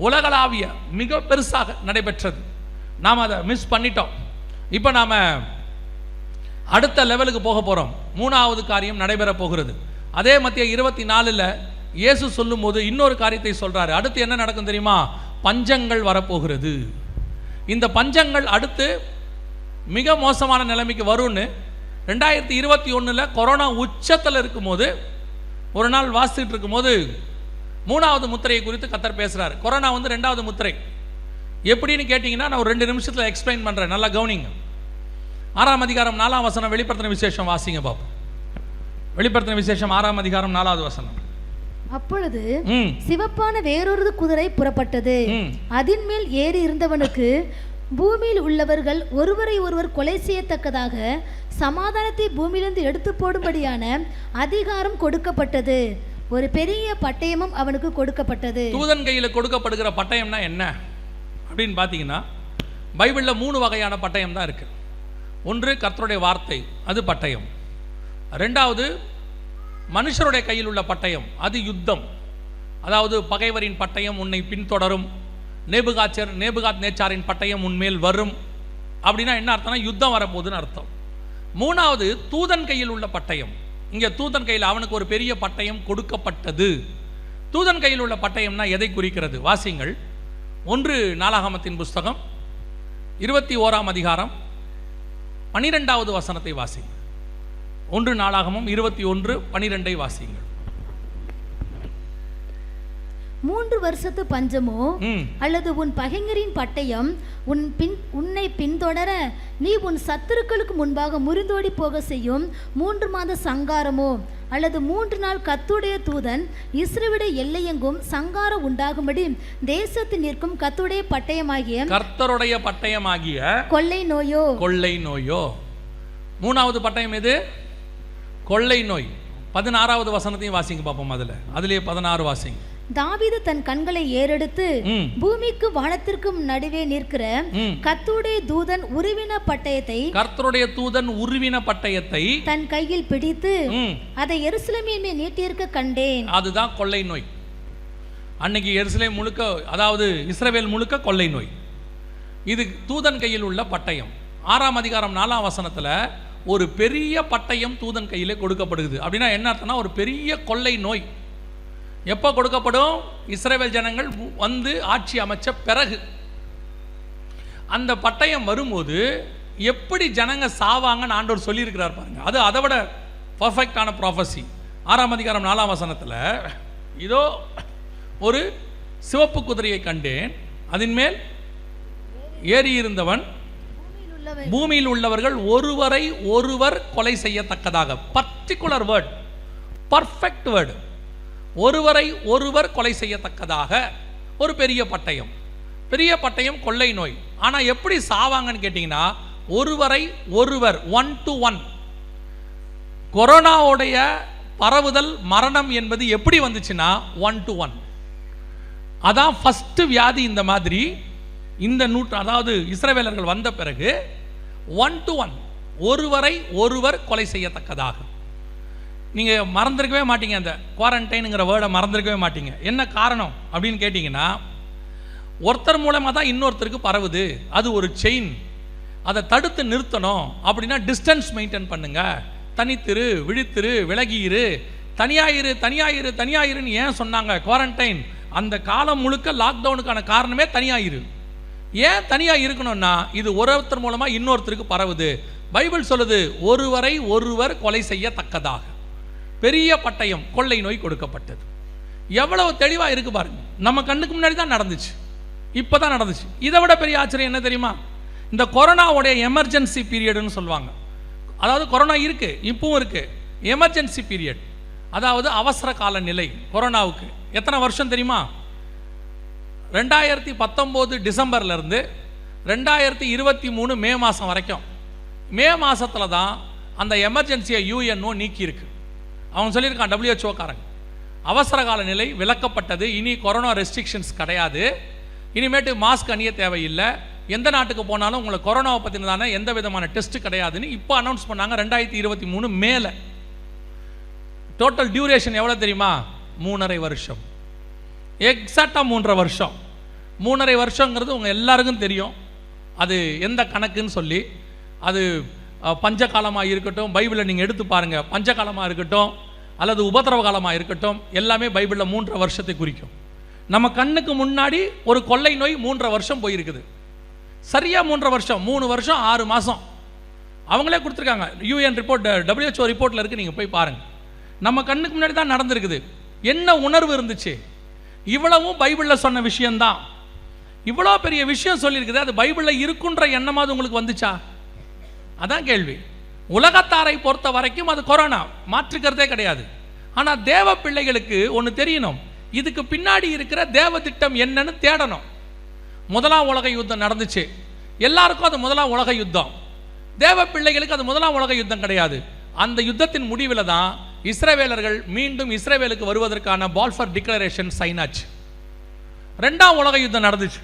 உலகளாவிய மிக பெருசாக நடைபெற்றது. நாம் அதை மிஸ் பண்ணிட்டோம். இப்போ நாம் அடுத்த லெவலுக்கு போக போகிறோம். 3வது காரியம் நடைபெற போகிறது. அதே மத்திய 24 இயேசு சொல்லும் போது இன்னொரு காரியத்தை சொல்றாரு. அடுத்து என்ன நடக்கும் தெரியுமா? பஞ்சங்கள் வரப்போகிறது. இந்த பஞ்சங்கள் அடுத்து மிக மோசமான நிலைமைக்கு வரும்னு 2021 கொரோனா உச்சத்தில் இருக்கும்போது ஒரு நாள் வாசித்துட்டு இருக்கும்போது 3வது முத்திரையை குறித்து கர்த்தர் பேசுறாரு. கொரோனா 2வது முத்திரை எப்படின்னு கேட்டிங்கன்னா நான் ஒரு 2 நிமிஷத்தில் எக்ஸ்பிளைன் பண்ணுறேன். நல்லா கவனிங்க. 6ஆம் அதிகாரம் 4ஆம் வசனம், வெளிப்படுத்தின விசேஷம் வாசிங்க பாப்போம். வெளிப்படுத்தின விசேஷம் 6ஆம் அதிகாரம் 4வது வசனம்.
அப்பொழுது சிவப்பான வேறொரு குதிரை புறப்பட்டது. அதன் மேல் ஏறி இருந்தவனுக்கு பூமியில் உள்ளவர்கள் ஒருவரை ஒருவர் கொலை செய்யத்தக்கதாக சமாதானத்தை பூமியிலிருந்து எடுத்து போடும்படியான அதிகாரம் கொடுக்கப்பட்டது. ஒரு பெரிய பட்டயமும் அவனுக்கு கொடுக்கப்பட்டது. தூதன் கையில் கொடுக்கப்படுகிற பட்டயம்னா என்ன அப்படின்னு பார்த்தீங்கன்னா, பைபிளில் 3 வகையான பட்டயம் தான் இருக்கு. ஒன்று கர்த்தருடைய வார்த்தை, அது பட்டயம். 2வது மனுஷருடைய கையில் உள்ள பட்டயம், அது யுத்தம். அதாவது பகைவரின் பட்டயம் உன்னை பின்தொடரும், நேபுகாத் நேச்சாரின் பட்டயம் உன்மேல் வரும். அப்படின்னா என்ன அர்த்தம்னா யுத்தம் வரப்போகுதுன்னு அர்த்தம். 3வது தூதன் கையில் உள்ள பட்டயம். இங்கே தூதன் கையில் அவனுக்கு ஒரு பெரிய பட்டயம் கொடுக்கப்பட்டது. தூதன் கையில் உள்ள பட்டயம்னா எதை குறிக்கிறது? வாசிங்கள். 1 நாளாகமத்தின் புஸ்தகம் 21ஆம் அதிகாரம் 12வது வசனத்தை வாசிங்கள். 1 நாளாகமம் 21:12 வாசிங்கள். 3 வருஷத்து பஞ்சமோ அல்லது உன் பகைஞரின் பட்டயம் உன்னை பின்தொடர நீ உன் சத்துருக்களுக்கு முன்பாக முறிந்தோடி போக செய்யும் 3 மாத சங்காரமோ அல்லது 3 நாள் கர்த்தருடைய தூதன் இஸ்ரவேல் எல்லையெங்கும் சங்காரம் உண்டாகும்படி தேசத்தில் நிற்கும் கர்த்தருடைய பட்டயமாகிய கொள்ளை நோயோ. 3வது பட்டயம் எது? கொள்ளை நோய். 16வது வசனத்தையும் வாசிங்க பார்ப்போம். அதுலயே 16 வாசிங்க. தாவீது தன் கண்களை ஏறெடுத்து பூமிக்கு வானத்திற்கும் நடுவே நிற்கிற கர்த்தருடைய தூதன் உருவின பட்டயத்தை தன் கையில் பிடித்து அதை எருசலேமின் மேல் நீட்டியிருக்க கண்டேன்.
அதுதான் கொள்ளை நோய். அன்னைக்கு எருசலேம் முழுக்க, அதாவது இஸ்ரவேல் முழுக்க கொள்ளை நோய். இது தூதன் கையில் உள்ள பட்டயம். 6ஆம் அதிகாரம் 4ஆம் வசனத்துல ஒரு பெரிய பட்டயம் தூதன் கையிலே கொடுக்கப்படுகிறது. அப்படின்னா என்ன அர்த்தம்னா, ஒரு பெரிய கொள்ளை நோய் எப்போ கொடுக்கப்படும்? இஸ்ரவேல் ஜனங்கள் வந்து ஆட்சி அமைச்ச பிறகு. அந்த பட்டயம் வரும்போது எப்படி ஜனங்க சாவாங்கன்னு ஆண்டவர் சொல்லியிருக்கிறார் பாருங்க. அது அதை விட பர்ஃபெக்டான ப்ராஃபஸி. 6ஆம் அதிகாரம் 4ஆம் வசனத்தில், இதோ ஒரு சிவப்பு குதிரையை கண்டேன், அதன் மேல் ஏறி இருந்தவன் பூமியில் உள்ளவர்கள் ஒருவரை ஒருவர் கொலை செய்யத்தக்கதாக. Particular word, perfect word. ஒருவரை ஒருவர் கொலை செய்யத்தக்கதாக ஒரு பெரிய பட்டயம் கொள்ளை நோய். ஆனால் எப்படி சாவாங்கன்னு கேட்டிங்கன்னா, ஒருவரை ஒருவர், 1 to 1. கொரோனாவுடைய பரவுதல் மரணம் என்பது எப்படி வந்துச்சுன்னா 1 to 1. அதான் ஃபர்ஸ்ட் வியாதி. இந்த மாதிரி இந்த அதாவது இஸ்ரவேலர்கள் வந்த பிறகு 1 to 1, ஒருவரை ஒருவர் கொலை செய்யத்தக்கதாக. நீங்கள் மறந்துருக்கவே மாட்டீங்க, அந்த குவாரண்டைனுங்கிற வேர்டை மறந்துருக்கவே மாட்டீங்க. என்ன காரணம் அப்படின்னு கேட்டிங்கன்னா, ஒருத்தர் மூலமாக தான் இன்னொருத்தருக்கு பரவுது. அது ஒரு செயின். அதை தடுத்து நிறுத்தணும் அப்படின்னா டிஸ்டன்ஸ் மெயின்டைன் பண்ணுங்க. தனித்திரு, விழித்திரு, விலகியிரு, தனியாயிருன்னு ஏன் சொன்னாங்க? குவாரண்டைன். அந்த காலம் முழுக்க லாக்டவுனுக்கான காரணமே தனியாயிரு. ஏன் தனியாக இருக்கணும்னா, இது ஒருத்தர் மூலமாக இன்னொருத்தருக்கு பரவுது. பைபிள் சொல்லுது, ஒருவரை ஒருவர் கொலை செய்யத்தக்கதாக பெரிய பட்டயம் கொள்ளை நோய் கொடுக்கப்பட்டது. எவ்வளவு தெளிவாக இருக்கு பாருங்க. நம்ம கண்ணுக்கு முன்னாடி தான் நடந்துச்சு, இப்போ தான் நடந்துச்சு. இதை விட பெரிய ஆச்சரியம் என்ன தெரியுமா? இந்த கொரோனாவுடைய எமர்ஜென்சி பீரியட்னு சொல்லுவாங்க. அதாவது கொரோனா இருக்கு, இப்பவும் இருக்கு. எமர்ஜென்சி பீரியட், அதாவது அவசர கால நிலை. கொரோனாவுக்கு எத்தனை வருஷம் தெரியுமா? 2019 டிசம்பர்ல இருந்து 2023 மே மாதம் வரைக்கும். மே மாதத்தில் தான் அந்த எமர்ஜென்சியை UNO நீக்கி இருக்கு. அவங்க சொல்லியிருக்கான், WHO காரங்க, அவசர கால நிலை விலக்கப்பட்டது. இனி கொரோனா ரெஸ்ட்ரிக்ஷன்ஸ் கிடையாது. இனிமேட்டு மாஸ்க் அணிய தேவையில்லை. எந்த நாட்டுக்கு போனாலும் உங்களை கொரோனாவை பற்றினதான எந்த விதமான டெஸ்ட் கிடையாதுன்னு இப்போ அனௌன்ஸ் பண்ணாங்க. 2023 மேல. டோட்டல் டியூரேஷன் எவ்வளோ தெரியுமா? 3.5 வருஷம். எக்ஸாக்டாக 3.5 வருஷம். 3.5 வருஷங்கிறது உங்கள் எல்லாருக்கும் தெரியும். அது எந்த கணக்குன்னு சொல்லி, அது பஞ்ச காலமாக இருக்கட்டும், பைபிளை நீங்கள் எடுத்து பாருங்கள், பஞ்ச காலமாக இருக்கட்டும் அல்லது உபத்திரவ காலமாக இருக்கட்டும், எல்லாமே பைபிளில் 3.5 வருஷத்தை குறிக்கும். நம்ம கண்ணுக்கு முன்னாடி ஒரு கொள்ளை நோய் 3.5 வருஷம் போயிருக்குது. சரியாக 3.5 வருஷம், 3 வருஷம் 6 மாதம் அவங்களே கொடுத்துருக்காங்க. UN ரிப்போர்ட், WHO ரிப்போர்ட்டில் இருக்குது, நீங்கள் போய் பாருங்கள். நம்ம கண்ணுக்கு முன்னாடி தான் நடந்திருக்குது. என்ன உணர்வு இருந்துச்சு? இவ்வளவும் பைபிளில் சொன்ன விஷயம்தான். இவ்வளோ பெரிய விஷயம் சொல்லியிருக்குது, அது பைபிளில் இருக்குன்ற எண்ணமாவது உங்களுக்கு வந்துச்சா? அதான் கேள்வி. உலகத்தாரை பொறுத்த வரைக்கும் அது கொரோனா, மாற்றுக்கிறதே கிடையாது. ஆனால் தேவ பிள்ளைகளுக்கு ஒன்று தெரியணும், இதுக்கு பின்னாடி இருக்கிற தேவ திட்டம் என்னன்னு தேடணும். 1ஆம் உலக யுத்தம் நடந்துச்சு, எல்லாருக்கும் அது 1ஆம் உலக யுத்தம். தேவ பிள்ளைகளுக்கு அது 1ஆம் உலக யுத்தம் கிடையாது. அந்த யுத்தத்தின் முடிவில் தான் இஸ்ரவேலர்கள் மீண்டும் இஸ்ரவேலுக்கு வருவதற்கான பால்ஃபர் டிக்ளரேஷன் சைன் ஆச்சு. 2ஆம் உலக யுத்தம் நடந்துச்சு,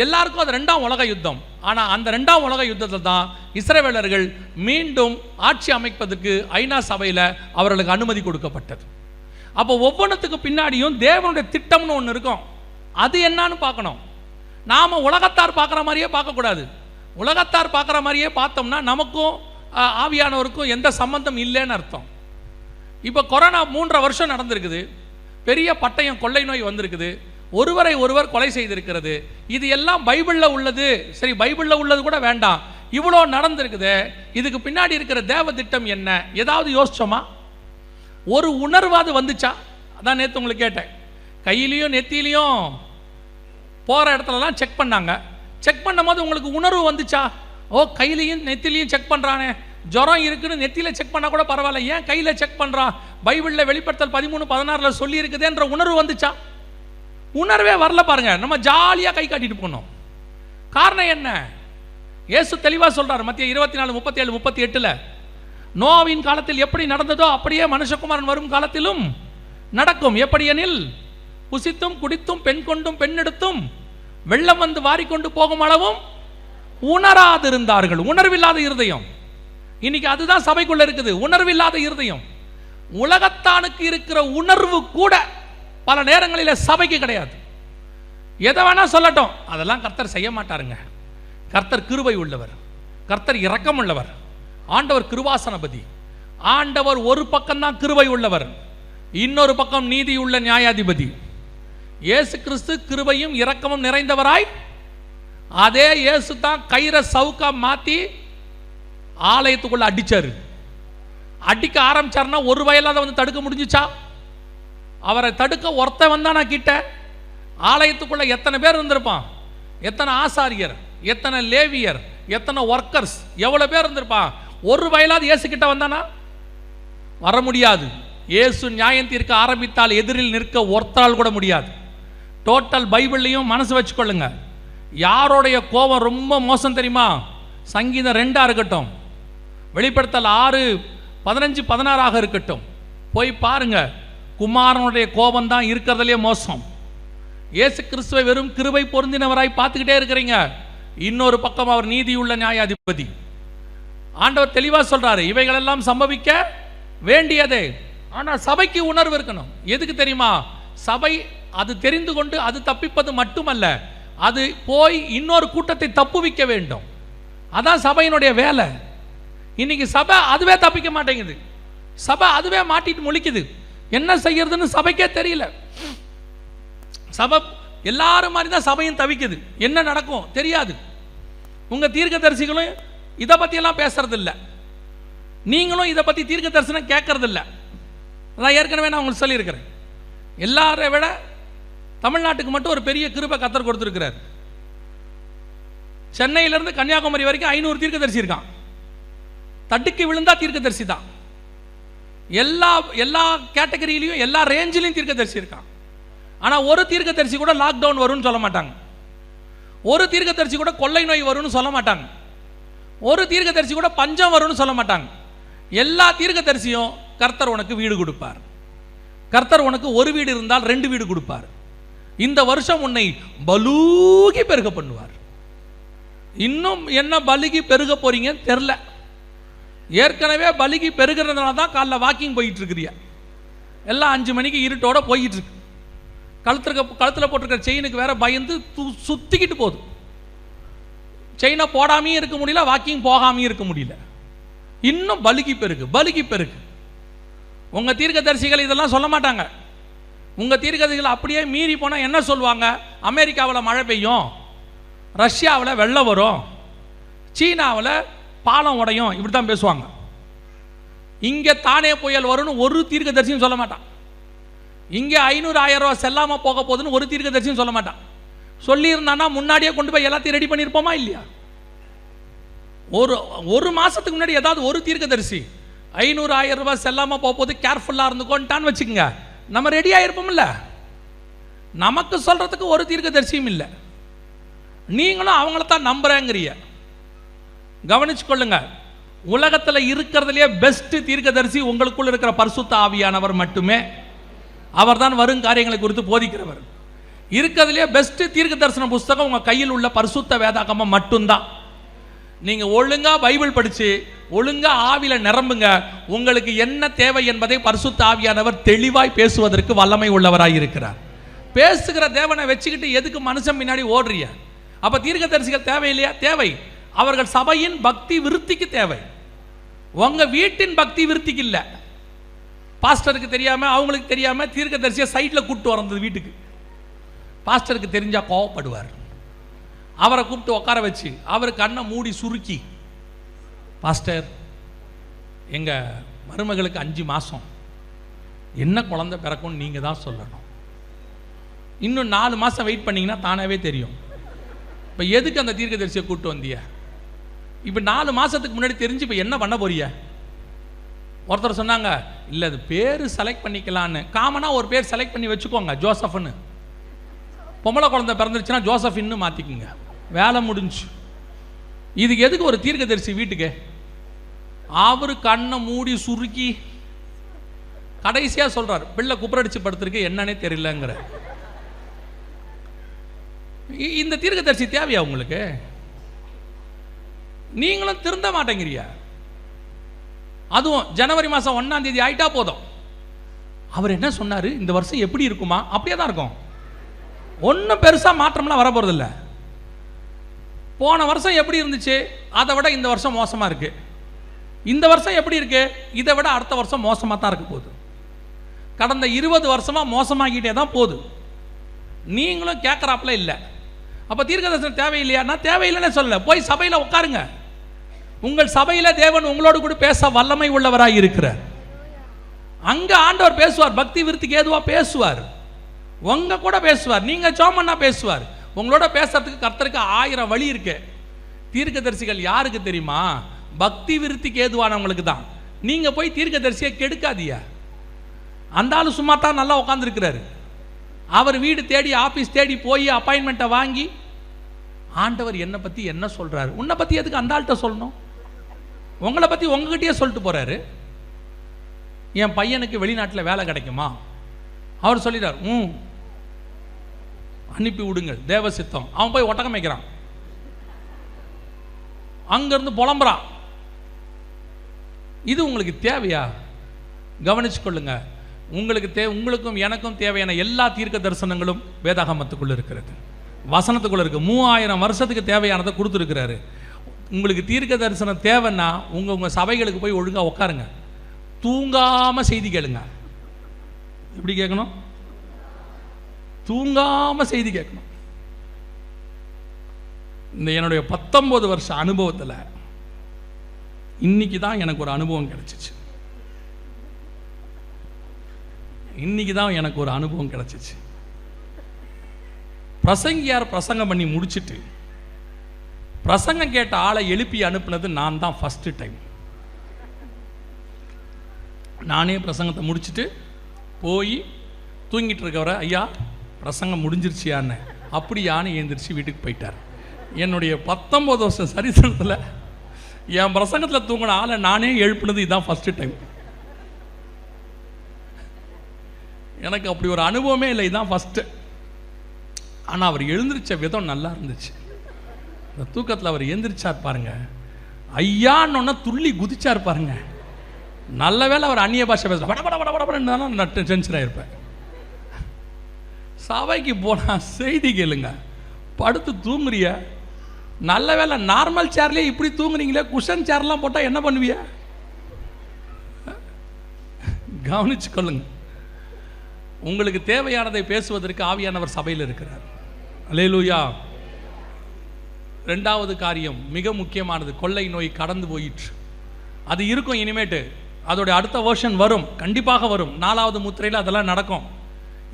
எல்லாருக்கும் அது 2ஆம் உலக யுத்தம். ஆனால் அந்த 2ஆம் உலக யுத்தத்தில் தான் இஸ்ரவேலர்கள் மீண்டும் ஆட்சி அமைப்பதற்கு ஐநா சபையில் அவர்களுக்கு அனுமதி கொடுக்கப்பட்டது. அப்போ ஒவ்வொன்றுத்துக்கு பின்னாடியும் தேவனுடைய திட்டம்னு ஒன்று இருக்கும். அது என்னன்னு பார்க்கணும். நாம் உலகத்தார் பார்க்குற மாதிரியே பார்க்கக்கூடாது. உலகத்தார் பார்க்குற மாதிரியே பார்த்தோம்னா நமக்கும் ஆவியானவருக்கும் எந்த சம்பந்தம் இல்லைன்னு அர்த்தம். இப்போ கொரோனா 3.5 வருஷம் நடந்திருக்குது, பெரிய பட்டயம் கொள்ளை நோய் வந்திருக்குது, ஒருவரை ஒருவர் கொலை செய்திருக்கிறது. இது எல்லாம் பைபிளில் உள்ளது. சரி, பைபிளில் உள்ளது கூட வேண்டாம், இவ்வளோ நடந்திருக்குது. இதுக்கு பின்னாடி இருக்கிற தேவ திட்டம் என்ன? ஏதாவது யோசிச்சோமா? ஒரு உணர்வாது வந்துச்சா? அதான் நேற்று உங்களுக்கு கேட்டேன், கையிலையும் நெத்திலையும் போகிற இடத்துலலாம் செக் பண்ணாங்க. செக் பண்ணும் போது உங்களுக்கு உணர்வு வந்துச்சா? ஓ, கையிலையும் நெத்திலையும் செக் பண்ணுறானே, ஜுரம் இருக்குன்னு நெத்தியில் செக் பண்ணால் கூட பரவாயில்ல, ஏன் கையில் செக் பண்ணுறான்? பைபிளில் வெளிப்படுத்தல் 13:16 சொல்லி இருக்குதுன்ற உணர்வு வந்துச்சா? உணர்வே வரல பாருங்க. நம்ம ஜாலியாக கை காட்டிட்டு போனோம். காரணம் என்ன? இயேசு தெளிவாக சொல்கிறார் மத்திய 24:37-38, நோவின் காலத்தில் எப்படி நடந்ததோ அப்படியே மனுஷகுமாரன் வரும் காலத்திலும் நடக்கும். எப்படி எனில், புசித்தும் குடித்தும் பெண் கொண்டும் பெண்ணெடுத்தும் வெள்ளம் வந்து வாரிக்கொண்டு போகும் அளவும் உணராதிருந்தார்கள். உணர்வில்லாத இருதயம். இன்னைக்கு அதுதான் சபைக்குள்ள இருக்குது, உணர்வில்லாத இருதயம். உலகத்தானுக்கு இருக்கிற உணர்வு கூட பல நேரங்களில் சபைக்கு கிடையாது. எதை வேணா சொல்லட்டும், அதெல்லாம் கர்த்தர் செய்ய மாட்டாருங்க. கர்த்தர் கிருபை உள்ளவர், கர்த்தர் இரக்கம் உள்ளவர், ஆண்டவர் கிருபாசனபதி. ஆண்டவர் ஒரு பக்கம்தான் கிருபை உள்ளவர், இன்னொரு பக்கம் நீதி உள்ள நியாயாதிபதி. இயேசு கிறிஸ்து கிருபையும் இரக்கமும் நிறைந்தவராய், அதே இயேசு தான் கயிறை சவுக்கா மாற்றி ஆலயத்துக்குள்ள அடிச்சாரு. அடிக்க ஆரம்பிச்சாருன்னா ஒரு வயலாத வந்து தடுக்க முடிஞ்சுச்சா? அவரை தடுக்க ஒருத்த வந்தானா கிட்ட? ஆலயத்துக்குள்ள எத்தனை பேர் இருந்திருப்பான்? எத்தனை ஆசாரியர், எத்தனை லேவியர், எத்தனை ஒர்க்கர்ஸ், எவ்வளோ பேர் இருந்திருப்பான்? ஒரு வயலாவது இயேசு கிட்ட வந்தானா? வர முடியாது. இயேசு நியாயம் தீர்க்க ஆரம்பித்தால் எதிரில் நிற்க ஒருத்தால் கூட முடியாது. டோட்டல் பைபிள்லையும் மனசு வச்சுக்கொள்ளுங்க. யாரோடைய கோபம் ரொம்ப மோசம் தெரியுமா? சங்கீதம் 2 இருக்கட்டும், வெளிப்படுத்தல் 6:15-16 இருக்கட்டும், போய் பாருங்க. குமாரனுடைய கோபம் தான் இருக்கிறதுலே மோசம். இயேசு கிறிஸ்துவை வெறும் கிருபை பொருந்தினவராய் பார்த்துக்கிட்டே இருக்கிறீங்க. இன்னொரு பக்கம் அவர் நீதியுள்ள நியாயாதிபதி. ஆண்டவர் தெளிவாக சொல்றாரு, இவைகளெல்லாம் சம்பவிக்க வேண்டியதே. ஆனால் சபைக்கு உணர்வு இருக்கணும். எதுக்கு தெரியுமா? சபை அது தெரிந்து கொண்டு அது தப்பிப்பது மட்டுமல்ல, அது போய் இன்னொரு கூட்டத்தை தப்புவிக்க வேண்டும். அதான் சபையினுடைய வேலை. இன்னைக்கு சபை அதுவே தப்பிக்க மாட்டேங்குது. சபை அதுவே மாட்டிட்டு முழிக்குது. என்ன செய்யறதுன்னு சபைக்கே தெரியல. சபை எல்லாரும் மாதிரி தான் சபையும் தவிக்குது. என்ன நடக்கும் தெரியாது. உங்க தீர்க்கதரிசிகளும் இதை பற்றியெல்லாம் பேசுறது இல்லை, நீங்களும் இதை பற்றி தீர்க்க தரிசனம் கேட்கறது இல்லை. அதான் ஏற்கனவே நான் உங்களுக்கு சொல்லியிருக்கிறேன். எல்லாரை விட தமிழ்நாட்டுக்கு மட்டும் ஒரு பெரிய கிருபை கர்த்தர் கொடுத்துருக்கிறார். சென்னையிலிருந்து கன்னியாகுமரி வரைக்கும் 500 தீர்க்கதரிசி இருக்கான். தட்டுக்கு விழுந்தா தீர்க்கதரிசி தான். எல்லா கேட்டகரியிலையும் எல்லா ரேஞ்சிலையும் தீர்க்கதரிசி இருக்கான். ஆனால் ஒரு தீர்க்கதரிசி கூட லாக்டவுன் வரும்னு சொல்ல மாட்டாங்க. ஒரு தீர்க்கதரிசி கூட கொள்ளை நோய் வரும்னு சொல்ல மாட்டாங்க. ஒரு தீர்க்கதரிசி கூட பஞ்சம் வரும்னு சொல்ல மாட்டாங்க. எல்லா தீர்க்கதரிசியும் கர்த்தர் உனக்கு வீடு கொடுப்பார். கர்த்தர் உனக்கு ஒரு வீடு இருந்தால் 2 வீடு கொடுப்பார். இந்த வருஷம் உன்னை பலூகி பெருக பண்ணுவார். இன்னும் என்ன பலுகி பெருக போறீங்க தெரியல. ஏற்கனவே பலுகி பெருகிறதுனால தான் காலைல வாக்கிங் போயிட்டு இருக்கிறிய. எல்லாம் 5 மணிக்கு இருட்டோட போயிட்டு இருக்கு. கழுத்தில் போட்டிருக்கிற செயினுக்கு வேற பயந்து சுத்திக்கிட்டு போகுது. செயினை போடாமையும் இருக்க முடியல, வாக்கிங் போகாமையும் இருக்க முடியல. இன்னும் பலுகி பெருகு, பலுகி பெருகு. உங்க தீர்க்கதரிசிகள் இதெல்லாம் சொல்ல மாட்டாங்க. உங்க தீர்க்கதரிசிகள் அப்படியே மீறி போனால் என்ன சொல்லுவாங்க? அமெரிக்காவில் மழை பெய்யும், ரஷ்யாவில் வெள்ளம் வரும், சீனாவில் பாலம் உடையும், இப்படி தான் பேசுவாங்க. இங்கே தானே புயல் வரும்னு ஒரு தீர்க்கதரிசியும் சொல்ல மாட்டான். இங்கே 500-1000 ரூபா செல்லாமல் போக போகுதுன்னு ஒரு தீர்க்கதரிசியும் சொல்ல மாட்டான். சொல்லியிருந்தானா முன்னாடியே கொண்டு போய் எல்லாத்தையும் ரெடி பண்ணியிருப்போமா இல்லையா? ஒரு மாதத்துக்கு முன்னாடி ஏதாவது ஒரு தீர்க்கதரிசி 500-1000 ரூபாய் செல்லாமல் போகும்போது கேர்ஃபுல்லாக இருந்துக்கோன்ட்டான்னு வச்சுக்கோங்க, நம்ம ரெடி ஆகிருப்போம்ல. நமக்கு சொல்கிறதுக்கு ஒரு தீர்க்கதரிசியும் இல்லை. நீங்களும் அவங்கள தான் நம்புறேங்கிறிய. கவனிச்சு கொள்ளுங்க. உலகத்தில் இருக்கிறதுலே பெஸ்ட் தீர்க்கதரிசி உங்களுக்குள்ள இருக்கிற பரிசுத்த ஆவியானவர் மட்டுமே. அவர் தான் வரும் காரியங்களை குறித்து போதிக்கிறவர். இருக்கிறதுலே பெஸ்ட் தீர்க்க தரிசன புஸ்தகம் உங்கள் கையில் உள்ள பரிசுத்த வேதாகமம் மட்டும்தான். நீங்கள் ஒழுங்காக பைபிள் படித்து ஒழுங்காக ஆவியில் நிரம்புங்க. உங்களுக்கு என்ன தேவை என்பதை பரிசுத்த ஆவியானவர் தெளிவாய் பேசுவதற்கு வல்லமை உள்ளவராக இருக்கிறார். பேசுகிற தேவனை வச்சுக்கிட்டு எதுக்கு மனுஷன் பின்னாடி ஓடுறிய? அப்போ தீர்க்கதரிசிகள் தேவையில்லையா? தேவை. அவர்கள் சபையின் பக்தி விருத்திக்கு தேவை. உங்கள் வீட்டின் பக்தி விருத்திக்கு இல்லை. பாஸ்டருக்கு தெரியாமல் அவங்களுக்கு தெரியாமல் தீர்க்கதரிசியை சைட்டில் கூப்பிட்டு வரது வீட்டுக்கு. பாஸ்டருக்கு தெரிஞ்சால் கோவப்படுவார். அவரை கூப்பிட்டு உட்கார வச்சு அவர் கண்ணை மூடி சுருக்கி, பாஸ்டர் எங்கள் மருமகளுக்கு 5 மாதம், என்ன குழந்தை பிறக்கும்னு நீங்கள் தான் சொல்லணும். இன்னும் 4 மாதம் வெயிட் பண்ணிங்கன்னா தானாகவே தெரியும். இப்போ எதுக்கு அந்த தீர்க்கதரிசியை கூப்பிட்டு வந்திய? இப்போ 4 மாதத்துக்கு முன்னாடி தெரிஞ்சு இப்போ என்ன பண்ண போறிய? ஒருத்தர் சொன்னாங்க, இல்லை அது பேர் செலக்ட் பண்ணிக்கலான்னு. காமனாக ஒரு பேர் செலக்ட் பண்ணி வச்சுக்கோங்க, ஜோசப்னு. பொம்பளை குழந்தை பிறந்துருச்சுன்னா ஜோசஃபின்னு மாற்றிக்குங்க, வேலை முடிஞ்சு. இதுக்கு எதுக்கு ஒரு தீர்க்கதரிசி வீட்டுக்கு? அவர் கண்ணை மூடி சுருக்கி கடைசியாக சொல்கிறார், பிள்ளை குப்புரடிச்சு படுத்திருக்கு என்னன்னே தெரியலங்கிற. இந்த தீர்க்கதரிசி தேவையா உங்களுக்கு? நீங்களும் திருந்த மாட்டேங்கிறியா? அதுவும் ஜனவரி மாதம் 1ஆம் தேதி ஆயிட்டா போதும். அவர் என்ன சொன்னார், இந்த வருஷம் எப்படி இருக்குமா? அப்படியே தான் இருக்கும். ஒன்றும் பெருசாக மாற்றம்லாம் வர போகிறதில்ல. போன வருஷம் எப்படி இருந்துச்சு அதை விட இந்த வருஷம் மோசமாக இருக்குது. இந்த வருஷம் எப்படி இருக்கு, இதை விட அடுத்த வருஷம் மோசமாக தான் இருக்க போகுது. கடந்த 20 வருஷமாக மோசமாகிட்டே தான் போகுது. நீங்களும் கேட்குறாப்புல இல்லை. அப்போ தீர்க்கதரிசனம் தேவையில்லையா? நான் தேவையில்லைன்னு சொல்லலை. போய் சபையில் உட்காருங்க. உங்கள் சபையில் தேவன் உங்களோடு கூட பேச வல்லமை உள்ளவராக இருக்கிறார். அங்கே ஆண்டவர் பேசுவார், பக்தி விருத்திக்கு ஏதுவாக பேசுவார், உங்க கூட பேசுவார். நீங்கள் ஜோமன்னா பேசுவார். உங்களோட பேசுறதுக்கு கர்த்தருக்கு 1000 வழி இருக்கு. தீர்க்கதரிசிகள் யாருக்கு தெரியுமா? பக்தி விருத்திக்கு ஏதுவானவங்களுக்கு தான். நீங்கள் போய் தீர்க்கதரிசியை கெடுக்காதீங்க. அந்த ஆள் சும்மா தான் நல்லா உட்காந்துருக்கிறாரு. அவர் வீடு தேடி ஆஃபீஸ் தேடி போய் அப்பாயின்மெண்ட்டை வாங்கி, ஆண்டவர் என்னை பற்றி என்ன சொல்கிறாரு, உன்னை பற்றி எதுக்கு அந்த ஆள்கிட்ட சொல்லணும்? உங்களை பற்றி உங்ககிட்டயே சொல்லிட்டு போகிறாரு. என் பையனுக்கு வெளிநாட்டில் வேலை கிடைக்குமா? அவர் சொல்லிட்டார், அனுப்பி விடுங்க, தேவ சித்தம். அவன் போய் ஒட்டகம் வைக்கிறான், அங்கேருந்து புலம்புறான். இது உங்களுக்கு தேவையா? கவனிச்சு கொள்ளுங்க. உங்களுக்கும் எனக்கும் தேவையான எல்லா தீர்க்க தரிசனங்களும் வேதாகமத்துக்குள்ள இருக்கிறது, வசனத்துக்குள்ள இருக்கு. 3000 வருஷத்துக்கு தேவையானதை கொடுத்துருக்கிறாரு. உங்களுக்கு தீர்க்க தரிசனம் தேவைன்னா உங்க சபைகளுக்கு போய் ஒழுங்கா உட்காருங்க, தூங்காம செய்தி கேளுங்க. எப்படி கேட்கணும்? தூங்காம செய்தி கேட்கணும். இந்த என்னுடைய 19 வருஷ அனுபவத்தில் இன்னைக்கு தான் எனக்கு ஒரு அனுபவம் கிடைச்சிச்சு. இன்னைக்கு தான் எனக்கு ஒரு அனுபவம் கிடைச்சிச்சு. பிரசங்கியார் பிரசங்கம் பண்ணி முடிச்சுட்டு பிரசங்கம் கேட்ட ஆளை எழுப்பி அனுப்புனது நான் தான் ஃபர்ஸ்ட் டைம். நானே பிரசங்கத்தை முடிச்சுட்டு போய் தூங்கிட்டு இருக்கவரை, ஐயா பிரசங்கம் முடிஞ்சிருச்சியான்னு. அப்படியான்னு எழுந்திரிச்சு வீட்டுக்கு போயிட்டார். என்னுடைய 19 வருஷம் சரித்திரத்தில் என் பிரசங்கத்தில் தூங்கின ஆளை நானே எழுப்பினது இதுதான் ஃபர்ஸ்ட் டைம். எனக்கு அப்படி ஒரு அனுபவமே இல்லை, இதுதான் ஃபஸ்ட்டு. ஆனால் அவர் எழுந்திரிச்ச விதம் நல்லா இருந்துச்சு. இந்த தூக்கத்தில் அவர் எழுந்திரிச்சார் பாருங்க, ஐயான்னு துள்ளி குதிச்சார் பாருங்க. நல்ல வேலை அவர் அந்நிய பாஷை பேச படப்படப்படப்படன்னு நான் டென்ஷன் ஆகிருப்பேன். சபைக்கு போனால் செய்தி கேளுங்க, படுத்து தூங்குறிய. நல்ல வேலை நார்மல் சேர்லேயே இப்படி தூங்குறீங்களே, குஷன் சேர்லாம் போட்டால் என்ன பண்ணுவிய? கவனிச்சு கொள்ளுங்க. உங்களுக்கு தேவையானதை பேசுவதற்கு ஆவியானவர் சபையில் இருக்கிறார். அல்லேலூயா. 2வது காரியம் மிக முக்கியமானது, கொள்ளை நோய் கடந்து போயிற்று. அது இருக்கும் இனிமேட்டு, அதோடைய அடுத்த வெர்ஷன் வரும், கண்டிப்பாக வரும். 4வது முத்திரையில் அதெல்லாம் நடக்கும்.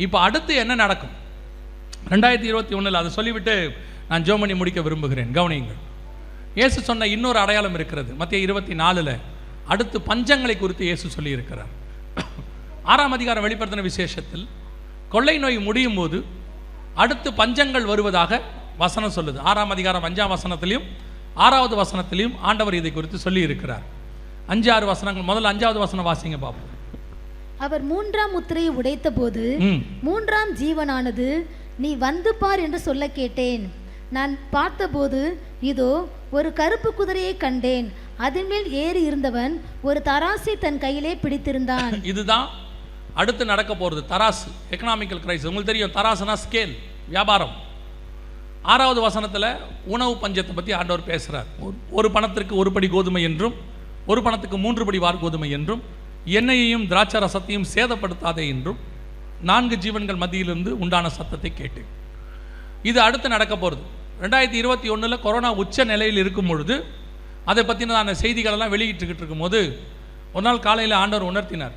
இப்போ அடுத்து என்ன நடக்கும் 2021? அதை சொல்லிவிட்டு நான் ஜெபம் முடிக்க விரும்புகிறேன். கவனியுங்கள். இயேசு சொன்ன இன்னொரு அடையாளம் இருக்கிறது. மத்தேயு 24 அடுத்து பஞ்சங்களை குறித்து இயேசு சொல்லி இருக்கிறார். 6ஆம் அதிகாரம் வெளிப்படுத்தின விசேஷத்தில் கொள்ளை நோய் முடியும் போது அடுத்து பஞ்சங்கள் வருவதாக வசனம் சொல்லுது. 6ஆம் அதிகாரம் 5ஆம் வசனத்திலையும் 6வது வசனத்திலையும் ஆண்டவர் இதை குறித்து சொல்லி இருக்கிறார். 5-6 வசனங்கள். முதல்ல 5வது வசனம் வாசிங்க பார்ப்போம்.
அவர் 3ஆம் முத்திரையை உடைத்த போது 3ஆம் ஜீவனானது, நீ வந்து பார் என்று சொல்ல கேட்டேன். நான் பார்த்தபோது இதோ ஒரு கருப்பு குதிரையை கண்டேன். அதன் மேல் ஏறி இருந்தவன் ஒரு தராசை தன் கையிலே பிடித்திருந்தான். இதுதான்
அடுத்து நடக்க போகிறது. தராசு, எக்கனாமிக்கல் கிரைசிஸ். உங்களுக்கு தெரியும், தராசுனா ஸ்கேல், வியாபாரம். 6வது வசனத்தில் உணவு பஞ்சத்தை பற்றி ஆண்டவர் பேசுகிறார். ஒரு பணத்திற்கு 1 படி கோதுமை என்றும் 1 பணத்துக்கு 3 படி வார் கோதுமை என்றும் எண்ணெயையும் திராட்சை ரசத்தையும் சேதப்படுத்தாதே என்றும் 4 ஜீவன்கள் மத்தியிலிருந்து உண்டான சத்தத்தை கேட்டு. இது அடுத்து நடக்க போகிறது. 2021 கொரோனா உச்ச நிலையில் இருக்கும் பொழுது அதை பற்றின செய்திகளெல்லாம் வெளியிட்டுக்கிட்டு இருக்கும்போது ஒரு நாள் காலையில் ஆண்டவர் உணர்த்தினார்,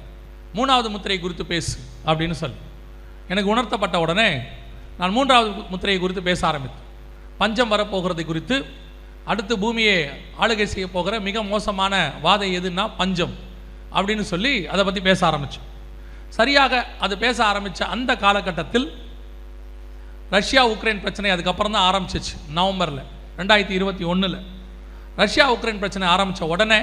3வது முத்திரை குறித்து பேசு அப்படின்னு சொல்லி. எனக்கு உணர்த்தப்பட்ட உடனே நான் 3வது முத்திரையை குறித்து பேச ஆரம்பித்தேன். பஞ்சம் வரப்போகிறதை குறித்து, அடுத்து பூமியை ஆளுகை செய்ய போகிற மிக மோசமான வாதை எதுன்னா பஞ்சம் அப்படின்னு சொல்லி அதை பற்றி பேச ஆரம்பித்தோம். சரியாக அது பேச ஆரம்பித்த அந்த காலகட்டத்தில் ரஷ்யா உக்ரைன் பிரச்சனை அதுக்கப்புறம் தான் ஆரம்பிச்சிச்சு. நவம்பரில் 2021 ரஷ்யா உக்ரைன் பிரச்சனை ஆரம்பித்த உடனே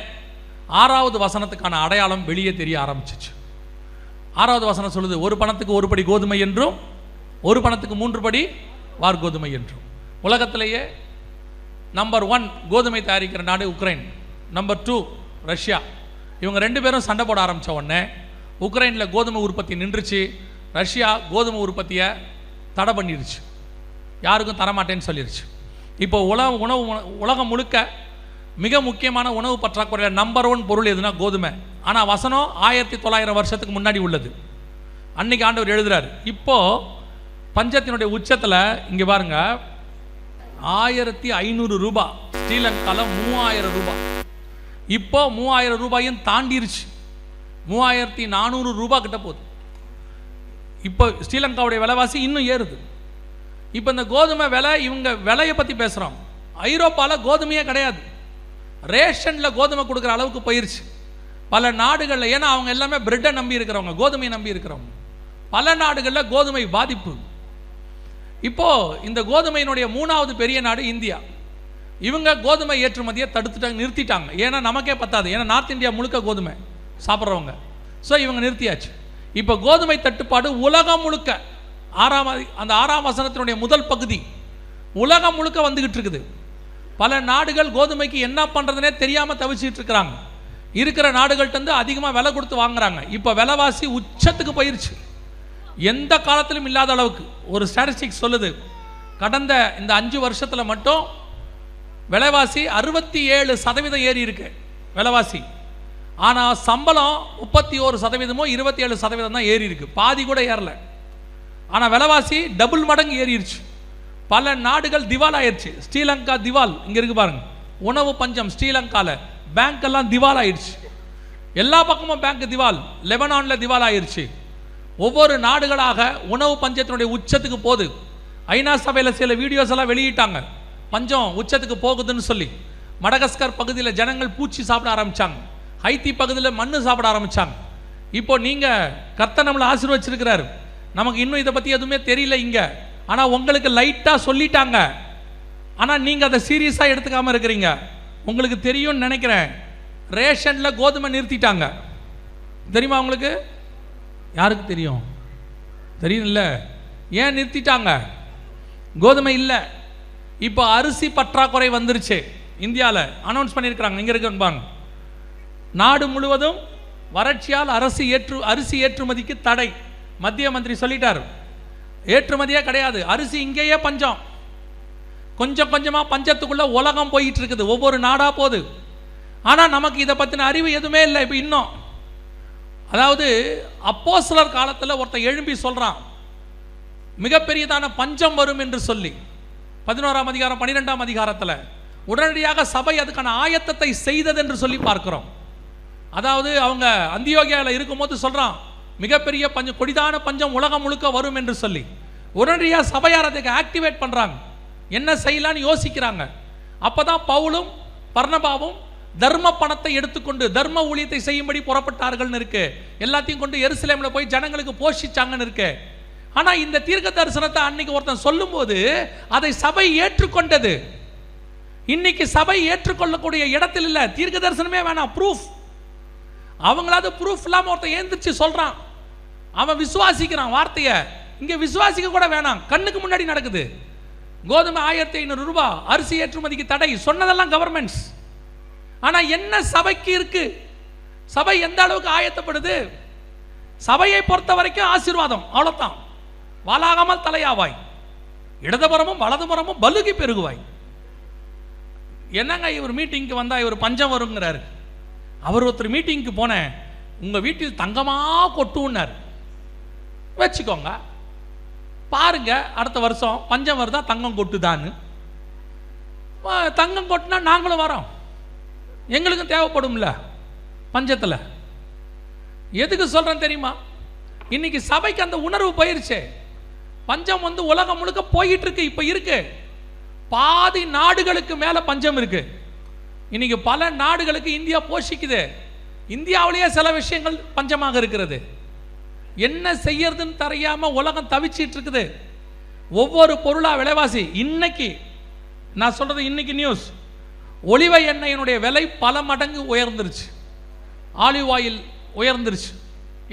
6வது வசனத்துக்கான அடையாளம் வெளியே தெரிய ஆரம்பிச்சிச்சு. 6வது வசனம் சொல்லுது, ஒரு பணத்துக்கு ஒரு படி கோதுமை என்றும் ஒரு பணத்துக்கு 3 படி வார்கோதுமை என்றும். உலகத்திலேயே நம்பர் 1 கோதுமை தயாரிக்கிற நாடு உக்ரைன், நம்பர் 2 ரஷ்யா. இவங்க 2 பேரும் சண்டை போட ஆரம்பித்த உடனே உக்ரைனில் கோதுமை உற்பத்தி நின்றுச்சு. ரஷ்யா கோதுமை உற்பத்தியை தடை பண்ணிடுச்சு, யாருக்கும் தரமாட்டேன்னு சொல்லிடுச்சு. இப்போ உலகம் முழுக்க மிக முக்கியமான உணவு பற்றாக்குறையில் நம்பர் 1 பொருள் எதுனா கோதுமை. ஆனால் வசனம் 1900 வருஷத்துக்கு முன்னாடி உள்ளது. அன்னைக்கு ஆண்டவர் எழுதுறாரு. இப்போது பஞ்சத்தினுடைய உச்சத்தில் இங்கே பாருங்க, 1500 ரூபாய், ஸ்ரீலங்காவில் 3000 ரூபாய். இப்போ 3000 ரூபாயும் தாண்டிருச்சு, 3400 ரூபாய் கிட்ட போகுது. இப்போ ஸ்ரீலங்காவுடைய விலைவாசி இன்னும் ஏறுது. இப்போ இந்த கோதுமை விலை, இவங்க விலையை பற்றி பேசுகிறோம். ஐரோப்பாவில் கோதுமையே கிடையாது, ரேஷனில் கோதுமை கொடுக்குற அளவுக்கு போயிருச்சு பல நாடுகளில். ஏன்னா அவங்க எல்லாமே பிரெட்டை நம்பி இருக்கிறவங்க, கோதுமையை நம்பி இருக்கிறவங்க. பல நாடுகளில் கோதுமை பாதிப்பு. இப்போது இந்த கோதுமையினுடைய 3வது பெரிய நாடு இந்தியா. இவங்க கோதுமை ஏற்றுமதியை தடுத்துட்டாங்க, நிறுத்திட்டாங்க. ஏன்னா நமக்கே பத்தாது, ஏன்னா நார்த் இந்தியா முழுக்க கோதுமை சாப்பிட்றவங்க. ஸோ இவங்க நிறுத்தியாச்சு. இப்போ கோதுமை தட்டுப்பாடு உலகம் முழுக்க அந்த 6ஆம் வசனத்தினுடைய முதல் பகுதி உலகம் முழுக்க வந்துகிட்டு இருக்குது. பல நாடுகள் கோதுமைக்கு என்ன பண்ணுறதுனே தெரியாமல் தவிச்சிட்டு இருக்கிறாங்க. இருக்கிற நாடுகள்கிட்ட அதிகமாக விலை கொடுத்து வாங்குறாங்க. இப்போ விலைவாசி உச்சத்துக்கு போயிருச்சு, எந்த காலத்திலும் இல்லாத அளவுக்கு. ஒரு ஸ்டாட்டிஸ்டிக்ஸ் சொல்லுது, கடந்த இந்த 5 வருஷத்தில் மட்டும் விலைவாசி 67% ஏறி இருக்கு விலைவாசி. ஆனால் சம்பளம் 31%, 27% தான் ஏறி இருக்கு, பாதி கூட ஏறல. ஆனால் விலைவாசி டபுள் மடங்கு ஏறிடுச்சு. பல நாடுகள் திவால் ஆயிடுச்சு. ஸ்ரீலங்கா திவால், இங்கே இருக்கு பாருங்க, உணவு பஞ்சம் ஸ்ரீலங்காவில். பேங்க் எல்லாம் திவால் ஆயிடுச்சு, எல்லா பக்கமும் பேங்க் திவால். லெபனானில் திவால் ஆயிடுச்சு. ஒவ்வொரு நாடுகளாக உணவு பஞ்சத்தினுடைய உச்சத்துக்கு போகுது. ஐநா சபையில் சில வீடியோஸ் எல்லாம் வெளியிட்டாங்க, பஞ்சம் உச்சத்துக்கு போகுதுன்னு சொல்லி. மடகஸ்கர் பகுதியில் ஜனங்கள் பூச்சி சாப்பிட ஆரம்பித்தாங்க, ஹைத்தி பகுதியில் மண்ணு சாப்பிட ஆரம்பித்தாங்க. இப்போ நீங்கள் கர்த்தர் நம்மளை ஆசீர்வச்சிருக்கிறாரு, நமக்கு இன்னும் இதை பற்றி எதுவுமே தெரியல இங்கே. ஆனால் உங்களுக்கு லைட்டாக சொல்லிட்டாங்க, ஆனால் நீங்கள் அதை சீரியஸாக எடுத்துக்காமல் இருக்கிறீங்க. உங்களுக்கு தெரியும்னு நினைக்கிறேன், ரேஷனில் கோதுமை நிறுத்திட்டாங்க. தெரியுமா உங்களுக்கு? யாருக்கு தெரியும்? தெரியும்ல. ஏன் நிறுத்திட்டாங்க? கோதுமை இல்லை. இப்போ அரிசி பற்றாக்குறை வந்துருச்சு. இந்தியாவில் அனௌன்ஸ் பண்ணியிருக்கிறாங்க, இங்கே இருக்குன்னு நாடு முழுவதும் வறட்சியால் அரிசி ஏற்றுமதிக்கு தடை. மத்திய மந்திரி சொல்லிட்டார், ஏற்றுமதியே கிடையாது, அரிசி இங்கேயே பஞ்சம். கொஞ்சம் கொஞ்சமாக பஞ்சத்துக்குள்ளே உலகம் போயிட்டு இருக்குது, ஒவ்வொரு நாடாக போகுது. ஆனால் நமக்கு இதை பற்றின அறிவு எதுவுமே இல்லை. இப்போ இன்னும் அதாவது அப்போஸ்தலர் காலத்தில் ஒருத்தன் எழும்பி சொல்கிறான், மிகப்பெரியதான பஞ்சம் வரும் என்று சொல்லி 11ஆம் அதிகாரம் 12ஆம் அதிகாரத்தில் உடனடியாக சபை அதுக்கான ஆயத்தத்தை செய்தது என்று சொல்லி பார்க்கிறோம். அதாவது அவங்க அந்தியோகியாவில் இருக்கும்போது சொல்கிறான், மிகப்பெரிய பஞ்சம், கொடிதான பஞ்சம் உலகம் முழுக்க வரும் என்று சொல்லி. உடனடியாக சபையார் அதுக்கு ஆக்டிவேட் பண்ணுறாங்க, என்ன செய்யலான்னு யோசிக்கிறாங்க. அப்போ தான் பவுலும் பர்னபாவும் தர்ம பணத்தை எடுத்துக்கொண்டு தர்ம ஊழியத்தை செய்யும்படி புறப்பட்டார்கள்னு இருக்கு. எல்லாத்தையும் கொண்டு எருசலேமில் போய் ஜனங்களுக்கு போஷிச்சாங்கன்னு இருக்கு. ஆனால் இந்த தீர்க்க தரிசனத்தை அன்னைக்கு ஒருத்தன் சொல்லும்போது அதை சபை ஏற்றுக்கொண்டது. இன்னைக்கு சபை ஏற்றுக்கொள்ளக்கூடிய இடத்தில் இல்லை, தீர்க்க தரிசனமே வேணாம், ப்ரூஃப். அவங்களாவது ப்ரூஃப் இல்லாமல் ஒருத்தன் ஏந்திரிச்சு சொல்கிறான், அவன் விசுவாசிக்கிறான் வார்த்தையை. இங்கே விசுவாசிக்க கூட வேணாம், கண்ணுக்கு முன்னாடி நடக்குது. கோதுமை 1500 ரூபாய், அரிசி ஏற்றுமதிக்கு தடை, சொன்னதெல்லாம் கவர்மெண்ட்ஸ். ஆனால் என்ன சபைக்கு இருக்கு? சபை எந்த அளவுக்கு ஆயத்தப்படுது? சபையை பொறுத்த வரைக்கும் ஆசீர்வாதம், அவ்வளோதான். வாலாகாமல் தலையாவாய், இடதுபுறமும் வலதுபுறமும் பலுகி பெருகுவாய். என்னங்க இவர் மீட்டிங்க்கு வந்தால் இவர் பஞ்சம் வருங்கிறாரு. அவர் ஒருத்தர் மீட்டிங்க்கு போனேன், உங்கள் வீட்டில் தங்கமாக கொட்டுன்னார். வச்சுக்கோங்க, பாருங்க அடுத்த வருஷம் பஞ்சம் வருதா தங்கம் கொட்டுதான்னு. தங்கம் கொட்டினா நாங்களும் வரோம், எங்களுக்கும் தேவைப்படும்ல பஞ்சத்தில். எதுக்கு சொல்கிறேன் தெரியுமா? இன்னைக்கு சபைக்கு அந்த உணர்வு போயிருச்சு. பஞ்சம் வந்து உலகம் முழுக்க போயிட்டு இருக்கு. இப்போ இருக்கு, பாதி நாடுகளுக்கு மேலே பஞ்சம் இருக்கு. இன்னைக்கு பல நாடுகளுக்கு இந்தியா போஷிக்குது. இந்தியாவிலேயே சில விஷயங்கள் பஞ்சமாக இருக்கிறது. என்ன செய்யறதுன்னு தெரியாம உலகம் தவிச்சிட்டு இருக்குது. ஒவ்வொரு பொருளா விலைவாசி. இன்னைக்கு நான் சொல்றது இன்னைக்கு நியூஸ், ஒலிவ எண்ணெயினுடைய விலை பல மடங்கு உயர்ந்துருச்சு. Olive oil உயர்ந்துருச்சு.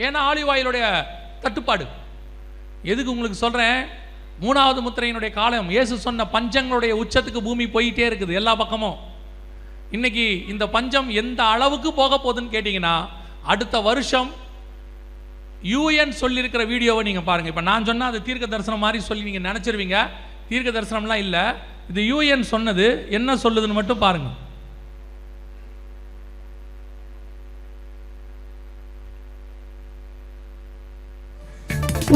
ஏன்னா ஆலிவ் ஆயிலுடைய தட்டுப்பாடு. எதுக்கு உங்களுக்கு சொல்றேன், மூணாவது முத்திரையினுடைய காலம். இயேசு சொன்ன பஞ்சங்களுடைய உச்சத்துக்கு பூமி போயிட்டே இருக்குது எல்லா பக்கமும். இன்னைக்கு இந்த பஞ்சம் எந்த அளவுக்கு போக போகுதுன்னு கேட்டீங்கன்னா, அடுத்த வருஷம் UN சொல்லியிருக்கிற வீடியோவை நீங்க பாருங்க. இப்ப நான் சொன்னா அது தீர்க்க தரிசனம் மாதிரி சொல்லி நீங்க நினைச்சிருவீங்க. தீர்க்க தரிசனம்லாம் இல்ல, இது UN சொன்னது. என்ன சொல்லுதுன்னு மட்டும் பாருங்க.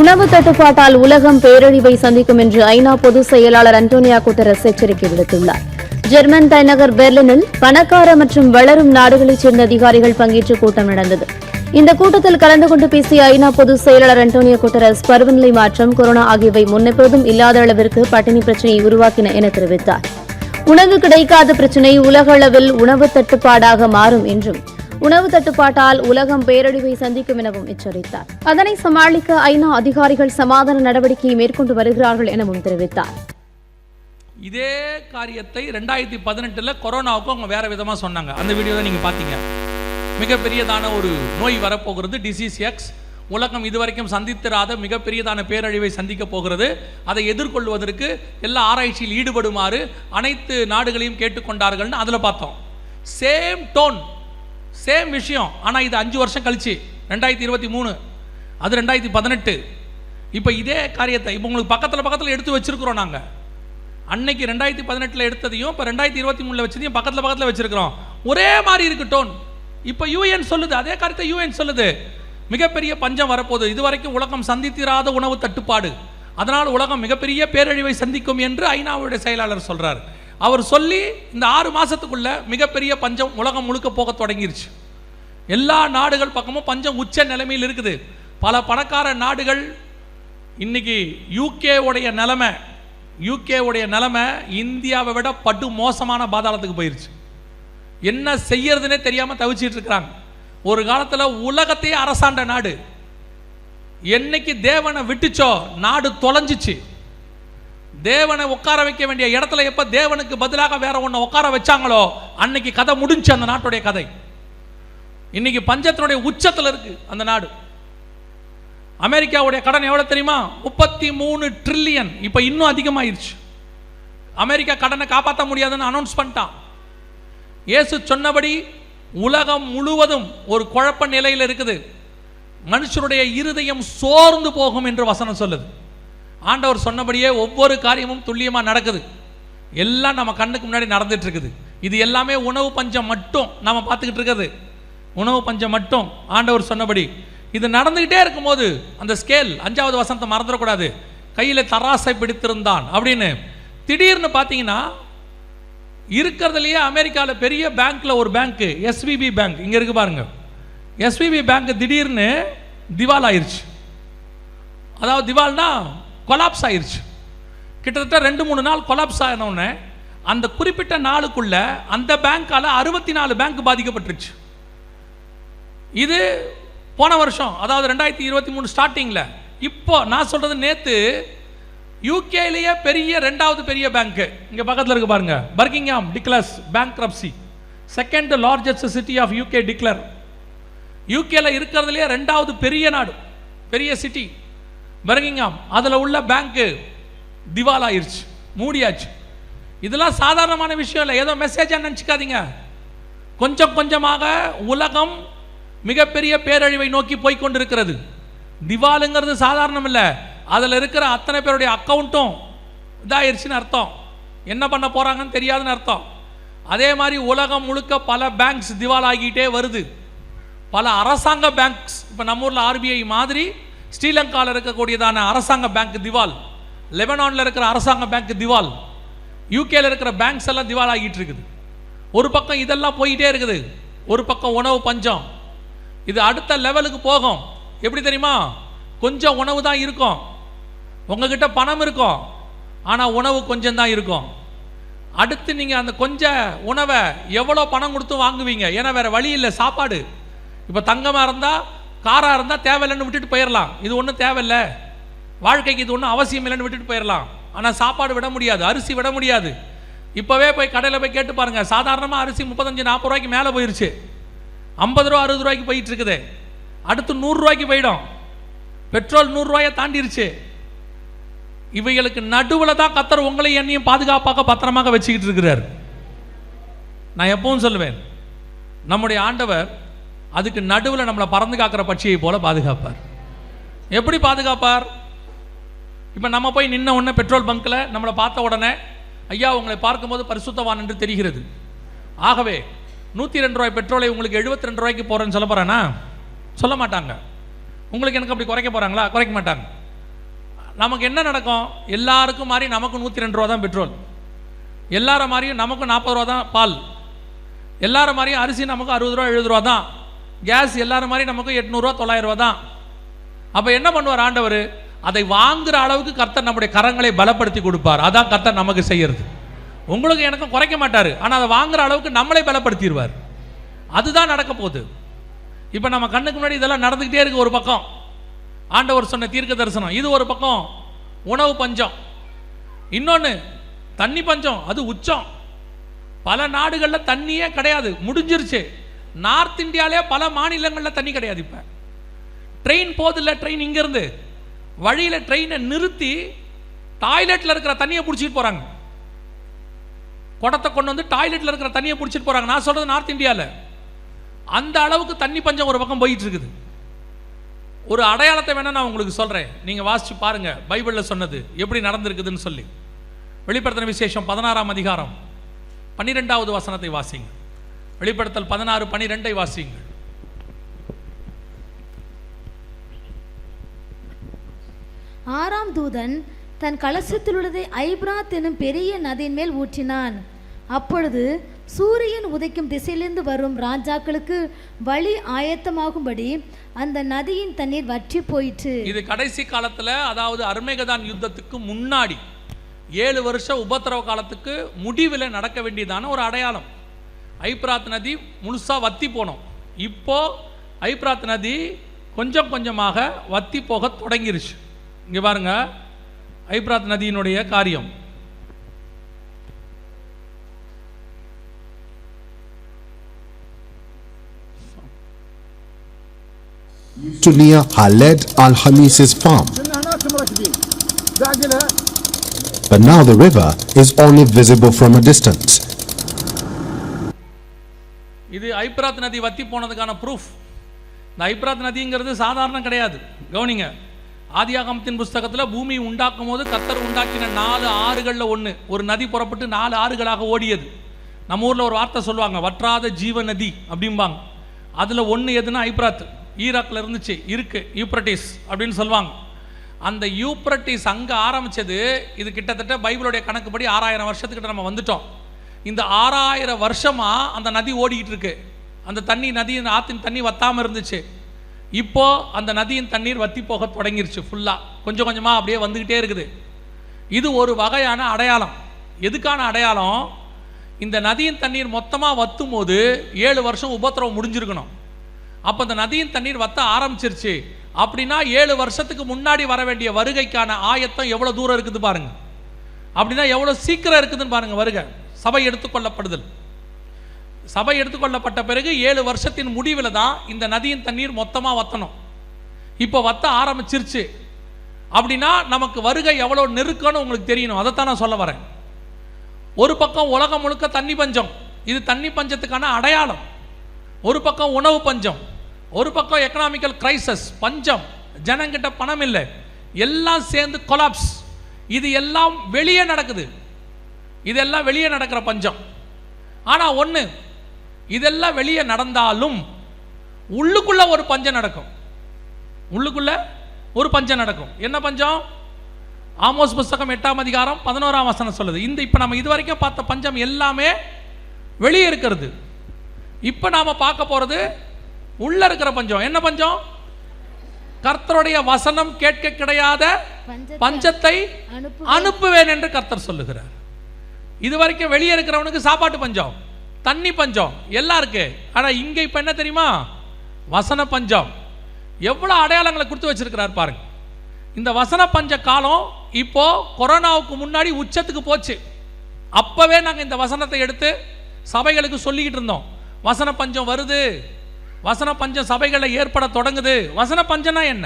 உணவு தட்டுப்பாட்டால் உலகம் பேரழிவை சந்திக்கும் என்று ஐநா பொதுச் செயலாளர் அன்டோனியோ குட்டரஸ் எச்சரிக்கை விடுத்துள்ளார். ஜெர்மன் தலைநகர் பெர்லினில் பணக்கார மற்றும் வளரும் நாடுகளைச் சேர்ந்த அதிகாரிகள் பங்கேற்ற கூட்டம் நடந்தது. இந்த கூட்டத்தில் கலந்து கொண்டு பேசிய ஐநா பொதுச் செயலாளர் அன்டோனியோ குட்டரஸ், பருவநிலை மாற்றம், கொரோனா ஆகியவை முன்னெப்போதும் இல்லாத அளவிற்கு பட்டினி பிரச்சினையை உருவாக்கின என தெரிவித்தார். உணவு கிடைக்காத பிரச்சினை உலக அளவில் உணவு தட்டுப்பாடாக மாறும் என்றும், உணவு தட்டுப்பாட்டால் உலகம் பேரழிவை சந்திக்கும் எனவும் எச்சரித்தார். அதனை சமாளிக்க ஐநா அதிகாரிகள் சமாதான நடவடிக்கையை மேற்கொண்டு வருகிறார்கள் எனவும் தெரிவித்தார்.
இதே காரியத்தை 2018 கொரோனாவுக்கு அவங்க வேற விதமா சொன்னாங்க. அந்த வீடியோ தான் நீங்க பாத்தீங்க. மிகப்பெரியதான ஒரு நோய் வரப்போகிறது, டிசீஸ் எக்ஸ். உலகம் இதுவரைக்கும் சந்தித்திராத மிகப்பெரியதான பேரழிவை சந்திக்க போகிறது. அதை எதிர்கொள்வதற்கு எல்லா ஆராய்ச்சியில் ஈடுபடுமாறு அனைத்து நாடுகளையும் கேட்டுக்கொண்டார்கள்னு அதில் பார்த்தோம். சேம் டோன், சேம் விஷயம். ஆனால் இது 5 வருஷம் கழிச்சு, 2023, அது 2018. இப்போ இதே காரியத்தை இப்போ உங்களுக்கு பக்கத்தில் எடுத்து வச்சிருக்கிறோம். நாங்கள் அன்னைக்கு 2018 எடுத்ததையும் இப்போ 2023 வச்சதையும் பக்கத்தில் வச்சிருக்கிறோம். ஒரே மாதிரி இருக்கு டோன். இப்போ UN சொல்லுது, அதே காரியத்தை UN சொல்லுது. மிகப்பெரிய பஞ்சம் வரப்போகுது, இதுவரைக்கும் உலகம் சந்தித்திராத உணவு தட்டுப்பாடு, அதனால் உலகம் மிகப்பெரிய பேரழிவை சந்திக்கும் என்று ஐநாவுடைய செயலாளர் சொல்றார். அவர் சொல்லி இந்த 6 மாசத்துக்குள்ள மிகப்பெரிய பஞ்சம் உலகம் முழுக்க போக தொடங்கிருச்சு. எல்லா நாடுகள் பக்கமும் பஞ்சம் உச்ச நிலைமையில் இருக்குது. பல பணக்கார நாடுகள் இன்னைக்கு யூகேவுடைய நிலைமை இந்தியாவை விட படு மோசமான பாதாளத்துக்கு போயிருச்சு. என்ன செய்யறதுனே தெரியாம தவிச்சிட்டு இருக்கிறாங்க. ஒரு காலத்துல உலகத்தையே அரசாண்ட நாடு, என்னைக்கு தேவனை விட்டுச்சோ நாடு தொலைஞ்சிச்சு. தேவனை உட்கார வைக்க வேண்டிய இடத்துல எப்ப தேவனுக்கு பதிலாக வேற ஒண்ணு உட்கார வச்சாங்களோ அன்னைக்கு கதை முடிஞ்சு. அந்த நாட்டுடைய கதை இன்னைக்கு பஞ்சத்தினுடைய உச்சத்தில் இருக்கு அந்த நாடு. அமெரிக்காவுடைய கடன் எவ்வளவு தெரியுமா? 33 ட்ரில்லியன். இப்ப இன்னும் அதிகமாயிருச்சு. அமெரிக்கா கடனை காப்பாற்ற முடியாதுன்னு அனௌன்ஸ் பண்ணிட்டான். இயேசு சொன்னபடி உலகம் முழுவதும் ஒரு குழப்ப நிலையில் இருக்குது. மனுஷனுடைய இருதயம் சோர்ந்து போகும் என்று வசனம் சொல்லுது. ஆண்டவர் சொன்னபடியே ஒவ்வொரு காரியமும் துல்லியமா நடக்குது. எல்லாம் நம்ம கண்ணுக்கு முன்னாடி நடந்துட்டு இருக்குது. இது எல்லாமே உணவு பஞ்சம் மட்டும் நம்ம பார்த்துக்கிட்டு இருக்குது. உணவு பஞ்சம் மட்டும் ஆண்டவர் சொன்னபடி இது நடந்துகிட்டே இருக்கும்போது அந்த ஸ்கேல் 5வது வசனத்தை மறந்துடக்கூடாது. கையில தராசை பிடித்திருந்தான் அப்படின்னு திடீர்னு பார்த்தீங்கன்னா இருக்கிறதுலையே அமெரிக்காவில் பெரிய பேங்க்ல ஒரு பேங்க், SVB பேங்க் இங்க இருக்கு பாருங்க. SVB பேங்க் திடீர்னு திவால் ஆயிருச்சு. அதாவது திவால்னா கொலாப்ஸ் ஆயிருச்சு. கிட்டத்தட்ட 2-3 நாள் கொலாப்ஸ் ஆனவுடனே அந்த குறிப்பிட்ட நாளுக்குள்ள அந்த பேங்கால 64 பேங்க் பாதிக்கப்பட்டுருச்சு. இது போன வருஷம், அதாவது 2023 ஸ்டார்டிங்ல. இப்போ நான் சொல்றது நேத்து யூகேலேயே பெரிய 2வது பெரிய பேங்க் இங்க பக்கத்தில் இருக்கு பாருங்க. Birmingham declares bankruptcy. Second largest city of UK declare. யூகேல இருக்கிறதுலேயே 2வது பெரிய நாடு, பெரிய சிட்டி பர்கிங்ஹாம். அதில் உள்ள பேங்க் திவால் ஆயிருச்சு, மூடியாச்சு. இதெல்லாம் சாதாரணமான விஷயம் இல்லை, ஏதோ மெசேஜாக நினச்சிக்காதீங்க. கொஞ்சம் கொஞ்சமாக உலகம் மிகப்பெரிய பேரழிவை நோக்கி போய்கொண்டிருக்கிறது. திவாலுங்கிறது சாதாரணம் இல்லை, அதில் இருக்கிற அத்தனை பேருடைய அக்கௌண்ட்டும் இதாயிருச்சுன்னு அர்த்தம். என்ன பண்ண போகிறாங்கன்னு தெரியாதுன்னு அர்த்தம். அதே மாதிரி உலகம் முழுக்க பல பேங்க்ஸ் திவால் ஆகிட்டே வருது. பல அரசாங்க பேங்க்ஸ், இப்போ நம்ம ஊரில் RBI மாதிரி ஸ்ரீலங்காவில் இருக்கக்கூடியதான அரசாங்க பேங்க் திவால், லெபனானில் இருக்கிற அரசாங்க பேங்க் திவால், யூகேல இருக்கிற பேங்க்ஸ் எல்லாம் திவால் ஆகிட்டு இருக்குது. ஒரு பக்கம் இதெல்லாம் போயிட்டே இருக்குது, ஒரு பக்கம் உணவு பஞ்சம். இது அடுத்த லெவலுக்கு போகும். எப்படி தெரியுமா? கொஞ்சம் உணவு தான் இருக்கும், உங்ககிட்ட பணம் இருக்கும், ஆனால் உணவு கொஞ்சம் தான் இருக்கும். அடுத்து நீங்கள் அந்த கொஞ்சம் உணவை எவ்வளோ பணம் கொடுத்து வாங்குவீங்க? ஏன்னா வேறு வழி இல்லை, சாப்பாடு. இப்போ தங்கமாக இருந்தால், காராக இருந்தால் தேவையில்லைன்னு விட்டுட்டு போயிடலாம். இது ஒன்றும் தேவையில்லை, வாழ்க்கைக்கு இது ஒன்றும் அவசியம் இல்லைன்னு விட்டுட்டு போயிடலாம். ஆனால் சாப்பாடு விட முடியாது, அரிசி விட முடியாது. இப்போவே போய் கடையில் போய் கேட்டு பாருங்கள், சாதாரணமாக அரிசி 35-40 ரூபாய்க்கு மேலே போயிடுச்சு. 50 ரூபா 60 ரூபாய்க்கு போயிட்டு இருக்குது. அடுத்து 100 ரூபாய்க்கு போயிடும். பெட்ரோல் 100 ரூபாயை தாண்டிருச்சு. இவைகளுக்கு நடுவில் தான் கர்த்தர் உங்களை என்னையும் பாதுகாப்பாக பத்திரமாக வச்சுக்கிட்டு இருக்கிறார். நான் எப்பவும் சொல்லுவேன், நம்முடைய ஆண்டவர் அதுக்கு நடுவில் நம்மளை பறந்து காக்கிற பட்சியை போல பாதுகாப்பார். எப்படி பாதுகாப்பார்? இப்போ நம்ம போய் நின்ன உடனே பெட்ரோல் பங்க்கில் நம்மளை பார்த்த உடனே, ஐயா உங்களை பார்க்கும்போது பரிசுத்தவான் என்று தெரிகிறது, ஆகவே 102 ரூபாய் பெட்ரோலை உங்களுக்கு 72 ரூபாய்க்கு போகிறேன்னு சொல்ல போகிறேன்னா சொல்ல மாட்டாங்க. உங்களுக்கு எனக்கு அப்படி குறைக்க போகிறாங்களா? குறைக்க மாட்டாங்க. நமக்கு என்ன நடக்கும்? எல்லாருக்கும் மாதிரி நமக்கு 102 ரூபா தான் பெட்ரோல், எல்லார மாதிரியும் நமக்கு 40 ரூபா தான் பால், எல்லார மாதிரியும் அரிசி நமக்கு 60 ரூபா 70 ரூபா தான், கேஸ் எல்லாரும் மாதிரி நமக்கு 800 ரூபா 900 ரூபா தான். அப்போ என்ன பண்ணுவார் ஆண்டவர்? அதை வாங்குற அளவுக்கு கர்த்தர் நம்முடைய கரங்களை பலப்படுத்தி கொடுப்பார். அதான் கர்த்தர் நமக்கு செய்யறது. உங்களுக்கு எனக்கும் குறைக்க மாட்டார், ஆனால் அதை வாங்குற அளவுக்கு நம்மளை பலப்படுத்திடுவார். அதுதான் நடக்க போகுது. இப்போ நம்ம கண்ணுக்கு முன்னாடி இதெல்லாம் நடந்துக்கிட்டே இருக்கு. ஒரு பக்கம் ஆண்டவர் சொன்ன தீர்க்க தரிசனம், இது ஒரு பக்கம் உணவு பஞ்சம், இன்னொன்று தண்ணி பஞ்சம், அது உச்சம். பல நாடுகளில் தண்ணியே கிடையாது, முடிஞ்சிருச்சு. நார்த் இந்தியாவிலே பல மாநிலங்களில் தண்ணி கிடையாது. இப்போ ட்ரெயின் போதில்லை, ட்ரெயின் இங்கேருந்து வழியில் ட்ரெயினை நிறுத்தி டாய்லெட்டில் இருக்கிற தண்ணியை பிடிச்சிட்டு போகிறாங்க. குடத்தை கொண்டு வந்து டாய்லெட்டில் இருக்கிற தண்ணியை பிடிச்சிட்டு போகிறாங்க. நான் சொல்கிறது நார்த் இந்தியாவில். அந்த அளவுக்கு தண்ணி பஞ்சம் ஒரு பக்கம் போயிட்டு இருக்குது. ஒரு அடையாளத்தை வேணால் நான் உங்களுக்கு சொல்கிறேன், நீங்கள் வாசித்து பாருங்கள் பைபிளில் சொன்னது எப்படி நடந்திருக்குதுன்னு சொல்லி. வெளிப்படுத்தின விசேஷம் 16ஆம் அதிகாரம் 12வது வசனத்தை வாசிங்க. வெளிப்படுத்தல் 16:12 வாசியுங்கள்.
ஆறாம் தூதன் தன் கலசத்தில் உள்ளதை ஐப்ராத் எனும் பெரிய நதியின் மேல் ஊற்றினான். அப்பொழுது சூரியன் உதைக்கும் திசையிலிருந்து வரும் ராஜாக்களுக்கு வழி ஆயத்தமாகும்படி அந்த நதியின் தண்ணீர் வற்றி போயிற்று. இது
கடைசி காலத்தில், அதாவது அர்மேகதான் யுத்தத்துக்கு முன்னாடி 7 வருஷ உபத்திரவ காலத்துக்கு முடிவில் நடக்க வேண்டியதான ஒரு அடையாளம். ஐப்ராத் நதி முழுசாக வத்தி போனோம். இப்போ ஐப்ராத் நதி கொஞ்சம் கொஞ்சமாக வத்தி போக தொடங்கிருச்சு. இங்கே பாருங்க ஐப்ராத் நதியினுடைய காரியம்.
to near Khaled al-Hamis's farm. But now the river is only visible from a distance.
இது ஐப்ராத் நதி வத்தி போனதுக்கான ப்ரூஃப். இந்த ஐப்ராத் நதிங்கிறது சாதாரண கிடையாது. கவனிங்க, ஆதியாகமத்தின் புஸ்தகத்தில் பூமி உண்டாக்கும் போது கர்த்தர் உண்டாக்கின 4 ஆறுகளில் ஒன்று, ஒரு நதி புறப்பட்டு 4 ஆறுகளாக ஓடியது. நம்ம ஊரில் ஒரு வார்த்தை சொல்லுவாங்க, வற்றாத ஜீவ நதி அப்படிம்பாங்க. அதில் ஒன்று எதுனா ஐப்ராத். ஈராக்கில் இருந்துச்சு, இருக்கு யூப்ரட்டிஸ் அப்படின்னு சொல்லுவாங்க. அந்த யூப்ரட்டிஸ் அங்கே ஆரம்பித்தது. இது கிட்டத்தட்ட பைபிளுடைய கணக்குப்படி 6000 வருஷத்துக்கிட்ட நம்ம வந்துட்டோம். இந்த 6000 வருஷமாக அந்த நதி ஓடிக்கிட்டு இருக்கு. அந்த நதியின் ஆற்றின் தண்ணி வத்தாமல் இருந்துச்சு. இப்போ அந்த நதியின் தண்ணீர் வத்தி போக தொடங்கிருச்சு. ஃபுல்லாக கொஞ்சம் கொஞ்சமாக அப்படியே வந்துக்கிட்டே இருக்குது. இது ஒரு வகையான அடையாளம். எதுக்கான அடையாளம்? இந்த நதியின் தண்ணீர் மொத்தமாக வத்தும் போது 7 வருஷம் உபத்திரவம் முடிஞ்சிருக்கணும். அப்போ அந்த நதியின் தண்ணீர் வத்த ஆரம்பிச்சிருச்சு அப்படின்னா 7 வருஷத்துக்கு முன்னாடி வர வேண்டிய வருகைக்கான ஆயத்தம் எவ்வளோ தூரம் இருக்குது பாருங்க. அப்படின்னா எவ்வளோ சீக்கிரம் இருக்குதுன்னு பாருங்க. வருகை, சபை எடுத்துக்கொள்ளப்படுதல். சபை எடுத்துக்கொள்ளப்பட்ட பிறகு 7 வருஷத்தின் முடிவில் தான் இந்த நதியின் தண்ணீர் மொத்தமாக வத்தணும். இப்போ வத்த ஆரம்பிச்சிருச்சு அப்படின்னா நமக்கு வருகை எவ்வளோ நெருக்கம்னு உங்களுக்கு தெரியணும். அதைத்தான் நான் சொல்ல வரேன். ஒரு பக்கம் உலகம் முழுக்க தண்ணி பஞ்சம், இது தண்ணி பஞ்சத்துக்கான அடையாளம். ஒரு பக்கம் உணவு பஞ்சம், ஒரு பக்கம் எக்கனாமிக்கல் கிரைசஸ், பஞ்சம், ஜனங்கிட்ட பணம் இல்லை, எல்லாம் சேர்ந்து கொலாப்ஸ். இது எல்லாம் வெளியே நடக்குது. இதெல்லாம் வெளியே நடக்கிற பஞ்சம். ஆனால் ஒன்று, இதெல்லாம் வெளியே நடந்தாலும் உள்ளுக்குள்ள ஒரு பஞ்சம் நடக்கும். உள்ளுக்குள்ள ஒரு பஞ்சம் நடக்கும். என்ன பஞ்சம்? ஆமோஸ் புஸ்தகம் 8ஆம் அதிகாரம் 11ஆம் வசனம் சொல்லுது. இப்போ நம்ம இதுவரைக்கும் பார்த்த பஞ்சம் எல்லாமே வெளியே இருக்கிறது. இப்போ நாம் பார்க்க போகிறது உள்ள இருக்கிற பஞ்சம். என்ன பஞ்சம்? கர்த்தருடைய வசனம் கேட்க கிடையாத பஞ்சத்தை அனுப்புவேன் என்று கர்த்தர் சொல்லுகிறார். இதுவரைக்கும் வெளியே இருக்கிறவனுக்கு சாப்பாட்டு பஞ்சம், தண்ணி பஞ்சம் எல்லாம் இருக்கு. ஆனா இங்க இப்ப என்ன தெரியுமா? வசன பஞ்சம். எவ்வளவு அடையாளங்களை கொடுத்து வச்சிருக்கிறார் பாருங்க. இந்த வசன பஞ்ச காலம் இப்போ கொரோனாவுக்கு முன்னாடி உச்சத்துக்கு போச்சு. அப்பவே நாங்கள் இந்த வசனத்தை எடுத்து சபைகளுக்கு சொல்லிக்கிட்டு இருந்தோம். வசன பஞ்சம் வருது, வசன பஞ்சம் சபைகளில் ஏற்பட தொடங்குது. வசன பஞ்சம்னா என்ன?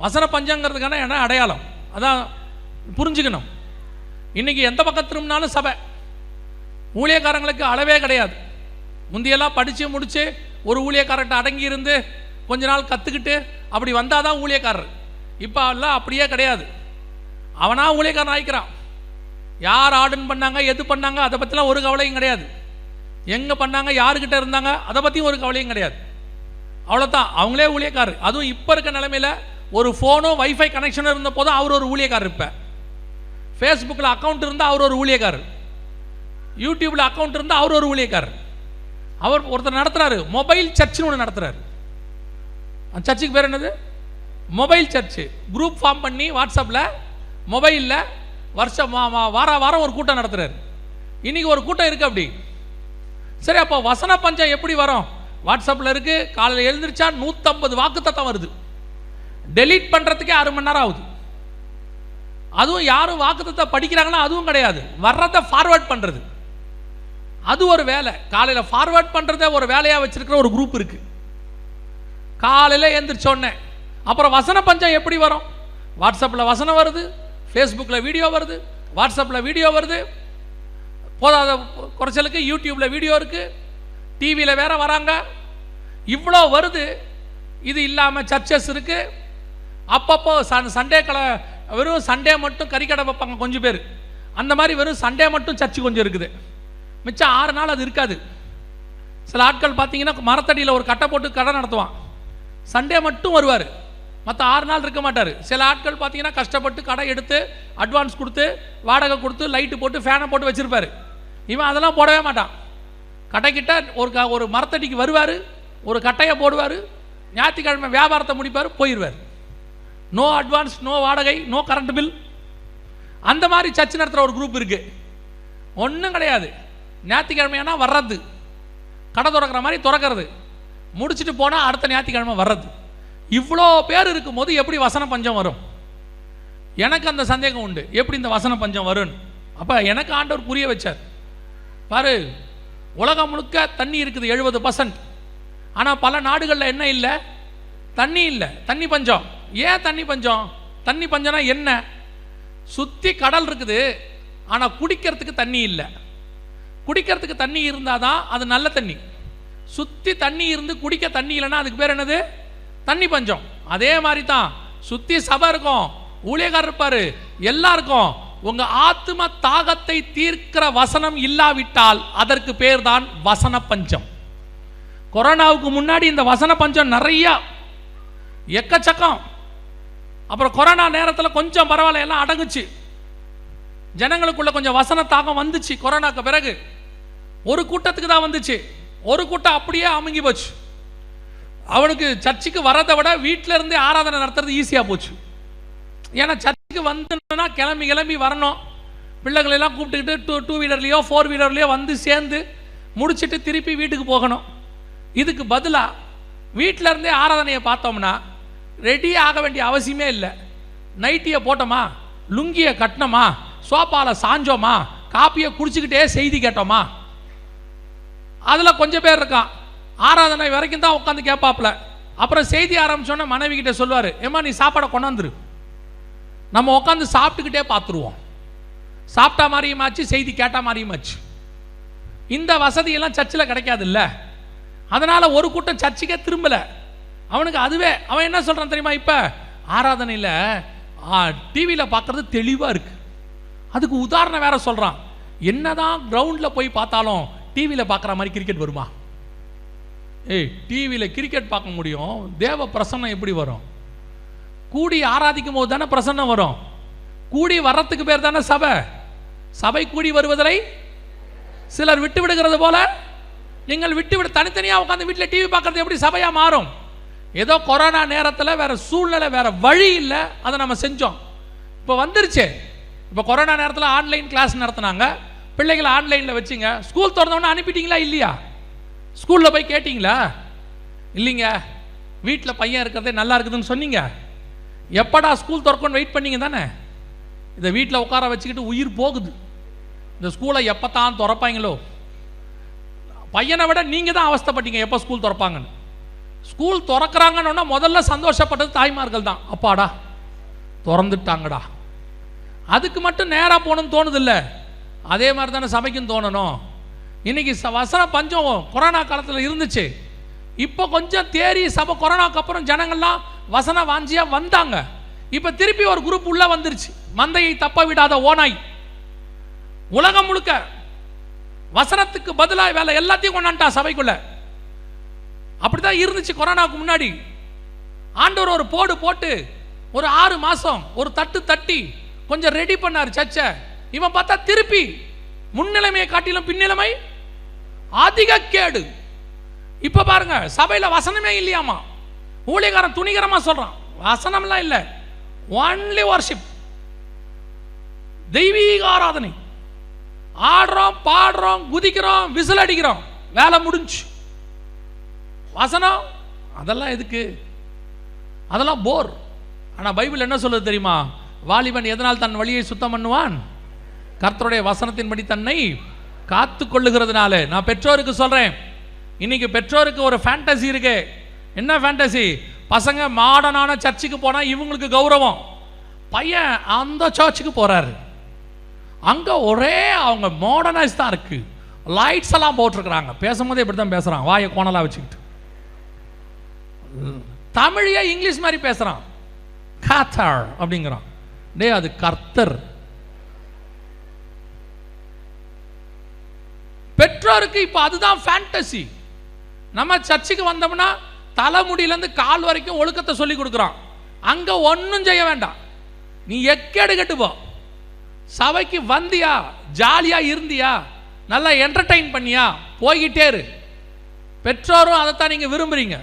வசன பஞ்சங்கிறதுக்கான என்ன அடையாளம்? அதான் புரிஞ்சுக்கணும். இன்னைக்கு எந்த பக்கம் திரும்பினாலும் சபை. ஊழியக்காரங்களுக்கு அளவே கிடையாது. முந்தியெல்லாம் படித்து முடித்து ஒரு ஊழியக்காரர்கிட்ட அடங்கி இருந்து கொஞ்ச நாள் கற்றுக்கிட்டு அப்படி வந்தால் தான் ஊழியக்காரர். இப்போ எல்லாம் அப்படியே கிடையாது. அவனா ஊழியக்காரன் ஆகிக்கிறான். யார் ஆர்டர் பண்ணாங்க, எது பண்ணாங்க, அதை பற்றிலாம் ஒரு கவலையும் கிடையாது. எங்கே பண்ணாங்க, யாருக்கிட்ட இருந்தாங்க, அதை பற்றியும் ஒரு கவலையும் கிடையாது. அவ்வளோதான், அவங்களே ஊழியக்காரர். அதுவும் இப்போ இருக்க நிலைமையில் ஒரு ஃபோனோ வைஃபை கனெக்ஷனும் இருந்த போதும் அவர் ஒரு ஊழியக்காரர். இப்போ ஃபேஸ்புக்கில் அக்கௌண்ட் இருந்தால் அவர் ஒரு ஊழியக்காரர், யூடியூப்பில் அக்கௌண்ட் இருந்தால் அவர் ஒரு ஊழியக்காரர். அவர் ஒருத்தர் நடத்துகிறாரு, மொபைல் சர்ச்சுன்னு ஒன்று நடத்துகிறாரு. அந்த சர்ச்சுக்கு பேர் என்னது? Mobile church. குரூப் ஃபார்ம் பண்ணி வாட்ஸ்அப்பில் மொபைலில் வருஷம் வாரம் ஒரு கூட்டம் நடத்துகிறார். இன்றைக்கி ஒரு கூட்டம் இருக்குது அப்படி. சரி, அப்போ வசன பஞ்சம் எப்படி வரும்? வாட்ஸ்அப்பில் இருக்குது. காலையில் எழுந்திரிச்சா 150 வாக்குத்தத்தம் வருது. டெலீட் பண்ணுறதுக்கே 6 மணி நேரம் ஆகுது. அதுவும் யாரும் வாக்குத்தத்தை படிக்கிறாங்கன்னா அதுவும் கிடையாது. வர்றதை ஃபார்வேர்ட் பண்ணுறது அது ஒரு வேலை. காலையில் ஃபார்வேர்ட் பண்ணுறதே ஒரு வேலையாக வச்சுருக்கிற ஒரு குரூப் இருக்குது. காலையில் எழுந்திரிச்சோடனே அப்புறம் வசன பஞ்சம் எப்படி வரும்? வாட்ஸ்அப்பில் வசனம் வருது, ஃபேஸ்புக்கில் வீடியோ வருது, வாட்ஸ்அப்பில் வீடியோ வருது, போதாத குறைச்சலுக்கு யூடியூப்பில் வீடியோ இருக்குது, டிவியில் வேற வராங்க, இவ்வளோ வருது. இது இல்லாமல் சர்ச்சஸ் இருக்குது. அப்பப்போ சண்டே வெறும் சண்டே மட்டும் கறிக்கடை வைப்பாங்க கொஞ்சம் பேர். அந்த மாதிரி வெறும் சண்டே மட்டும் சர்ச்சு கொஞ்சம் இருக்குது. மிச்சம் 6 நாள் அது இருக்காது. சில ஆட்கள் பார்த்தீங்கன்னா மரத்தடியில் ஒரு கட்டை போட்டு கடை நடத்துவான். சண்டே மட்டும் வருவார், மற்ற 6 நாள் இருக்க மாட்டார். சில ஆட்கள் பார்த்தீங்கன்னா கஷ்டப்பட்டு கடை எடுத்து அட்வான்ஸ் கொடுத்து வாடகை கொடுத்து லைட்டு போட்டு ஃபேனை போட்டு வச்சுருப்பார். இவன் அதெல்லாம் போடவே மாட்டான். கடைக்கிட்ட ஒரு மரத்தடிக்கு வருவார், ஒரு கட்டையை போடுவார், ஞாயிற்றுக்கிழமை வியாபாரத்தை முடிப்பார், போயிடுவார். நோ அட்வான்ஸ், நோ வாடகை, நோ கரண்ட் பில். அந்த மாதிரி சர்ச் நடத்துகிற ஒரு குரூப் இருக்குது. ஒன்றும் கிடையாது. ஞாயிற்றுக்கிழமையானா வர்றது, கடை திறக்கிற மாதிரி திறக்கிறது, முடிச்சுட்டு போனால் அடுத்த ஞாயிற்றுக்கிழமை வர்றது. இவ்வளோ பேர் இருக்கும்போது எப்படி வசன பஞ்சம் வரும்? எனக்கு அந்த சந்தேகம் உண்டு, எப்படி இந்த வசன பஞ்சம் வரும்னு. அப்போ எனக்கு ஆண்டவர் புரிய வச்சார். பாரு, உலகம் முழுக்க தண்ணி இருக்குது 70%. ஆனால் பல நாடுகளில் என்ன இல்லை? தண்ணி இல்லை, தண்ணி பஞ்சம். ஏன் தண்ணி பஞ்சம்? தண்ணி பஞ்சம்னா என்ன? சுற்றி கடல் இருக்குது, ஆனால் குடிக்கிறதுக்கு தண்ணி இல்லை. குடிக்கிறதுக்கு தண்ணி இருந்தால் தான் அது நல்ல தண்ணி. சுற்றி தண்ணி இருந்து குடிக்க தண்ணி இல்லைன்னா அதுக்கு பேர் என்னது? தண்ணி பஞ்சம். அதே மாதிரி தான் சுற்றி சபை இருக்கும், ஊழியக்காரர் இருப்பார், எல்லாருக்கும். உங்கள் ஆத்ம தாகத்தை தீர்க்கிற வசனம் இல்லாவிட்டால் அதற்கு பேர் தான் வசன பஞ்சம். கொரோனாவுக்கு முன்னாடி இந்த வசன பஞ்சம் நிறையா, எக்கச்சக்கம். அப்புறம் கொரோனா நேரத்தில் கொஞ்சம் பரவாயில்ல, எல்லாம் அடங்குச்சு. ஜனங்களுக்குள்ள கொஞ்சம் வசன தாகம் வந்துச்சு. கொரோனாக்கு பிறகு ஒரு கூட்டத்துக்கு தான் வந்துச்சு. ஒரு கூட்டம் அப்படியே அமுங்கி போச்சு. அவனுக்கு சர்ச்சுக்கு வரதை விட வீட்டில் இருந்தே ஆராதனை நடத்துறது ஈஸியாக போச்சு. ஏன்னா சர்ச்சுக்கு வந்துன்னா கிளம்பி வரணும், பிள்ளைகளெல்லாம் கூப்பிட்டுக்கிட்டு டூ வீலர்லேயோ 4 வீலர்லேயோ வந்து சேர்ந்து முடிச்சுட்டு திருப்பி வீட்டுக்கு போகணும். இதுக்கு பதிலாக வீட்டில் இருந்தே ஆராதனையை பார்த்தோம்னா ரெடி ஆக வேண்டிய அவசியமே இல்லை. நைட்டியை போட்டோமா, லுங்கியை கட்டினோமா, சோப்பாவில் சாஞ்சோமா, காப்பியை குடிச்சிக்கிட்டே செய்தி கேட்டோமா. அதில் கொஞ்சம் பேர் இருக்கான், ஆராதனை வரைக்கும் தான் உட்காந்து கேட்பாப்புல. அப்புறம் செய்தி ஆரம்பிச்சோன்னா மனைவி கிட்ட சொல்லுவார், ஏம்மா நீ சாப்பாடை கொண்டாந்துரு, நம்ம உட்காந்து சாப்பிட்டுக்கிட்டே பார்த்துருவோம். சாப்பிட்டா மாதிரியுமாச்சு, செய்தி கேட்டால் மாதிரியுமாச்சு. இந்த வசதியெல்லாம் சர்ச்சில் கிடைக்காது இல்லை. அதனால் ஒரு கூட்டம் சர்ச்சுக்கே திரும்பலை. அவனுக்கு அதுவே அவன் என்ன சொல்கிறான் தெரியுமா? இப்போ ஆராதனையில் டிவியில் பார்க்குறது தெளிவாக இருக்குது. அதுக்கு உதாரணம் வேற சொல்கிறான். என்னதான் கிரவுண்டில் போய் பார்த்தாலும் டிவியில் பார்க்குற மாதிரி கிரிக்கெட் வருமா? டிவியில் கிரிக்கெட் பார்க்க முடியும், தேவ பிரசன்னம் எப்படி வரும்? கூடி ஆராதிக்கும் போது தானே பிரசன்னம் வரும். கூடி வர்றதுக்கு பேர் தானே சபை. சபை கூடி வருவதை சிலர் விட்டு விடுகிறது போல நீங்கள் தனித்தனியாக உட்காந்து வீட்டில் டிவி பார்க்கறது எப்படி சபையாக மாறும்? ஏதோ கொரோனா நேரத்தில் வேற சூழ்நிலை, வேற வழி இல்லை, அதை நம்ம செஞ்சோம். இப்போ வந்துருச்சு. இப்போ கொரோனா நேரத்தில் ஆன்லைன் கிளாஸ் நடத்தினாங்க, பிள்ளைகளை ஆன்லைனில் வச்சுங்க. ஸ்கூல் திறந்தோன்னு அனுப்பிட்டீங்களா இல்லையா? ஸ்கூலில் போய் கேட்டிங்களா? இல்லைங்க, வீட்டில் பையன் இருக்கிறதே நல்லா இருக்குதுன்னு சொன்னீங்க. எப்படா ஸ்கூல் திறக்கணும்னு வெயிட் பண்ணீங்க தானே? இதை வீட்டில் உட்கார வச்சுக்கிட்டு உயிர் போகுது. இந்த ஸ்கூலை எப்போ தான் திறப்பாங்களோ. பையனை விட நீங்கள் தான் அவஸ்தைப்பட்டீங்க எப்போ ஸ்கூல் திறப்பாங்கன்னு. ஸ்கூல் திறக்கிறாங்கன்னு முதல்ல சந்தோஷப்பட்டது தாய்மார்கள் தான். அப்பாடா திறந்துட்டாங்கடா. அதுக்கு மட்டும் நேராக போகணும்னு தோணுதில்ல, அதே மாதிரி தானே சபைக்கும் தோணணும். இன்னைக்கு வசன பஞ்சம் கொரோனா காலத்தில் இருந்துச்சு. இப்போ கொஞ்சம் தேறி சபை கொரோனாக்கு அப்புறம் ஜனங்கள்லாம் வசன வாஞ்சியாக வந்தாங்க. இப்போ திருப்பி ஒரு குரூப் உள்ள வந்துருச்சு, மந்தையை தப்ப விடாத ஓனாய். உலகம் முழுக்க வசனத்துக்கு பதிலாக வேலை எல்லாத்தையும் கொண்டாண்டா சபைக்குள்ள. அப்படித்தான் இருந்துச்சு கொரோனாவுக்கு முன்னாடி. ஆண்டவர் ஒரு போடு போட்டு ஒரு 6 மாசம் ஒரு தட்டு தட்டி கொஞ்சம் ரெடி பண்ணார் சர்ச்சை. இவன் பார்த்தா திருப்பி முன்னிலைமையை காட்டிலும் பின்னிலைமை அதிக கேடு. இப்ப பாருங்க, சபையில வசனமே இல்லையாமா. ஊழியக்காரன் துணிகரமா சொல்றான், வசனம்லாம் இல்லை, ஒன்லி வர்ஷிப், தெய்வீக ஆராதனை. ஆடுறோம், பாடுறோம், குதிக்கிறோம், விசில் அடிக்கிறோம், வேலை முடிஞ்சு. வசனம் அதெல்லாம் எதுக்கு? அதெல்லாம் போர். ஆனா பைபிள் என்ன சொல்லுது தெரியுமா? வாலிபன் எதனால் தன் வழியை சுத்தம் பண்ணுவான்? கர்த்தருடைய வசனத்தின்படி தன்னை காத்து கொள்ளுகிறதுனால. நான் பெற்றோருக்கு சொல்றேன், இன்னைக்கு பெற்றோருக்கு ஒரு ஃபேண்டசி இருக்கு. என்ன ஃபேண்டசி? பசங்க மாடர்னான சர்ச்சுக்கு போனா இவங்களுக்கு கௌரவம். பையன் அந்த சர்ச்சுக்கு போறாரு, அங்க ஒரே அவங்க மாடர்னைஸ் தான் இருக்கு, லைட்ஸ் எல்லாம் போட்டிருக்கிறாங்க. பேசும்போதே இப்படி தான் பேசுறான், வாயை கோணலா வச்சுக்கிட்டு. தமிழையே இங்கிலீஷ் மாதிரி பேசுறான், காத்தர் அப்படிங்கிறான். டே, அது கர்த்தர். பெற்றோருக்கு இப்ப அதுதான் ஃபேண்டசி. நம்ம சர்ச்சுக்கு வந்தோம்னா தலைமுடியிலேருந்து கால் வரைக்கும் ஒழுக்கத்தை சொல்லி கொடுக்குறான். அங்க ஒன்றும் செய்ய வேண்டாம், நீ எக்கேடு கட்டு போ. சபைக்கு வந்தியா, ஜாலியா இருந்தியா, நல்லா என்டர்டைன் பண்ணியா, போய்கிட்டே இரு. பெற்றோரும் அதைத்தான் நீங்க விரும்புறீங்க.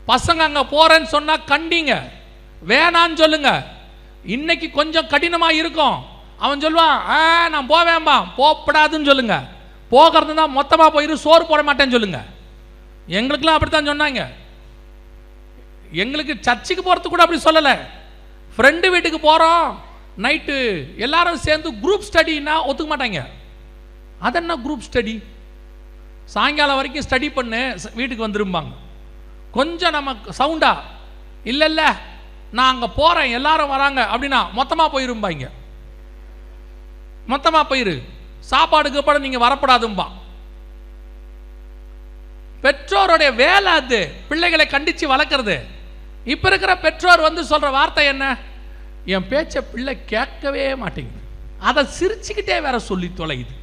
பசங்க அங்க போறேன்னு சொன்னா கண்டிங்க, வேணான்னு சொல்லுங்க. இன்னைக்கு கொஞ்சம் கடினமா இருக்கும். அவன் சொல்லுவான், நான் போவேன்பா, போப்படாதுன்னு சொல்லுங்க. போகிறது தான் மொத்தமா போயிரு, சோறு போட மாட்டேன்னு சொல்லுங்க. எங்களுக்கெல்லாம் அப்படித்தான் சொன்னாங்க. எங்களுக்கு சர்ச்சுக்கு போறதுக்கு கூட அப்படி சொல்லலை. ஃப்ரெண்டு வீட்டுக்கு போறோம், நைட்டு எல்லாரும் சேர்ந்து குரூப் ஸ்டடின்னா ஒத்துக்க மாட்டாங்க. அது என்ன குரூப் ஸ்டடி? சாயங்காலம் வரைக்கும் ஸ்டடி பண்ணு, வீட்டுக்கு வந்துருப்பாங்க. கொஞ்சம் நம்ம சவுண்டா இல்லை இல்லை நான் அங்கே போகிறேன் எல்லாரும் வராங்க அப்படின்னா மொத்தமாக போயிருப்பாங்க. மொத்தமாக போயிரு, சாப்பாடுக்கு படம் நீங்கள் வரப்படாதும்பா. பெற்றோருடைய வேலை அது, பிள்ளைகளை கண்டித்து வளர்க்குறது. இப்போ இருக்கிற பெற்றோர் வந்து சொல்கிற வார்த்தை என்ன? என் பேச்சை பிள்ளை கேட்கவே மாட்டேங்குது, அதை சிரிச்சுக்கிட்டே வேற சொல்லி தொலையுது.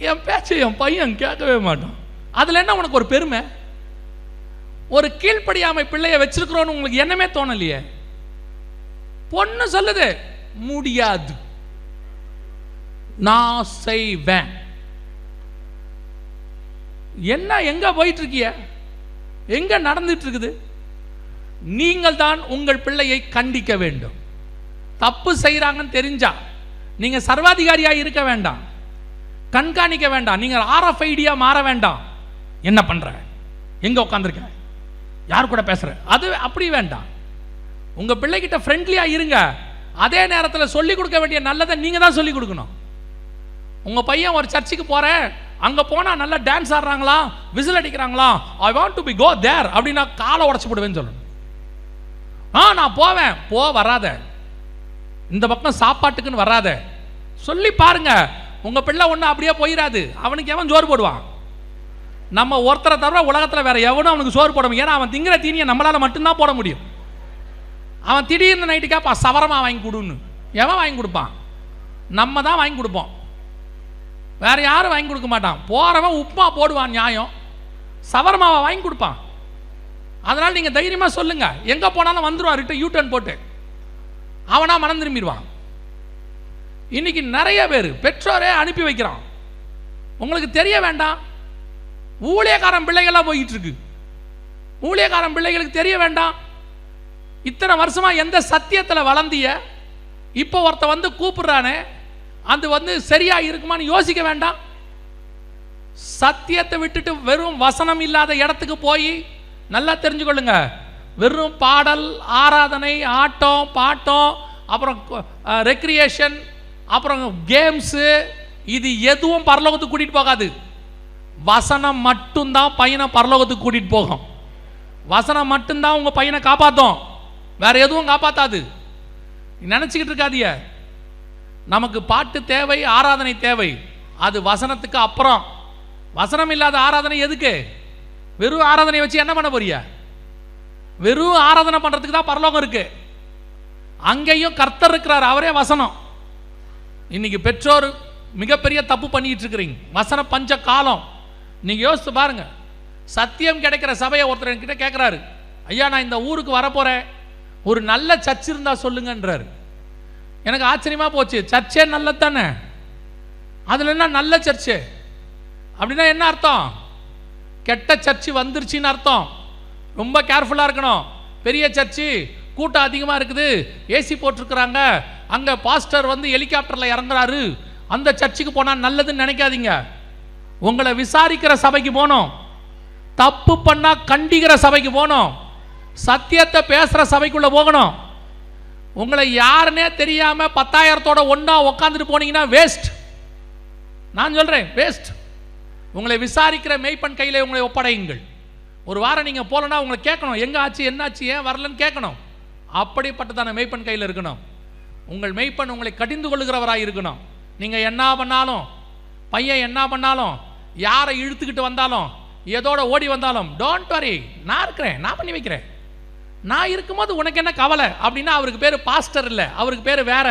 என் பேச்சை என் பையன் கேட்கவே மாட்டான். அதில் என்ன உனக்கு ஒரு பெருமை? ஒரு கீழ்ப்படியாமை பிள்ளைய வச்சிருக்கிறோன்னு உங்களுக்கு என்னமே தோணலையே. பொண்ணு சொல்லுது முடியாது, நான் செய்வேன். என்ன எங்க போயிட்டு இருக்கிய? எங்க நடந்துட்டு இருக்குது? நீங்கள் தான் உங்கள் பிள்ளையை கண்டிக்க வேண்டும். தப்பு செய்யறாங்கன்னு தெரிஞ்சா நீங்க சர்வாதிகாரியா இருக்க வேண்டாம், கண்காணிக்க வேண்டாம், நீங்க RFID-யா மாற வேண்டாம். என்ன பண்ற, எங்க உட்காந்துருக்க, யார் கூட பேசுற, அது அப்படி வேண்டாம். உங்க பிள்ளைகிட்ட ஃப்ரெண்ட்லியா இருங்க. அதே நேரத்தில் சொல்லிக் கொடுக்க வேண்டிய நல்லதை நீங்க தான் சொல்லிக் கொடுக்கணும். உங்க பையன் ஒரு சர்ச்சுக்கு போறேன், அங்க போனா நல்லா டான்ஸ் ஆடுறாங்களா, விசில் அடிக்கிறாங்களா, I want to be go there அப்படின்னா காலை உடச்சு போடுவேன்னு சொல்லணும். நான் போவேன், வராத, இந்த பக்கம் சாப்பாட்டுக்குன்னு வராத சொல்லி பாருங்க. உங்க பிள்ளை ஒண்ணு அப்படியே போயிடாது. அவனுக்கு எவன் சோறு போடுவான்? நம்ம ஒருத்தரை தவிர உலகத்தில் வேற எவனும் அவனுக்கு சோறு போட முடியும். ஏன்னா அவன் திங்கிற தீனியை நம்மளால மட்டும்தான் போட முடியும். அவன் திடீர்னு நைட்டு கேட்பான், சவரமா வாங்கி கொடுன்னு. எவன் வாங்கி கொடுப்பான்? நம்ம தான் வாங்கி கொடுப்போம், வேற யாரும் வாங்கி கொடுக்க மாட்டான். போறவன் உப்புமா போடுவான், நியாயம். சவரமாவை வாங்கி கொடுப்பான். அதனால நீங்க தைரியமா சொல்லுங்க, எங்க போனாலும் வந்துருவான், ரிட்டன் யூட்டர்ன் போட்டு அவனா மனம் திரும்பிடுவான். இன்னைக்கு நிறைய பேர் பெற்றோரே அனுப்பி வைக்கிறான். உங்களுக்கு தெரிய வேண்டாம், ஊழியக்காரன் பிள்ளைகள்லாம் போயிட்டு இருக்கு. ஊழியக்காரன் பிள்ளைகளுக்கு தெரிய வேண்டாம்? இத்தனை வருஷமா எந்த சத்தியத்தில் வளர்ந்திய, இப்போ ஒருத்த வந்து கூப்பிடுறானே, அது வந்து சரியா இருக்குமான்னு யோசிக்க வேண்டாம்? சத்தியத்தை விட்டுட்டு வெறும் வசனம் இல்லாத இடத்துக்கு போய் நல்லா தெரிஞ்சுக்கொள்ளுங்க, வெறும் பாடல், ஆராதனை, ஆட்டம், பாட்டம், அப்புறம் ரெக்ரியேஷன், அப்புறம் கேம்ஸு, இது எதுவும் பரலோகத்துக்கு கூட்டிகிட்டு போகாது. வசனம் மட்டும்தான் பையனை பரலோகத்துக்கு கூட்டிகிட்டு போகும். வசனம் மட்டும்தான் உங்கள் பையனை காப்பாற்றும், வேற எதுவும் காப்பாற்றாது. நினச்சிக்கிட்டு இருக்காதிய. நமக்கு பாட்டு தேவை, ஆராதனை தேவை, அது வசனத்துக்கு அப்புறம். வசனம் இல்லாத ஆராதனை எதுக்கு? வெறும் ஆராதனை வச்சு என்ன பண்ண போறிய? வெறும் ஆராதனை பண்ணுறதுக்கு தான் பரலோகம் இருக்கு. அங்கேயும் கர்த்தர் இருக்கிறார், அவரே வசனம். இன்னைக்கு பெற்றோர் மிகப்பெரிய தப்பு பண்ணிட்டு இருக்கிறீங்க. வசன பஞ்ச காலம். நீங்கள் யோசித்து பாருங்க. சத்தியம் கிடைக்கிற சபையை ஒருத்தர் என்கிட்ட கேட்குறாரு, ஐயா நான் இந்த ஊருக்கு வரப்போகிறேன், ஒரு நல்ல சர்ச் இருந்தால் சொல்லுங்கன்றார். எனக்கு ஆச்சரியமாக போச்சு. சர்ச்சே நல்லது தானே, அதில் என்ன நல்ல சர்ச்சு அப்படின்னா என்ன அர்த்தம்? கெட்ட சர்ச்சு வந்துருச்சின்னு அர்த்தம். ரொம்ப கேர்ஃபுல்லாக இருக்கணும். பெரிய சர்ச்சு, கூட்டம் அதிகமாக இருக்குது, ஏசி போட்டிருக்கிறாங்க, அங்கே பாஸ்டர் வந்து ஹெலிகாப்டரில் இறங்குறாரு, அந்த சர்ச்சுக்கு போனால் நல்லதுன்னு நினைக்காதீங்க. உங்களை விசாரிக்கிற சபைக்கு போகணும், தப்பு பண்ணால் கண்டிக்கிற சபைக்கு போகணும், சத்தியத்தை பேசுகிற சபைக்குள்ளே போகணும். உங்களை யாருன்னே தெரியாமல் 10,000தோட ஒன்றா உட்காந்துட்டு போனீங்கன்னா வேஸ்ட். நான் சொல்கிறேன், வேஸ்ட். உங்களை விசாரிக்கிற மெய்ப்பன் கையில் உங்களை ஒப்படையுங்கள். ஒரு வாரம் நீங்கள் போகலன்னா உங்களை கேட்கணும், எங்கே ஆச்சு, என்னாச்சு, ஏன் வரலன்னு கேட்கணும். அப்படிப்பட்டதான மெய்ப்பன் கையில் இருக்கணும். உங்கள் மெய்ப்பன் உங்களை கடிந்து கொள்ளுகிறவராக இருக்கணும். நீங்கள் என்ன பண்ணாலும், பையன் என்ன பண்ணாலும், யாரை இழுத்துக்கிட்டு வந்தாலும், எதோட ஓடி வந்தாலும், டோன்ட் வரி, நான் இருக்கிறேன், நான் பண்ணி வைக்கிறேன், நான் இருக்கும்போது உனக்கு என்ன கவலை அப்படின்னா அவருக்கு பேர் பாஸ்டர் இல்லை, அவருக்கு பேர் வேற.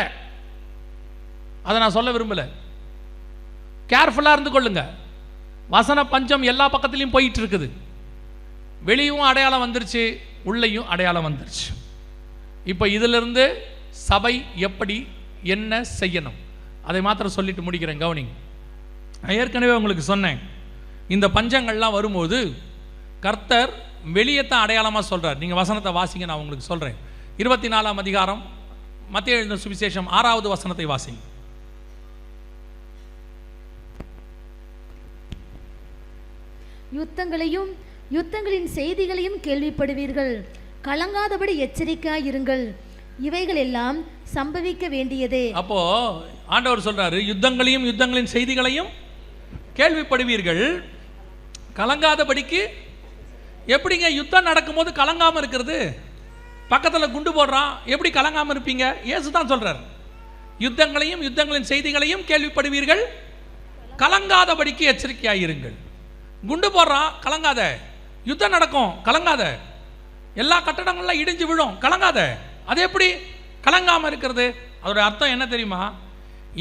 அதை நான் சொல்ல விரும்பல. கேர்ஃபுல்லாக இருந்து கொள்ளுங்க. வசன பஞ்சம் எல்லா பக்கத்துலையும் போயிட்டு இருக்குது. வெளியும் அடையாளம் வந்துருச்சு, உள்ளேயும் அடையாளம் வந்துருச்சு. இப்போ இதிலிருந்து சபை எப்படி என்ன செய்யணும் அதை மாத்திரம் சொல்லிட்டு முடிக்கிறேன். கவனிங்க. நான் ஏற்கனவே உங்களுக்கு சொன்னேன், இந்த பஞ்சங்கள்லாம் வரும்போது கர்த்தர் வெளியே தான் அடையாளமாக சொல்கிறார். நீங்கள் வசனத்தை வாசிங்க, நான் உங்களுக்கு சொல்கிறேன். 24ஆம் அதிகாரம் மத்தேயு எழுதின சுவிசேஷம் 6வது வசனத்தை வாசிங்க.
யுத்தங்களின் செய்திகளையும் கேள்விப்படுவீர்கள், கலங்காதபடி எச்சரிக்கையாயிருங்கள், இவைகள் எல்லாம் சம்பவிக்க வேண்டியதே.
அப்போ ஆண்டவர் சொல்றாரு, யுத்தங்களின் செய்திகளையும் கேள்விப்படுவீர்கள், கலங்காதபடிக்கு. எப்படிங்க யுத்தம் நடக்கும்போது கலங்காம இருக்கிறது? பக்கத்தில் குண்டு போடுறான், எப்படி கலங்காம இருப்பீங்க? இயேசு தான் சொல்றார், யுத்தங்களின் செய்திகளையும் கேள்விப்படுவீர்கள், கலங்காதபடிக்கு எச்சரிக்கையாயிருங்கள். குண்டு போடுறான், கலங்காத. யுத்தம் நடக்கும், கலங்காத. எல்லா கட்டடங்கள்லாம் இடிஞ்சு விழும், கலங்காத. அது எப்படி கலங்காம இருக்கிறது? அதோட அர்த்தம் என்ன தெரியுமா?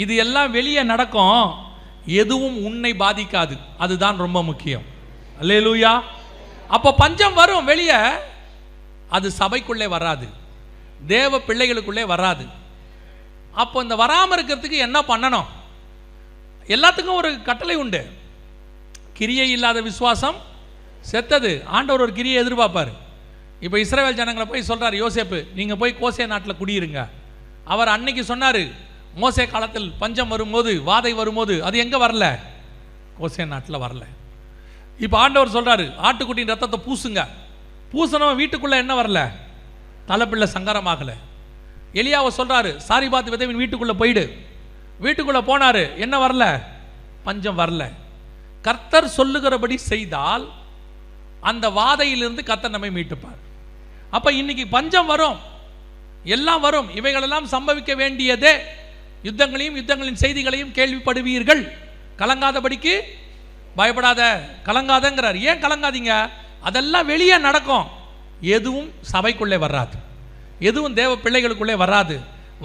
இது எல்லாம் வெளியே நடக்கும், எதுவும் உன்னை பாதிக்காது. அதுதான் ரொம்ப முக்கியம். அல்லேலூயா. அப்போ பஞ்சம் வரும் வெளியே, அது சபைக்குள்ளே வராது, தேவ பிள்ளைகளுக்குள்ளே வராது. அப்போ இந்த வராமல் இருக்கிறதுக்கு என்ன பண்ணணும்? எல்லாத்துக்கும் ஒரு கட்டளை உண்டு. கிரியை இல்லாத விசுவாசம் செத்தது. ஆண்டவர் ஒரு கிரியை எதிர்பார்ப்பார். இப்போ இஸ்ரவேல் ஜனங்களை போய் சொல்கிறார் யோசேப்பு, நீங்கள் போய் கோசே நாட்டில் குடியிருங்க. அவர் அன்னைக்கு சொன்னார், மோசே காலத்தில் பஞ்சம் வரும்போது, வாதை வரும்போது, அது எங்கே வரல? கோசே நாட்டில் வரல. இப்போ ஆண்டவர் சொல்கிறாரு, ஆட்டுக்குட்டியின் ரத்தத்தை பூசுங்க. பூசணவன் வீட்டுக்குள்ளே என்ன வரல? தலைப்பிள்ளை சங்கரமாகலை. எலியாவை சொல்கிறாரு, சாரிபாத் விதவின் வீட்டுக்குள்ளே போயிடு. வீட்டுக்குள்ளே போனார், என்ன வரல? பஞ்சம் வரல. கர்த்தர் சொல்லுகிறபடி செய்தால் அந்த வாதையிலிருந்து கர்த்தர் நம்மை மீட்டுப்பார். அப்போ இன்னைக்கு பஞ்சம் வரும், எல்லாம் வரும், இவைகளெல்லாம் சம்பவிக்க வேண்டியதே. யுத்தங்களின் செய்திகளையும் கேள்விப்படுவீர்கள், கலங்காதபடிக்கு பயப்படாத. கலங்காதங்கிறார். ஏன் கலங்காதீங்க? அதெல்லாம் வெளியே நடக்கும், எதுவும் சபைக்குள்ளே வராது, எதுவும் தேவ பிள்ளைகளுக்குள்ளே வராது.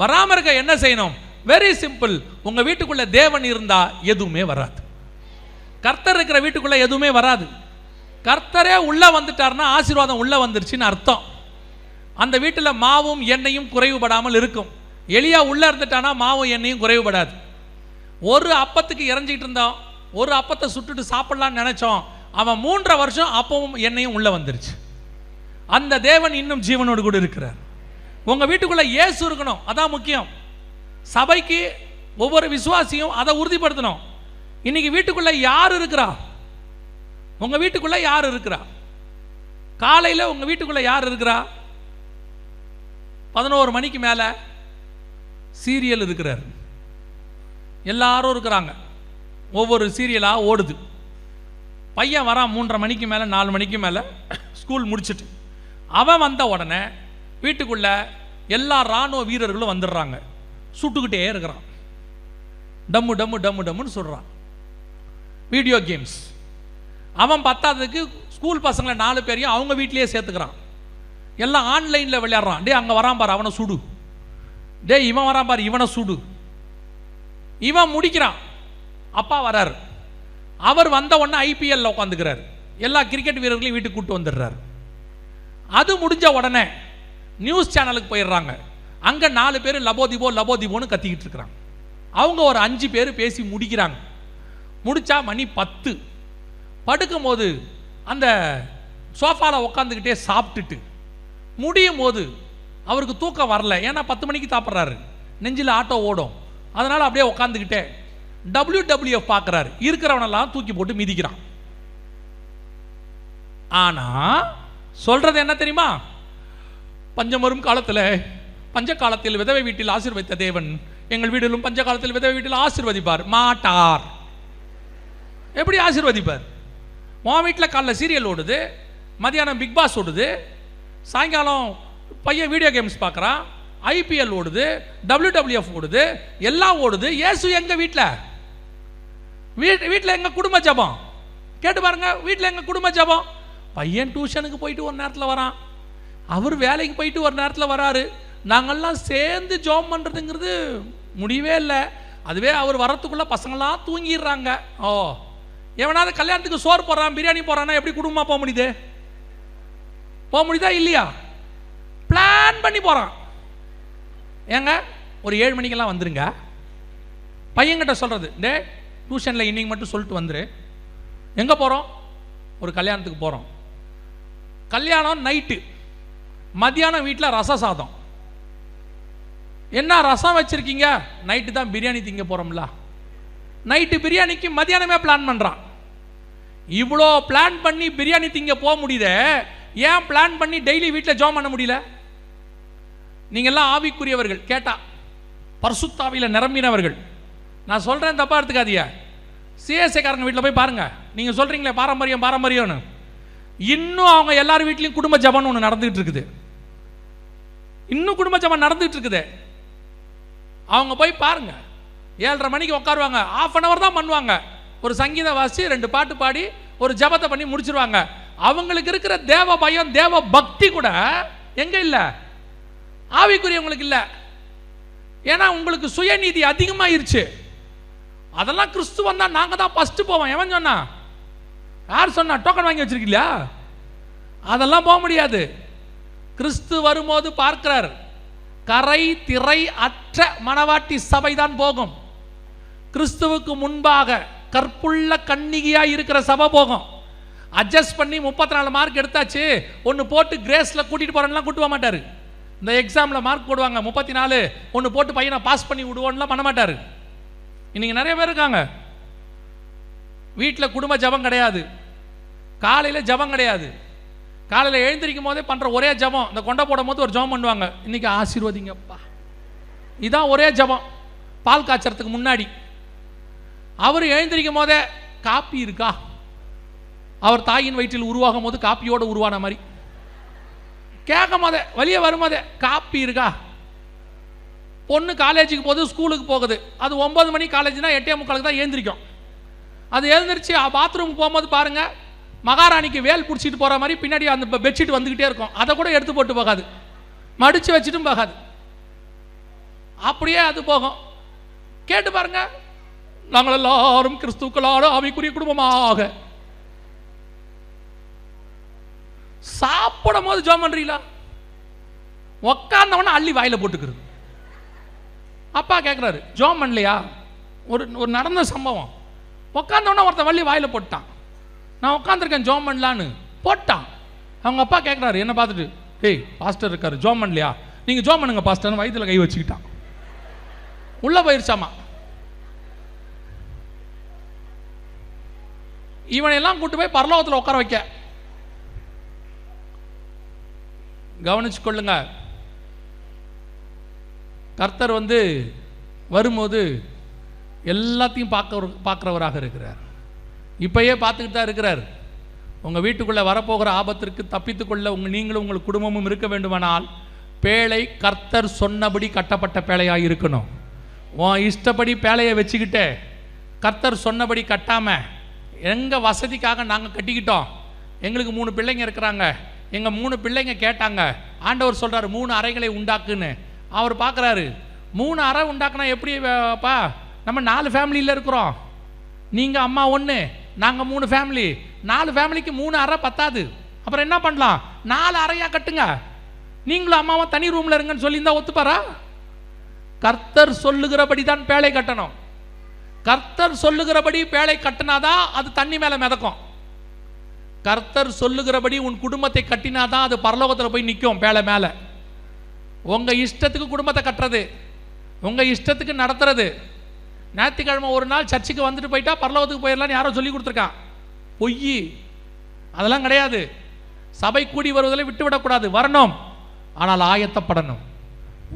வராமல் இருக்க என்ன செய்யணும்? Very simple. உங்கள் வீட்டுக்குள்ளே தேவன் இருந்தால் எதுவுமே வராது. கர்த்தர் இருக்கிற வீட்டுக்குள்ளே எதுவுமே வராது. கர்த்தரே உள்ளே வந்துட்டார்னா ஆசீர்வாதம் உள்ளே வந்துருச்சுன்னு அர்த்தம். அந்த வீட்டில் மாவும் எண்ணெயும் குறைவுபடாமல் இருக்கும். எலியா உள்ளே இருந்துட்டானா மாவும் எண்ணெயும் குறைவுபடாது. ஒரு அப்பத்துக்கு இறஞ்சிக்கிட்டு இருந்தோம், ஒரு அப்பத்தை சுட்டுட்டு சாப்பிடலான்னு நினச்சோம், அவன் 3.5 வருஷம் அப்பவும் எண்ணெயும் உள்ளே வந்துருச்சு. அந்த தேவன் இன்னும் ஜீவனோடு கூட இருக்கிறார். உங்கள் வீட்டுக்குள்ளே இயேசு இருக்கணும், அதான் முக்கியம். சபைக்கு ஒவ்வொரு விசுவாசியும் அதை உறுதிப்படுத்தணும். இன்னைக்கு வீட்டுக்குள்ளே யார் இருக்கிறா? உங்கள் வீட்டுக்குள்ளே யார் இருக்கிறா? காலையில் உங்கள் வீட்டுக்குள்ளே யார் இருக்கிறா? 11 மணிக்கு மேலே சீரியல் இருக்கிறார், எல்லாரும் இருக்கிறாங்க, ஒவ்வொரு சீரியலாக ஓடுது. பையன் வரான் 3:30 மணிக்கு மேலே 4 மணிக்கு மேலே ஸ்கூல் முடிச்சுட்டு. அவன் வந்த உடனே வீட்டுக்குள்ளே எல்லா இராணுவ வீரர்களும் வந்துடுறாங்க, சுட்டுக்கிட்டே இருக்கிறான், டம்மு டம்மு டம்மு டம்முன்னு சொல்கிறான். Video games. அவன் பத்தாததுக்கு ஸ்கூல் பசங்களை 4 பேரையும் அவங்க வீட்டிலேயே சேர்த்துக்கிறான், எல்லாம் ஆன்லைனில் விளையாடுறான். டே அங்கே வரான் பாரு அவனை சுடு, டே இவன் வரான் பாரு இவனை சுடு. இவன் முடிக்கிறான், அப்பா வரார், அவர் வந்த உடனே ஐபிஎல்ல உட்காந்துக்கிறார், எல்லா கிரிக்கெட் வீரர்களையும் வீட்டுக்கு கூப்பிட்டு வந்துடுறாரு. அது முடிஞ்ச உடனே நியூஸ் சேனலுக்கு போயிடுறாங்க, அங்கே 4 பேர் லபோதிபோ லபோதிபோன்னு கத்திக்கிட்டு இருக்கிறாங்க. அவங்க ஒரு 5 பேர் பேசி முடிக்கிறாங்க. முடிச்சா மணி 10. படுக்கும் போது அந்த சோஃபாவில் உட்காந்துக்கிட்டே சாப்பிட்டுட்டு முடியும் போது அவருக்கு தூக்கம் வரல, ஏன்னா 10 மணிக்கு சாப்பிட்றாரு, நெஞ்சில் ஆட்டோ ஓடும், அதனால் அப்படியே உட்காந்துக்கிட்டே WWF பார்க்குறாரு, இருக்கிறவனெல்லாம் தூக்கி போட்டு மிதிக்கிறான். ஆனால் சொல்கிறது என்ன தெரியுமா? பஞ்சமரும் காலத்தில் பஞ்ச காலத்தில் விதவை வீட்டில் ஆசீர்வதித்த தேவன் எங்கள் வீட்டிலும் பஞ்ச காலத்தில் விதவை வீட்டில் ஆசீர்வதிப்பார் மாட்டார். எப்படி ஆசீர்வதிப்பார்? உன் வீட்டில் காலைல சீரியல் ஓடுது, மதியானம் பிக் பாஸ் ஓடுது, சாயங்காலம் பையன் வீடியோ கேம்ஸ் பார்க்குறான், ஐபிஎல் ஓடுது, WWF ஓடுது, எல்லாம் ஓடுது. இயேசு எங்கள் வீட்டில் எங்கள் குடும்ப ஜபம் கேட்டு பாருங்க. வீட்டில் எங்கள் குடும்ப ஜபம். பையன் டியூஷனுக்கு போயிட்டு ஒரு நேரத்தில் வரான், அவர் வேலைக்கு போயிட்டு ஒரு நேரத்தில் வராரு, நாங்கள்லாம் சேர்ந்து ஜோம் பண்ணுறதுங்கிறது முடியவே இல்லை. அதுவே அவர் வரத்துக்குள்ளே பசங்களாம் தூங்கிடுறாங்க. ஓ, எவனாவது கல்யாணத்துக்கு சோறு போடுறான், பிரியாணி போடுறான்னா எப்படி குடும்பமாக போக முடியுது? போக முடியுதா இல்லையா? பிளான் பண்ணி போகிறான். ஏங்க ஒரு 7 மணிக்கெல்லாம் வந்துருங்க. பையன்கிட்ட சொல்கிறது, டே டியூஷனில் இன்னைக்கு மட்டும் சொல்லிட்டு வந்துரு. எங்கே போகிறோம்? ஒரு கல்யாணத்துக்கு போகிறோம். கல்யாணம் நைட்டு, மத்தியானம் வீட்டில் ரச சாதம். என்ன ரசம் வச்சுருக்கீங்க? நைட்டு தான் பிரியாணி திங்க போகிறோம்ல. நைட்டு பிரியாணிக்கு மத்தியானமே பிளான் பண்ணுறான். இவ்வளோ பிளான் பண்ணி பிரியாணி திங்க போக முடியுது, ஏன் பிளான் பண்ணி டெய்லி வீட்டில் ஜாம் பண்ண முடியல? நீங்கள்லாம் ஆவிக்குரியவர்கள், கேட்டா பரிசுத்தாவியில் நிரம்பினவர்கள். நான் சொல்கிறேன், தப்பாக எடுத்துக்காதீங்க. சிஎஸ்ஐக்காரங்க வீட்டில் போய் பாருங்கள். நீங்கள் சொல்கிறீங்களே பாரம்பரியம் பாரம்பரியம்னு, இன்னும் அவங்க எல்லார் வீட்லேயும் குடும்ப ஜபம்னு ஒன்று நடந்துகிட்டு இருக்குது. இன்னும் குடும்ப ஜபம் நடந்துகிட்டு இருக்குது. அவங்க போய் பாருங்க, 7:30 மணிக்கு உட்காருவாங்க, 1/2 hour தான் பண்ணுவாங்க. ஒரு சங்கீதம் வாசி 2 பாட்டு பாடி ஒரு ஜபத்தை பண்ணி முடிச்சிருவாங்க. அவங்களுக்கு இருக்கிற தேவ பயம் தேவ பக்தி கூட எங்க இல்லை? ஆவிக்குரியவங்களுக்கு இல்லை. ஏன்னா உங்களுக்கு சுயநீதி அதிகமாயிருச்சு. அதெல்லாம் கிறிஸ்து வந்தா நாங்கள் தான் ஃபர்ஸ்ட் போவோம். எவன் சொன்னா? யார் சொன்னா? டோக்கன் வாங்கி வச்சிருக்கீங்களா? அதெல்லாம் போக முடியாது. கிறிஸ்து வரும்போது பார்க்கிறார், கரை திரை அற்ற மணவாட்டி சபை தான் போகும். கிறிஸ்துவுக்கு முன்பாக கற்புள்ள கன்னிகையாக இருக்கிற சபை போகும். அட்ஜஸ்ட் பண்ணி 34 மார்க் எடுத்தாச்சு, ஒன்று போட்டு கிரேஸில் கூட்டிகிட்டு போகிறேன்லாம் கூட்டு போக மாட்டார். இந்த எக்ஸாமில் மார்க் போடுவாங்க 34, ஒன்று போட்டு பையனை பாஸ் பண்ணி விடுவோன்னுலாம் பண்ண மாட்டார். இன்னைக்கு நிறைய பேர் இருக்காங்க, வீட்டில் குடும்ப ஜபம் கிடையாது, காலையில் ஜபம் கிடையாது. காலையில் எழுந்திரிக்கும் போதே பண்ணுற ஒரே ஜபம், இந்த கொண்டை போடும் போது ஒரு ஜபம் பண்ணுவாங்க, இன்னைக்கு ஆசீர்வதிங்கப்பா, இதான் ஒரே ஜபம். பால் காய்ச்சறதுக்கு முன்னாடி அவர் எழுந்திரிக்கும் போதே காப்பி இருக்கா? அவர் தாயின் வயிற்றில் உருவாகும் போது காப்பியோடு உருவான மாதிரி கேட்கும் போதே, வெளியே வரும்போதே காப்பி இருக்கா? பொண்ணு காலேஜுக்கு போகுது, ஸ்கூலுக்கு போகுது, அது 9 மணி காலேஜ்னா 8:45 தான் எழுந்திரிக்கும். அது எழுந்திரிச்சு பாத்ரூமுக்கு போகும்போது பாருங்க, மகாராணிக்கு வேல் பிடிச்சிட்டு போகிற மாதிரி பின்னாடி அந்த பெட்ஷீட் வந்துக்கிட்டே இருக்கும். அதை கூட எடுத்து போட்டு போகாது, மடித்து வச்சுட்டும் போகாது, அப்படியே அது போகும். கேட்டு பாருங்க, நாங்கள் எல்லாரும் கிறிஸ்துக்களான ஆவிக்குரிய குடும்பமாக சாப்பிடும் போது ஜெபம் பண்றீங்களா? உக்காந்தவன அள்ளி வாயில போட்டுக்கிறது. அப்பா கேட்குறாரு, ஜெபம் பண்ணலையா? ஒரு நடந்த சம்பவம். உக்காந்தவன ஒருத்தன் வள்ளி வாயில போட்டான். நான் உட்காந்துருக்கேன் ஜெபம் பண்ணலான்னு போட்டான். அவங்க அப்பா கேட்குறாரு, என்ன பார்த்துட்டு, ஏய் பாஸ்டர் இருக்காரு, ஜோம் பண்ணலையா? நீங்கள் ஜோம் பண்ணுங்க பாஸ்டர்னு வயிற்றுல கை வச்சுக்கிட்டான். உள்ளே போயிருச்சாமா. இவனையெல்லாம் கூட்டு போய் பரலோகத்தில் உட்கார வைக்க. கவனிச்சு கொள்ளுங்க, கர்த்தர் வரும்போது எல்லாத்தையும் பார்க்குறவராக இருக்கிறார். இப்பயே பார்த்துக்கிட்டு தான் இருக்கிறார். உங்கள் வீட்டுக்குள்ளே வரப்போகிற ஆபத்திற்கு தப்பித்துக்கொள்ள நீங்களும் உங்கள் குடும்பமும் இருக்க வேண்டுமானால் பேழை கர்த்தர் சொன்னபடி கட்டப்பட்ட பேழையாக இருக்கணும். உன் இஷ்டப்படி பேழையை வச்சுக்கிட்டு கர்த்தர் சொன்னபடி கட்டாமல் எங்கள் வசதிக்காக நாங்கள் கட்டிக்கிட்டோம், எங்களுக்கு 3 பிள்ளைங்க இருக்கிறாங்க, எங்கள் 3 பிள்ளைங்க கேட்டாங்க, ஆண்டவர் சொல்கிறார் 3 அறைகளை உண்டாக்குன்னு. அவர் பார்க்குறாரு, 3 அறை உண்டாக்குனா எப்படிப்பா, நம்ம 4 ஃபேமிலியில் இருக்கிறோம், நீங்கள் அம்மா 1, நாங்கள் 3 ஃபேமிலி, 4 ஃபேமிலிக்கு 3 அறை பத்தாது, அப்புறம் என்ன பண்ணலாம், 4 அறையாக கட்டுங்க, நீங்களும் அம்மாவும் தனி ரூமில் இருங்கன்னு சொல்லியிருந்தா ஒத்துப்பாரா? கர்த்தர் சொல்லுகிறபடி தான் பேழை கட்டணும். கர்த்தர் சொல்லுகிறபடி பேழை கட்டினாதான் அது தண்ணி மேலே மிதக்கும். கர்த்தர் சொல்லுகிறபடி உன் குடும்பத்தை கட்டினாதான் அது பரலோகத்தில் போய் நிற்கும் பேழை மேலே. உங்கள் இஷ்டத்துக்கு குடும்பத்தை கட்டுறது, உங்கள் இஷ்டத்துக்கு நடத்துறது, ஞாயிற்றுக்கிழமை ஒரு நாள் சர்ச்சுக்கு வந்துட்டு போயிட்டா பரலோகத்துக்கு போயிடலான்னு யாரோ சொல்லி கொடுத்துருக்கான். பொய், அதெல்லாம் கிடையாது. சபை கூடி வருவதில் விட்டுவிடக்கூடாது, வரணும், ஆனால் ஆயத்தப்படணும்,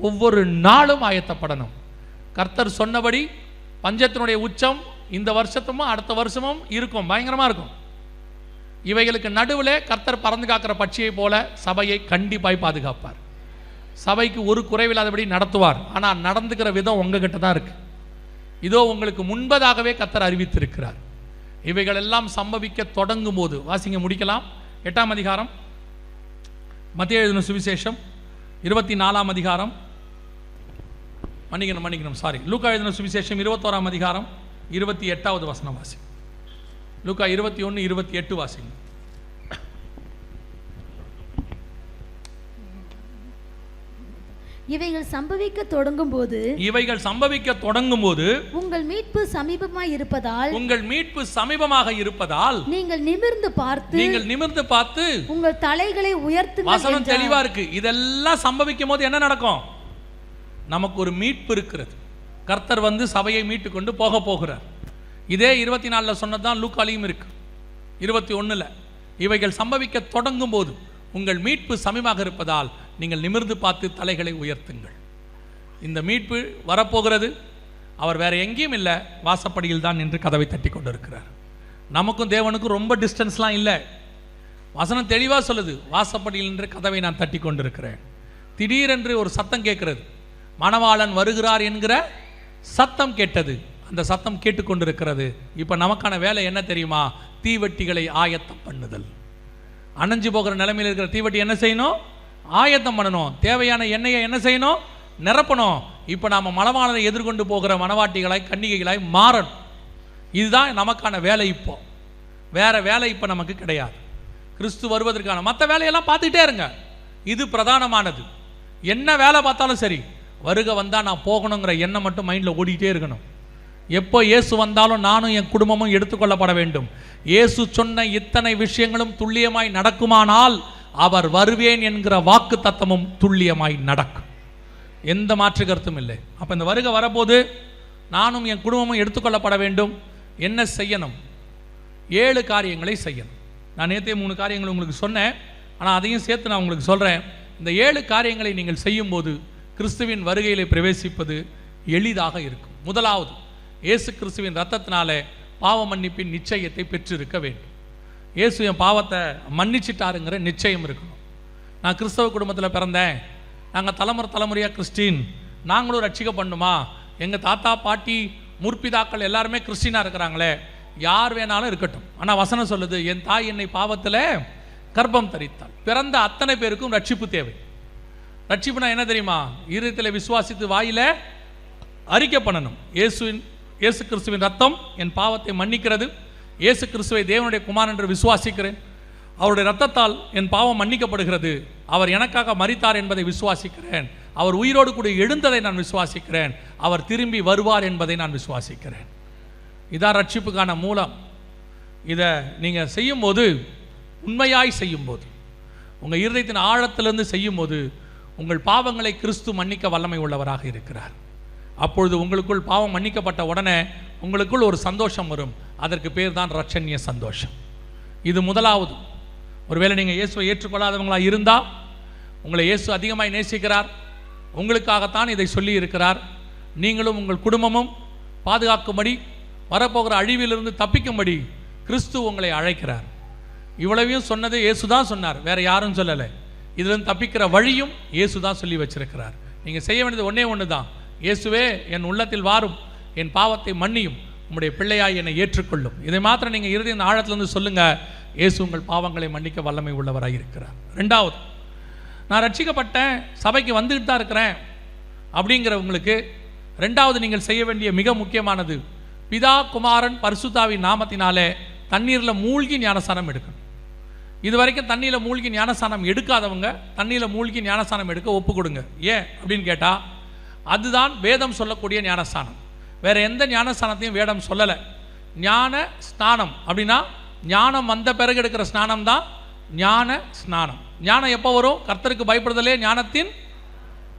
ஒவ்வொரு நாளும் ஆயத்தப்படணும். கர்த்தர் சொன்னபடி பஞ்சத்தினுடைய உச்சம் இந்த வருஷத்தும் அடுத்த வருஷமும் இருக்கும், பயங்கரமாக இருக்கும். இவைகளுக்கு நடுவில் கர்த்தர் பறந்து காக்கிற பட்சியை போல சபையை கண்டிப்பாய் பாதுகாப்பார். சபைக்கு ஒரு குறைவில்லாதபடி நடத்துவார். ஆனால் நடந்துக்கிற விதம் உங்ககிட்ட தான் இருக்கு. இதோ உங்களுக்கு முன்பதாகவே கர்த்தர் அறிவித்திருக்கிறார். இவைகள் எல்லாம் சம்பவிக்க தொடங்கும் போது, வாசிங்க முடிக்கலாம், 8ஆம் அதிகாரம் மத்தேயு எழுதின சுவிசேஷம் 24ஆம் அதிகாரம், லூக்கா எழுதின சுவிசேஷம் 21ஆம் அதிகாரம் 28வது வசனம் வாசி. லூக்கா 21:28 வாசிங்க.
இவைகள் சம்பவிக்க தொடங்கும் போது உங்கள் மீட்பு சமீபமாக இருப்பதால் நீங்கள் நிமிர்ந்து பார்த்து உங்கள் தலைகளை உயர்த்துங்கள்.
வசனம் தெளிவா இருக்கு. இதெல்லாம் சம்பவிக்கும் போது என்ன நடக்கும்? நமக்கு ஒரு மீட்பு இருக்கிறது. கர்த்தர் சபையை மீட்டு கொண்டு போகிறார். இதே 24 சொன்னதுதான் லூக்காலையும் இருக்கு. 21 இவைகள் சம்பவிக்க தொடங்கும் போது உங்கள் மீட்பு சமீபமாக இருப்பதால் நீங்கள் நிமிர்ந்து பார்த்து தலைகளை உயர்த்துங்கள். இந்த மீட்பு வரப்போகிறது. அவர் வேற எங்கேயும் இல்லை, வாசப்படியில் தான் நின்று கதவை தட்டி கொண்டிருக்கிறார். நமக்கும் தேவனுக்கும் ரொம்ப டிஸ்டன்ஸ்லாம் இல்லை. வசனம் தெளிவாக சொல்லுது, வாசப்படியில் நின்று கதவை நான் தட்டி கொண்டிருக்கிறேன். திடீரென்று ஒரு சத்தம் கேட்கிறது. மணவாளன் வருகிறார் என்கிற சத்தம் கேட்டது. அந்த சத்தம் கேட்டுக்கொண்டிருக்கிறது. இப்போ நமக்கான வேலை என்ன தெரியுமா? தீவட்டிகளை ஆயத்தம் பண்ணுதல். அணைஞ்சு போகிற நிலைமையில் இருக்கிற தீவட்டி என்ன செய்யணும்? ஆயத்தம் பண்ணணும். தேவையான எண்ணெயை என்ன செய்யணும்? நிரப்பணும். இப்போ நாம் மணவாளனை எதிர்கொண்டு போகிற மணவாட்டிகளாய் கன்னிகைகளாய் மாறணும். இதுதான் நமக்கான வேலை. இப்போ வேற வேலை இப்போ நமக்கு கிடையாது. கிறிஸ்து வருவதற்கான மற்ற வேலையெல்லாம் பார்த்துக்கிட்டே இருங்க. இது பிரதானமானது. என்ன வேலை பார்த்தாலும் சரி, வருகை வந்தால் நான் போகணுங்கிற எண்ணம் மட்டும் மைண்டில் ஓடிக்கிட்டே இருக்கணும். எப்போ இயேசு வந்தாலும் நானும் என் குடும்பமும் எடுத்துக்கொள்ளப்பட வேண்டும். இயேசு சொன்ன இத்தனை விஷயங்களும் துல்லியமாய் நடக்குமானால் அவர் வருவேன் என்கிற வாக்கு தத்தமும் துல்லியமாய் நடக்கும். எந்த மாற்று கருத்தும் இல்லை. அப்போ இந்த வருகை வரப்போது நானும் என் குடும்பமும் எடுத்துக்கொள்ளப்பட வேண்டும். என்ன செய்யணும்? 7 காரியங்களை செய்யணும். நான் நேற்றே 3 காரியங்கள் உங்களுக்கு சொன்னேன், ஆனால் அதையும் சேர்த்து நான் உங்களுக்கு சொல்கிறேன். இந்த 7 காரியங்களை நீங்கள் செய்யும்போது கிறிஸ்துவின் வருகையிலே பிரவேசிப்பது எளிதாக இருக்கும். முதலாவது, இயேசு கிறிஸ்துவின் இரத்தத்தினாலே பாவ மன்னிப்பின் நிச்சயத்தை பெற்றிருக்க வேண்டும். இயேசு என் பாவத்தை மன்னிச்சிட்டாருங்கிற நிச்சயம் இருக்கணும். நான் கிறிஸ்தவ குடும்பத்தில் பிறந்தேன், நாங்கள் தலைமுறையாக கிறிஸ்டின், நாங்களும் ரட்சிக்கப்படணுமா? எங்கள் தாத்தா பாட்டி முற்பிதாக்கள் எல்லாருமே கிறிஸ்டினாக இருக்கிறாங்களே, யார் வேணாலும் இருக்கட்டும். ஆனால் வசனம் சொல்லுது, என் தாய் என்னை பாவத்தில் கர்ப்பம் தரித்தாள். பிறந்த அத்தனை பேருக்கும் ரட்சிப்பு தேவை. ரட்சிப்புனா என்ன தெரியுமா? இருதயத்தில் விசுவாசித்து வாயில அறிக்கை பண்ணணும். இயேசு கிறிஸ்துவின் ரத்தம் என் பாவத்தை மன்னிக்கிறது. இயேசு கிறிஸ்துவை தேவனுடைய குமாரன் என்று விசுவாசிக்கிறேன். அவருடைய ரத்தத்தால் என் பாவம் மன்னிக்கப்படுகிறது. அவர் எனக்காக மரித்தார் என்பதை விசுவாசிக்கிறேன். அவர் உயிரோடு கூட எழுந்ததை நான் விசுவாசிக்கிறேன். அவர் திரும்பி வருவார் என்பதை நான் விசுவாசிக்கிறேன். இதான் ரட்சிப்புக்கான மூலம். இதை நீங்கள் செய்யும்போது, உண்மையாய் செய்யும்போது, உங்கள் இருதயத்தின் ஆழத்திலிருந்து செய்யும் போது உங்கள் பாவங்களை கிறிஸ்து மன்னிக்க வல்லமை உள்ளவராக இருக்கிறார். அப்பொழுது உங்களுக்குள் பாவம் மன்னிக்கப்பட்ட உடனே உங்களுக்குள் ஒரு சந்தோஷம் வரும். அதற்கு பேர் தான் இரட்சணிய சந்தோஷம். இது முதலாவது. ஒருவேளை நீங்கள் இயேசுவை ஏற்றுக்கொள்ளாதவங்களாக இருந்தால் உங்களை இயேசு அதிகமாக நேசிக்கிறார், உங்களுக்காகத்தான் இதை சொல்லி இருக்கிறார். நீங்களும் உங்கள் குடும்பமும் பாதுகாக்கும்படி, வரப்போகிற அழிவிலிருந்து தப்பிக்கும்படி கிறிஸ்து உங்களை அழைக்கிறார். இவ்வளவையும் சொன்னது இயேசு தான் சொன்னார், வேறு யாரும் சொல்லலை. இதிலிருந்து தப்பிக்கிற வழியும் இயேசு தான் சொல்லி வச்சிருக்கிறார். நீங்கள் செய்ய வேண்டியது ஒன்றே ஒன்று தான். இயேசுவே, என் உள்ளத்தில் வாரும், என் பாவத்தை மன்னியும், உம்முடைய பிள்ளையாய் என்னை ஏற்றுக்கொள்ளும். இதை மாத்திரம் நீங்கள் இறுதியின் ஆழத்திலிருந்து சொல்லுங்கள். இயேசு உங்கள் பாவங்களை மன்னிக்க வல்லமை உள்ளவராக இருக்கிறார். ரெண்டாவது, நான் ரட்சிக்கப்பட்டேன், சபைக்கு வந்துக்கிட்டு தான் இருக்கிறேன் அப்படிங்கிறவங்களுக்கு ரெண்டாவது நீங்கள் செய்ய வேண்டிய மிக முக்கியமானது, பிதா குமாரன் பரிசுத்தாவின் நாமத்தினாலே தண்ணீரில் மூழ்கி ஞானஸ்நானம் எடுக்கணும். இது வரைக்கும் தண்ணியில் மூழ்கி ஞானஸ்நானம் எடுக்காதவங்க தண்ணியில் மூழ்கி ஞானஸ்நானம் எடுக்க ஒப்பு கொடுங்க. ஏன் அப்படின்னு கேட்டால், அதுதான் வேதம் சொல்லக்கூடிய ஞானஸ்நானம். வேறு எந்த ஞானஸ்நானத்தையும் வேதம் சொல்லலை. ஞான ஸ்நானம் அப்படின்னா ஞானம் வந்த பிறகு எடுக்கிற ஸ்நானம் தான் ஞான ஸ்நானம். ஞானம் எப்போ வரும்? கர்த்தருக்கு பயப்படுதலே ஞானத்தின்.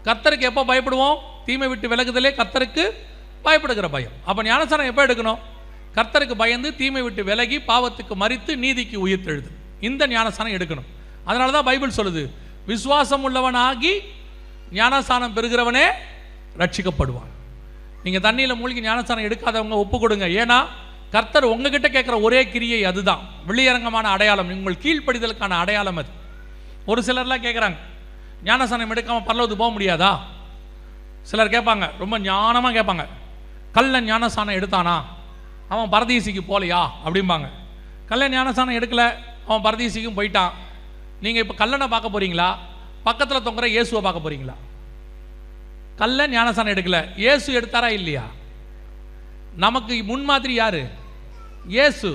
கர்த்தருக்கு எப்போ பயப்படுவோம்? தீமை விட்டு விலகுதலே கர்த்தருக்கு பயப்படுகிற பயம். அப்போ ஞானஸ்நானம் எப்போ எடுக்கணும்? கர்த்தருக்கு பயந்து தீமை விட்டு விலகி பாவத்துக்கு மரித்து நீதிக்கு உயிர்த்தெழுது. இந்த ஞானஸ்நானம் எடுக்கணும். அதனால தான் பைபிள் சொல்லுது, விசுவாசம் உள்ளவனாகி ஞானஸ்நானம் பெறுகிறவனே ரட்சிக்கப்படுவான். நீங்கள் தண்ணியில் மூழ்கி ஞானஸ்நானம் எடுக்காதவங்க ஒப்பு கொடுங்க. ஏன்னா கர்த்தர் உங்ககிட்ட கேட்குற ஒரே கிரியை அதுதான், வெளியரங்கமான அடையாளம், உங்கள் கீழ்ப்படிதலுக்கான அடையாளம் அது. ஒரு சிலர்லாம் கேட்குறாங்க, ஞானஸ்நானம் எடுக்காமல் பரலோகத்துக்கு போக முடியாதா? சிலர் கேட்பாங்க, ரொம்ப ஞானமாக கேட்பாங்க, கள்ளன் ஞானஸ்நானம் எடுத்தானா அவன் பரதீசிக்கு போகலையா அப்படிம்பாங்க. கள்ளன் ஞானஸ்நானம் எடுக்கலை, அவன் பரதீசிக்கும் போயிட்டான். நீங்கள் இப்போ கல்லனை பார்க்க போகிறீங்களா, பக்கத்தில் தொங்குற இயேசுவை பார்க்க போகிறீங்களா? கள்ளன் ஞானஸ்நானம் எடுக்கலை, இயேசு எடுத்தாரா இல்லையா? நமக்கு முன்மாதிரி யாரு? இயேசு.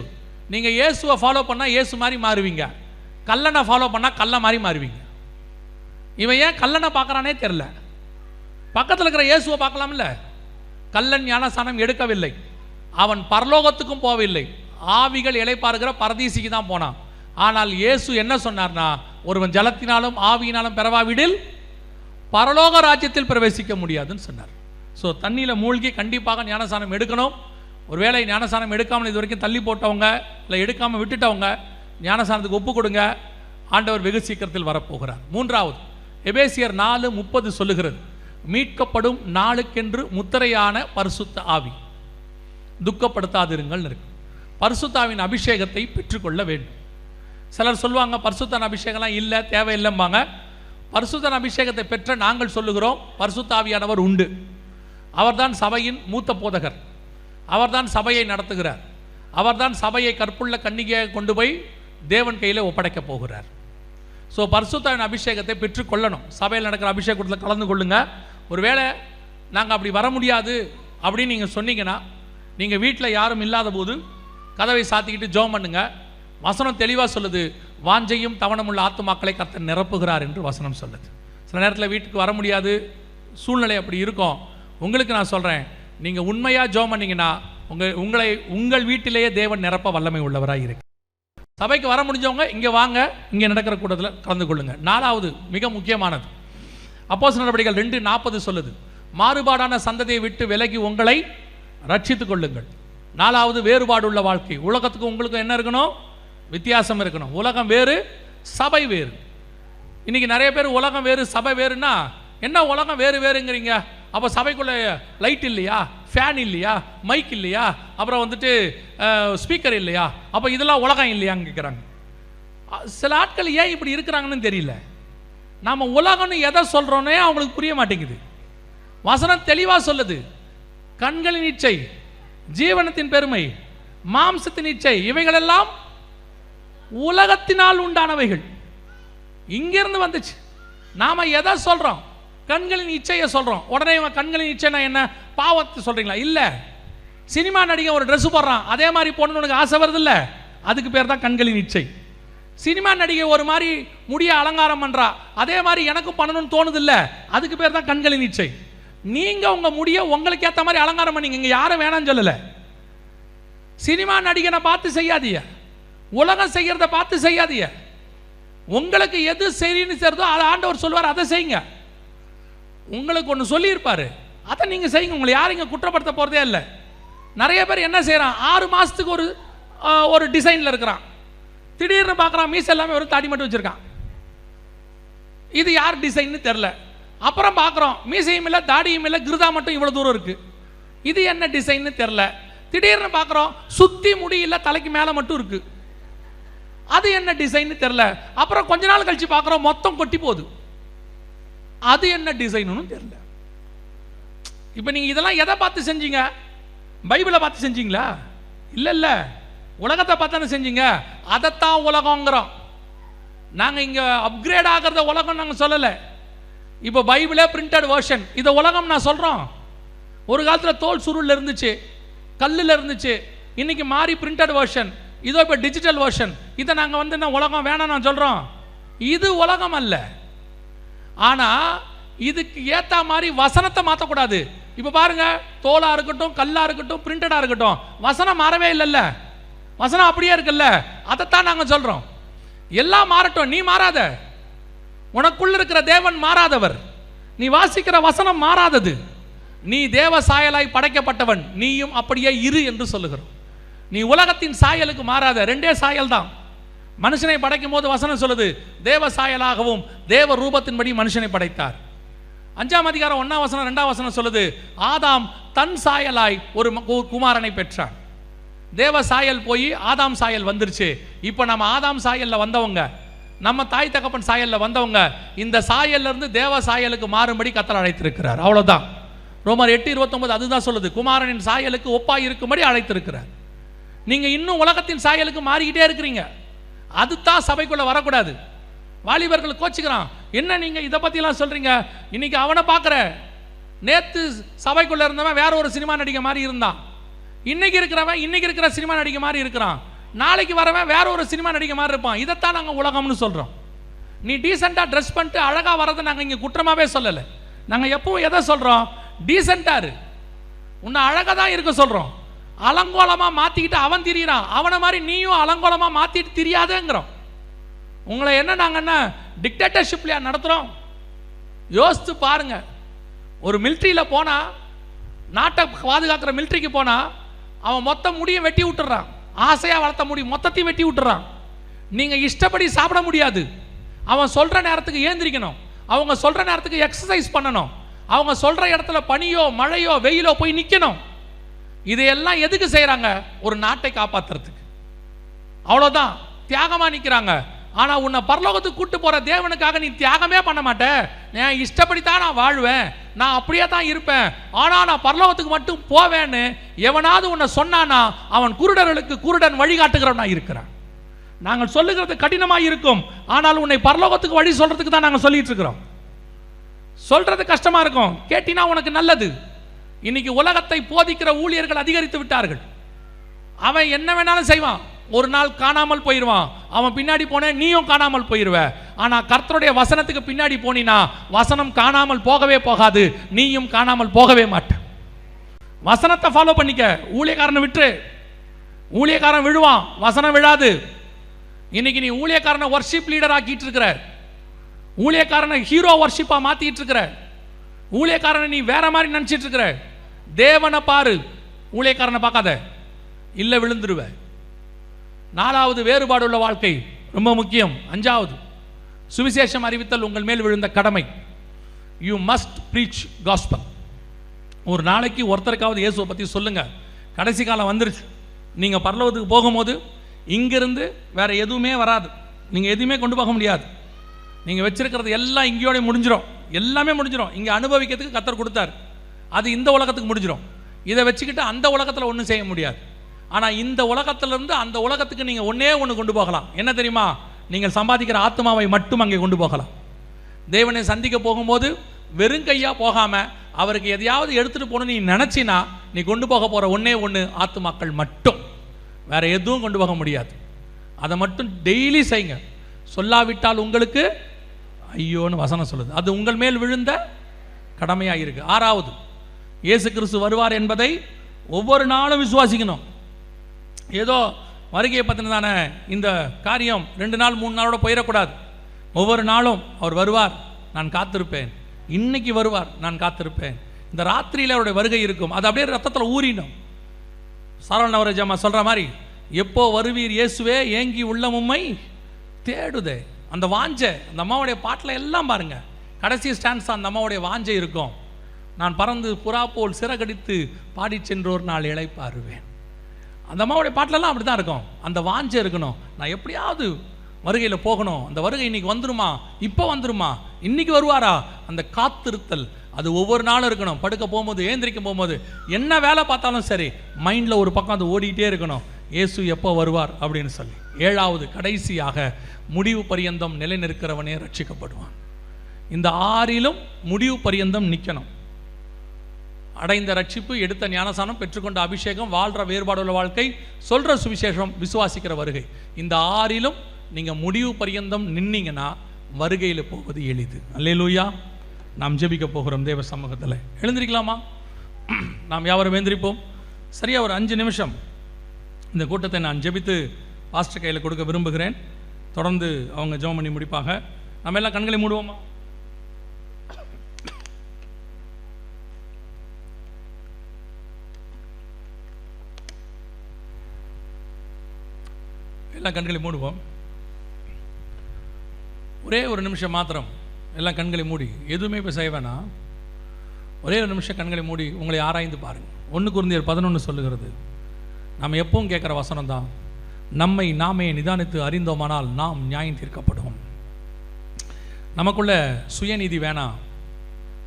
நீங்கள் இயேசுவை ஃபாலோ பண்ணால் இயேசு மாதிரி மாறுவீங்க, கல்லனை ஃபாலோ பண்ணால் கல்லை மாதிரி மாறுவீங்க. இவன் ஏன் கல்லனை பார்க்குறானே தெரில, பக்கத்தில் இருக்கிற இயேசுவை பார்க்கலாம்ல. கல்லன் ஞானஸ்நானம் எடுக்கவில்லை, அவன் பரலோகத்துக்கும் போகவில்லை, ஆவிகள் இளைப்பாறுகிற பரதீசிக்கு தான் போனான். ஆனால் இயேசு என்ன சொன்னார்னா, ஒருவன் ஜலத்தினாலும் ஆவியினாலும் பெறவாவிடில் பரலோக ராஜ்யத்தில் பிரவேசிக்க முடியாதுன்னு சொன்னார். ஸோ தண்ணியில் மூழ்கி கண்டிப்பாக ஞானஸ்நானம் எடுக்கணும். ஒருவேளை ஞானஸ்நானம் எடுக்காமல் இது வரைக்கும் தள்ளி போட்டவங்க, இல்லை எடுக்காமல் விட்டுட்டவங்க, ஞானஸ்நானத்துக்கு ஒப்பு கொடுங்க. ஆண்டவர் வெகு சீக்கிரத்தில் வரப்போகிறார். மூன்றாவது, எபேசியர் 4:30 சொல்லுகிறது, மீட்கப்படும் நாளுக்கென்று முத்திரையான பரிசுத்த ஆவி, துக்கப்படுத்தாதிருங்கள் இருக்கு. பரிசுத்தாவின் அபிஷேகத்தை பெற்றுக்கொள்ள வேண்டும். சிலர் சொல்லுவாங்க, பரிசுத்தான அபிஷேகம்லாம் இல்லை, தேவையில்லைம்பாங்க. பரிசுத்தான அபிஷேகத்தை பெற்ற நாங்கள் சொல்லுகிறோம், பரிசுத்தாவியானவர் உண்டு. அவர்தான் சபையின் மூத்த போதகர், அவர்தான் சபையை நடத்துகிறார், அவர்தான் சபையை கற்புள்ள கன்னிகையை கொண்டு போய் தேவன் கையில் ஒப்படைக்க போகிறார். ஸோ பரிசுத்தாவின் அபிஷேகத்தை பெற்றுக்கொள்ளணும். சபையில் நடக்கிற அபிஷேகத்தில் கலந்து கொள்ளுங்க. ஒருவேளை நாங்கள் அப்படி வர முடியாது அப்படின்னு நீங்கள் சொன்னீங்கன்னா, நீங்கள் வீட்டில் யாரும் இல்லாத போது கதவை சாத்திக்கிட்டு ஜெபம் பண்ணுங்க. வசனம் தெளிவாக சொல்லுது, வாஞ்சையும் தவணமுள்ள ஆத்துமாக்களை கர்த்தர் நிரப்புகிறார் என்று வசனம் சொல்லுது. சில நேரத்தில் வீட்டுக்கு வர முடியாது, சூழ்நிலை அப்படி இருக்கும். உங்களுக்கு நான் சொல்கிறேன், நீங்கள் உண்மையாக ஜெபம் பண்ணிங்கன்னா உங்கள் வீட்டிலேயே தேவன் நிரப்ப வல்லமை உள்ளவராக இருக்கு. சபைக்கு வர முடிஞ்சவங்க இங்கே வாங்க, இங்கே நடக்கிற கூட்டத்தில் கலந்து கொள்ளுங்கள். நாலாவது மிக முக்கியமானது, அப்போஸ்தலர் நடவடிக்கைகள் 2:40 சொல்லுது, மாறுபாடான சந்ததியை விட்டு விலகி உங்களை ரட்சித்துக் கொள்ளுங்கள். நாலாவது, வேறுபாடு உள்ள வாழ்க்கை. உலகத்துக்கும் உங்களுக்கும் என்ன இருக்கணும்? வித்தியாசம் இருக்கணும். உலகம் வேறு, சபை வேறு. இன்னைக்கு நிறைய பேர் உலகம் வேறு சபை வேறுன்னா, என்ன உலகம் வேறு வேறுங்கிறீங்க? அப்போ சபைக்குள்ள லைட் இல்லையா, ஃபேன் இல்லையா, மைக் இல்லையா, அப்புறம் வந்துட்டு ஸ்பீக்கர் இல்லையா, அப்போ இதெல்லாம் உலகம் இல்லையான்னு கேட்குறாங்க. சில ஆட்கள் ஏன் இப்படி இருக்கிறாங்கன்னு தெரியல. நாம் உலகம்னு எதை சொல்கிறோன்னே அவங்களுக்கு புரிய மாட்டேங்குது. வசனம் தெளிவாக சொல்லுது, கண்களின் இச்சை, ஜீவனத்தின் பெருமை, மாம்சத்தின் இச்சை, இவைகளெல்லாம் உலகத்தினால் உண்டானவைகள். இங்கிருந்து வந்துச்சு. நாம் எதை சொல்கிறோம்? கண்களின் இச்சையை சொல்கிறோம். உடனே இவங்க கண்களின் இச்சைனா என்ன, பாவத்தை சொல்கிறீங்களா? இல்லை. சினிமா நடிகை ஒரு ட்ரெஸ் போடுறான், அதே மாதிரி போடணும்னு உனக்கு ஆசை வருது இல்லை, அதுக்கு பேர் தான் கண்களின் இச்சை. சினிமா நடிகை ஒரு மாதிரி முடிய அலங்காரம் பண்ணுறா, அதே மாதிரி எனக்கும் பண்ணணும்னு தோணுது இல்லை, அதுக்கு பேர் தான் கண்களின் இச்சை. நீங்கள் உங்கள் முடிய உங்களுக்கு ஏற்ற மாதிரி அலங்காரம் பண்ணிங்க, இங்கே யாரும் வேணாம்னு சொல்லலை. சினிமா நடிகனை பார்த்து செய்யாதீங்க, உலகம் செய்கிறத பார்த்து செய்யாதீங்க. உங்களுக்கு எது சரின்னு தெரியுதோ அதை ஆண்டவர் சொல்லுவார், அதை செய்யுங்க. உங்களுக்கு ஒன்று சொல்லியிருப்பார், அதை நீங்கள் செய்யுங்க. உங்களை யாரும் இங்கே குற்றப்படுத்த போகிறதே இல்லை. நிறைய பேர் என்ன செய்கிறான், 6 மாதத்துக்கு ஒரு டிசைனில் இருக்கிறான், திடீர்னு பார்க்குறான் மீசை எல்லாமே ஒரு தாடி மட்டும் வச்சுருக்கான். இது யார் டிசைன்னு தெரில. அப்புறம் பார்க்குறோம் மீசையும் இல்லை தாடியும் இல்லை, கிருதா மட்டும் இவ்வளோ தூரம் இருக்குது. இது என்ன டிசைன்னு தெரில. திடீர்னு பார்க்குறோம் சுற்றி முடியல, தலைக்கு மேலே மட்டும் இருக்குது. அது என்ன டிசைன்னு தெரில. அப்புறம் கொஞ்ச நாள் கழித்து பார்க்குறோம் மொத்தம் கொட்டி போகுது. அது என்ன டிசைன்னு தெரில. இப்போ நீங்கள் இதெல்லாம் எதை பார்த்து செஞ்சீங்க? பைபிளை பார்த்து செஞ்சீங்களா? இல்லை இல்லை, உலகத்தை பார்த்தானே செஞ்சீங்க. அதைத்தான் உலகங்கிறோம். நாங்கள் இங்கே அப்கிரேட் ஆகிறத உலகம் நாங்கள் சொல்லலை. இப்போ பைபிளே பிரிண்டட் வெர்ஷன், இதை உலகம் நான் சொல்கிறோம். ஒரு காலத்தில் தோல் சுருளில் இருந்துச்சு, கல்லில் இருந்துச்சு, இன்னைக்கு மாறி பிரிண்டட் வெர்ஷன், இதோ இப்போ டிஜிட்டல் வெர்ஷன். இதை நாங்கள் என்ன உலகம் வேணாம் நான் சொல்கிறோம். இது உலகம் அல்ல. ஆனால் இதுக்கு ஏற்ற மாதிரி வசனத்தை மாற்றக்கூடாது. இப்போ பாருங்க, தோலாக இருக்கட்டும், கல்லாக இருக்கட்டும், பிரிண்டடாக இருக்கட்டும், வசனம் மாறவே இல்லைல்ல. வசனம் அப்படியே இருக்குல்ல. அதைத்தான் நாங்கள் சொல்கிறோம். எல்லாம் மாறட்டும், நீ மாறாத. உனக்குள்ள இருக்கிற தேவன் மாறாதவர். நீ வாசிக்கிற வசனம் மாறாதது. நீ தேவ சாயலாய் படைக்கப்பட்டவன், நீயும் அப்படியே இரு என்று சொல்லுகிறோம். நீ உலகத்தின் சாயலுக்கு மாறாத. 2 சாயல் தான். மனுஷனை படைக்கும் போது வசனம் சொல்லுது, தேவ சாயலாகவும் தேவ ரூபத்தின்படி மனுஷனை படைத்தார். 5ஆம் அதிகாரம் 1ஆம் வசனம் 2ஆம் வசனம் சொல்லுது, ஆதாம் தன் சாயலாய் ஒரு குமாரனை பெற்றான். தேவ சாயல் போய் ஆதாம் சாயல் வந்துருச்சு. இப்போ நம்ம ஆதாம் சாயல்ல வந்தவங்க, நம்ம தாய் தகப்பன் சாயல்ல வந்தவங்க, இந்த சாயல்ல இருந்து தேவ சாயலுக்கு மாறும்படி கர்த்தர் அழைத்திருக்கிறார். அவ்வளவுதான். ரோமர் 8:29 அதுதான் சொல்லுது, குமாரனின் சாயலுக்கு ஒப்பாய் இருக்கும்படி அழைத்திருக்கிறார். நீங்க இன்னும் உலகத்தின் சாயலுக்கு மாறிக்கிட்டே இருக்கிறீங்க. அதுதான் சபைக்குள்ள வரக்கூடாது. வாலிபர்கள் கோச்சுக்கிறான், என்ன நீங்க இதை பத்திலாம் சொல்றீங்க? இன்னைக்கு அவனை பார்க்குற, நேத்து சபைக்குள்ள இருந்தவன் வேற ஒரு சினிமா நடிகை மாதிரி இருந்தான், இன்னைக்கு இருக்கிறவன் இன்னைக்கு இருக்கிற சினிமா நடிகை மாதிரி இருக்கிறான், நாளைக்கு வரவன் வேற ஒரு சினிமா நடிகை மாதிரி இருப்பான். இதைத்தான் நாங்கள் உலகம்னு சொல்கிறோம். நீ டீசெண்டாக ட்ரெஸ் பண்ணிட்டு அழகாக வரதை நாங்கள் இங்கே குற்றமாகவே சொல்லலை. நாங்கள் எப்பவும் எதை சொல்கிறோம்? டீசெண்டாக இரு, உன்னை அழகாக தான் இருக்க சொல்கிறோம். அலங்கோலமாக மாற்றிக்கிட்டு அவன் திரியிறான், அவனை மாதிரி நீயும் அலங்கோலமாக மாற்றிட்டு திரியாதேங்கிறோம். உங்களை நாங்கள் என்ன டிக்டேட்டர்ஷிப்லையா நடத்துகிறோம்? யோசித்து பாருங்க. ஒரு மிலிட்ரியில் போனால், நாட்டை பாதுகாக்கிற மிலிட்ரிக்கு போனால், அவன் மொத்த முடியும் வெட்டி விட்டுறான். ஆசையாக வளர்த்த முடியும் மொத்தத்தையும் வெட்டி விட்டுறான். நீங்கள் இஷ்டப்படி சாப்பிட முடியாது. அவன் சொல்கிற நேரத்துக்கு ஏந்திரிக்கணும், அவங்க சொல்கிற நேரத்துக்கு எக்ஸசைஸ் பண்ணணும், அவங்க சொல்கிற இடத்துல பனியோ மழையோ வெயிலோ போய் நிற்கணும். இதையெல்லாம் எதுக்கு செய்கிறாங்க? ஒரு நாட்டை காப்பாற்றுறதுக்கு. அவ்வளோதான், தியாகமாக நிற்கிறாங்க. ஆனால் உன்னை பரலோகத்துக்கு கூட்டு போகிற தேவனுக்காக நீ தியாகமே பண்ண மாட்டேன். நான் இஷ்டப்படித்தான் நான் வாழ்வேன், நான் அப்படியே தான் இருப்பேன், ஆனால் நான் பரலோகத்துக்கு மட்டும் போவேன்னு எவனாவது உன்னை சொன்னானா அவன் குருடர்களுக்கு குருடன் வழிகாட்டுகிறவனா இருக்கிறான். நாங்கள் சொல்லுகிறது கடினமாக இருக்கும், ஆனால் உன்னை பரலோகத்துக்கு வழி சொல்றதுக்கு தான் நாங்கள் சொல்லிட்டு இருக்கிறோம். சொல்றது கஷ்டமா இருக்கும், கேட்டினா உனக்கு நல்லது. இன்னைக்கு உலகத்தை போதிக்கிற ஊழியர்கள் அதிகரித்து விட்டார்கள். அவன் என்ன வேணாலும் செய்வான், ஒரு நாள் காணாமல் போயிடுவான். அவன் பின்னாடி போன நீயும் காணாமல் போயிடுவ. ஆனா கர்த்தருடைய வசனத்துக்கு பின்னாடி போனினா வசனம் காணாமல் போகவே போகாது, நீயும் காணாமல் போகவே மாட்ட. வசனத்தை ஃபாலோ பண்ணிக்க. ஊழியக்காரனை விட்டு, ஊழியக்காரன் விழுவான், வசனம் விழாது. இன்னைக்கு நீ ஊழியக்காரனை வர்ஷிப் லீடர் ஆக்கிட்டு இருக்கிற, ஊழியக்காரனை ஹீரோ வர்ஷிப்பா மாத்திட்டு இருக்கிற, ஊழியக்காரனை நீ வேற மாதிரி நினைச்சிட்டு இருக்கிற. தேவனை பாரு, ஊழியக்காரனை பார்க்காத, இல்ல விழுந்துருவ. 4வது வேறுபாடு உள்ள வாழ்க்கை ரொம்ப முக்கியம். 5வது சுவிசேஷம் அறிவித்தல் உங்கள் மேல் விழுந்த கடமை. You must preach gospel. ஒரு நாளைக்கு ஒருத்தருக்காவது இயேசுவை பற்றி சொல்லுங்க. கடைசி காலம் வந்துருச்சு. நீங்கள் பரலோகத்துக்கு போகும்போது இங்கிருந்து வேற எதுவுமே வராது, நீங்கள் எதுவுமே கொண்டு போக முடியாது. நீங்கள் வச்சிருக்கிறது எல்லாம் இங்கேயோட முடிஞ்சிடும், எல்லாமே முடிஞ்சிடும். இங்கே அனுபவிக்கிறதுக்கு கர்த்தர் கொடுத்தார், அது இந்த உலகத்துக்கு முடிஞ்சிடும். இதை வச்சுக்கிட்டு அந்த உலகத்தில் ஒன்றும் செய்ய முடியாது. ஆனால் இந்த உலகத்திலிருந்து அந்த உலகத்துக்கு நீங்கள் ஒன்றே ஒன்று கொண்டு போகலாம். என்ன தெரியுமா? நீங்கள் சம்பாதிக்கிற ஆத்மாவை மட்டும் அங்கே கொண்டு போகலாம். தேவனை சந்திக்க போகும்போது வெறும் கையாக போகாமல் அவருக்கு எதையாவது எடுத்துகிட்டு போகணும்னு நீ நினச்சினா நீ கொண்டு போக போகிற ஒன்றே ஒன்று ஆத்மாக்கள் மட்டும், வேறு எதுவும் கொண்டு போக முடியாது. அதை மட்டும் டெய்லி செய்யுங்க. சொல்லாவிட்டால் உங்களுக்கு ஐயோன்னு வசனம் சொல்லுது. அது உங்கள் மேல் விழுந்த கடமையாக இருக்கு. 6வது இயேசு கிறிஸ்து வருவார் என்பதை ஒவ்வொரு நாளும் விசுவாசிக்கணும். ஏதோ வருகையை பற்றினதான இந்த காரியம் 2 நாள் 3 நாளோட போயிடக்கூடாது. ஒவ்வொரு நாளும் அவர் வருவார், நான் காத்திருப்பேன். இன்னைக்கு வருவார், நான் காத்திருப்பேன். இந்த ராத்திரியில் அவருடைய வருகை இருக்கும். அது அப்படியே ரத்தத்தில் ஊறிடும். சாரவணவரஜம்மா சொல்கிற மாதிரி, எப்போ வருவீர் இயேசுவே, ஏங்கி உள்ளமும்மை தேடுதே. அந்த வாஞ்சை, அந்த அம்மாவுடைய பாட்டில் எல்லாம் பாருங்க, கடைசி ஸ்டாண்ட்ஸ் அந்த அம்மாவுடைய வாஞ்சை இருக்கும். நான் பறந்து புறா போல் சிறகடித்து பாடி சென்றோர் நாள் இளைப்பாருவேன். அந்த அம்மாவுடைய பாட்டிலெல்லாம் அப்படி தான் இருக்கும். அந்த வாஞ்சை இருக்கணும், நான் எப்படியாவது வருகையில் போகணும். அந்த வருகை இன்னைக்கு வந்துருமா, இப்போ வந்துருமா, இன்னைக்கு வருவாரா, அந்த காத்திருத்தல் அது ஒவ்வொரு நாளும் இருக்கணும். படுக்க போகும்போது, ஏந்திரிக்க போகும்போது, என்ன வேலை பார்த்தாலும் சரி, மைண்டில் ஒரு பக்கம் அது ஓடிக்கிட்டே இருக்கணும், இயேசு எப்போ வருவார் அப்படின்னு சொல்லி. 7வது கடைசியாக, முடிவு பரியந்தம் நிலை நிற்கிறவனே ரட்சிக்கப்படுவான். இந்த 6லும் முடிவு பரியந்தம் நிற்கணும். அடைந்த ரட்சிப்பு, எடுத்த ஞானசானம், பெற்றுக்கொண்ட அபிஷேகம், வாழ்கிற வேறுபாடுள்ள வாழ்க்கை, சொல்கிற சுவிசேஷம், விசுவாசிக்கிற வருகை, இந்த 6லும் நீங்கள் முடிவு பரியந்தம் நின்னீங்கன்னா வருகையில் போவது எளிது. அல்லேலூயா. நாம் ஜெபிக்க போகிறோம் தேவ சமூகத்தில். எழுந்திருக்கலாமா? நாம் யாவரும் எழுந்திரிப்போம். சரியாக ஒரு 5 நிமிஷம் இந்த கூட்டத்தை நான் ஜெபித்து பாஸ்டர் கையில் கொடுக்க விரும்புகிறேன். தொடர்ந்து அவங்க ஜெபம் பண்ணி முடிப்பாங்க. நம்ம எல்லாம் கண்களை மூடுவோமா? எல்லாம் கண்களை மூடுவோம். ஒரே ஒரு நிமிஷம் மாத்திரம் எல்லாம் கண்களை மூடி, எதுவுமே இப்போ செய்ய வேணாம். ஒரே ஒரு நிமிஷம் கண்களை மூடி உங்களை ஆராய்ந்து பாருங்கள். 1 கொரிந்தியர் 11 சொல்லுகிறது, நாம் எப்பவும் கேட்குற வசனம் தான், நம்மை நாமே நிதானித்து அறிந்தோமானால் நாம் நியாயம் தீர்க்கப்படுவோம். நமக்குள்ள சுயநீதி வேணாம்,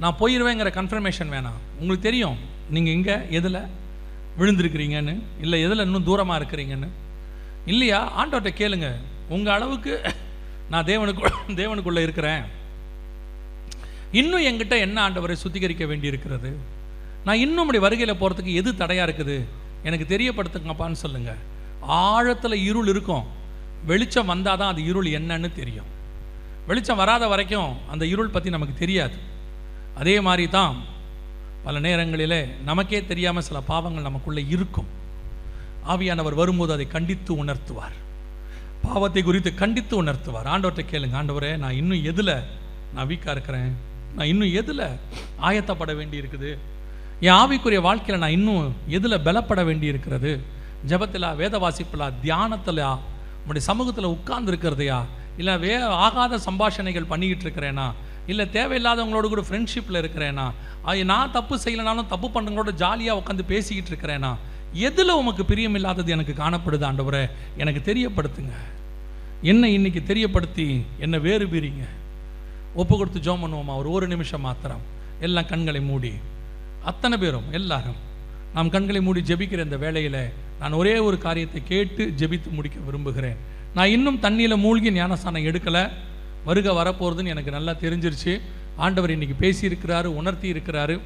நான் போயிடுவேங்கிற கன்ஃபர்மேஷன் வேணாம். உங்களுக்கு தெரியும் நீங்கள் இங்கே எதில் விழுந்திருக்கிறீங்கன்னு, இல்லை எதில் இன்னும் தூரமாக இருக்கிறீங்கன்னு. இல்லையா, ஆண்டவர்கிட்ட கேளுங்க, உங்கள் அளவுக்கு நான் தேவனுக்குள்ளே இருக்கிறேன், இன்னும் என்கிட்ட என்ன ஆண்டவரை சுத்திகரிக்க வேண்டி இருக்கிறது, நான் இன்னும் அப்படி வருகையில் போகிறதுக்கு எது தடையாக இருக்குது, எனக்கு தெரியப்படுத்துங்கப்பான்னு சொல்லுங்கள். ஆழத்தில் இருள் இருக்கும், வெளிச்சம் வந்தால் தான் அது இருள் என்னன்னு தெரியும். வெளிச்சம் வராத வரைக்கும் அந்த இருள் பற்றி நமக்கு தெரியாது. அதே மாதிரி தான் பல நேரங்களிலே நமக்கே தெரியாமல் சில பாவங்கள் நமக்குள்ளே இருக்கும். ஆவியானவர் வரும்போது அதை கண்டித்து உணர்த்துவார், பாவத்தை குறித்து கண்டித்து உணர்த்துவார். ஆண்டவர்கிட்ட கேளுங்க, ஆண்டவரே நான் இன்னும் எதில் நான் வீக்காக இருக்கிறேன், நான் இன்னும் எதில் ஆயத்தப்பட வேண்டி இருக்குது, என் ஆவிக்குரிய வாழ்க்கையில் நான் இன்னும் எதில் பலப்பட வேண்டி இருக்கிறது, ஜபத்தில், வேத வாசிப்பில், தியானத்தில், உங்களுடைய சமூகத்தில் உட்கார்ந்து இருக்கிறதையா, இல்லை ஆகாத சம்பாஷணைகள் பண்ணிக்கிட்டு இருக்கிறேனா, இல்லை தேவையில்லாதவங்களோட கூட ஃப்ரெண்ட்ஷிப்பில் இருக்கிறேனா, நான் தப்பு செய்யலைனாலும் தப்பு பண்ணுறவங்களோட ஜாலியாக உட்காந்து பேசிக்கிட்டு இருக்கிறேனா, எதில் உமக்கு பிரியமில்லாதது எனக்கு காணப்படுது ஆண்டவரே, எனக்கு தெரியப்படுத்துங்க. என்னை இன்னைக்கு தெரியப்படுத்தி என்னை வேறு பிரிங்க. ஒப்பு கொடுத்து ஜெபம் பண்ணுவோமா? ஒரு நிமிஷம் மாத்திரம் எல்லாம் கண்களை மூடி, அத்தனை பேரும் எல்லாரும் நாம் கண்களை மூடி ஜெபிக்கிற இந்த வேளையில் நான் ஒரே ஒரு காரியத்தை கேட்டு ஜெபித்து முடிக்க விரும்புகிறேன். நான் இன்னும் தண்ணியில் மூழ்கி ஞானஸ்தானம் எடுக்கலை, வருகை வரப்போகிறதுன்னு எனக்கு நல்லா தெரிஞ்சிருச்சு. ஆண்டவர் இன்னைக்கு பேசியிருக்கிறாரு, உணர்த்தி இருக்கிறாரு.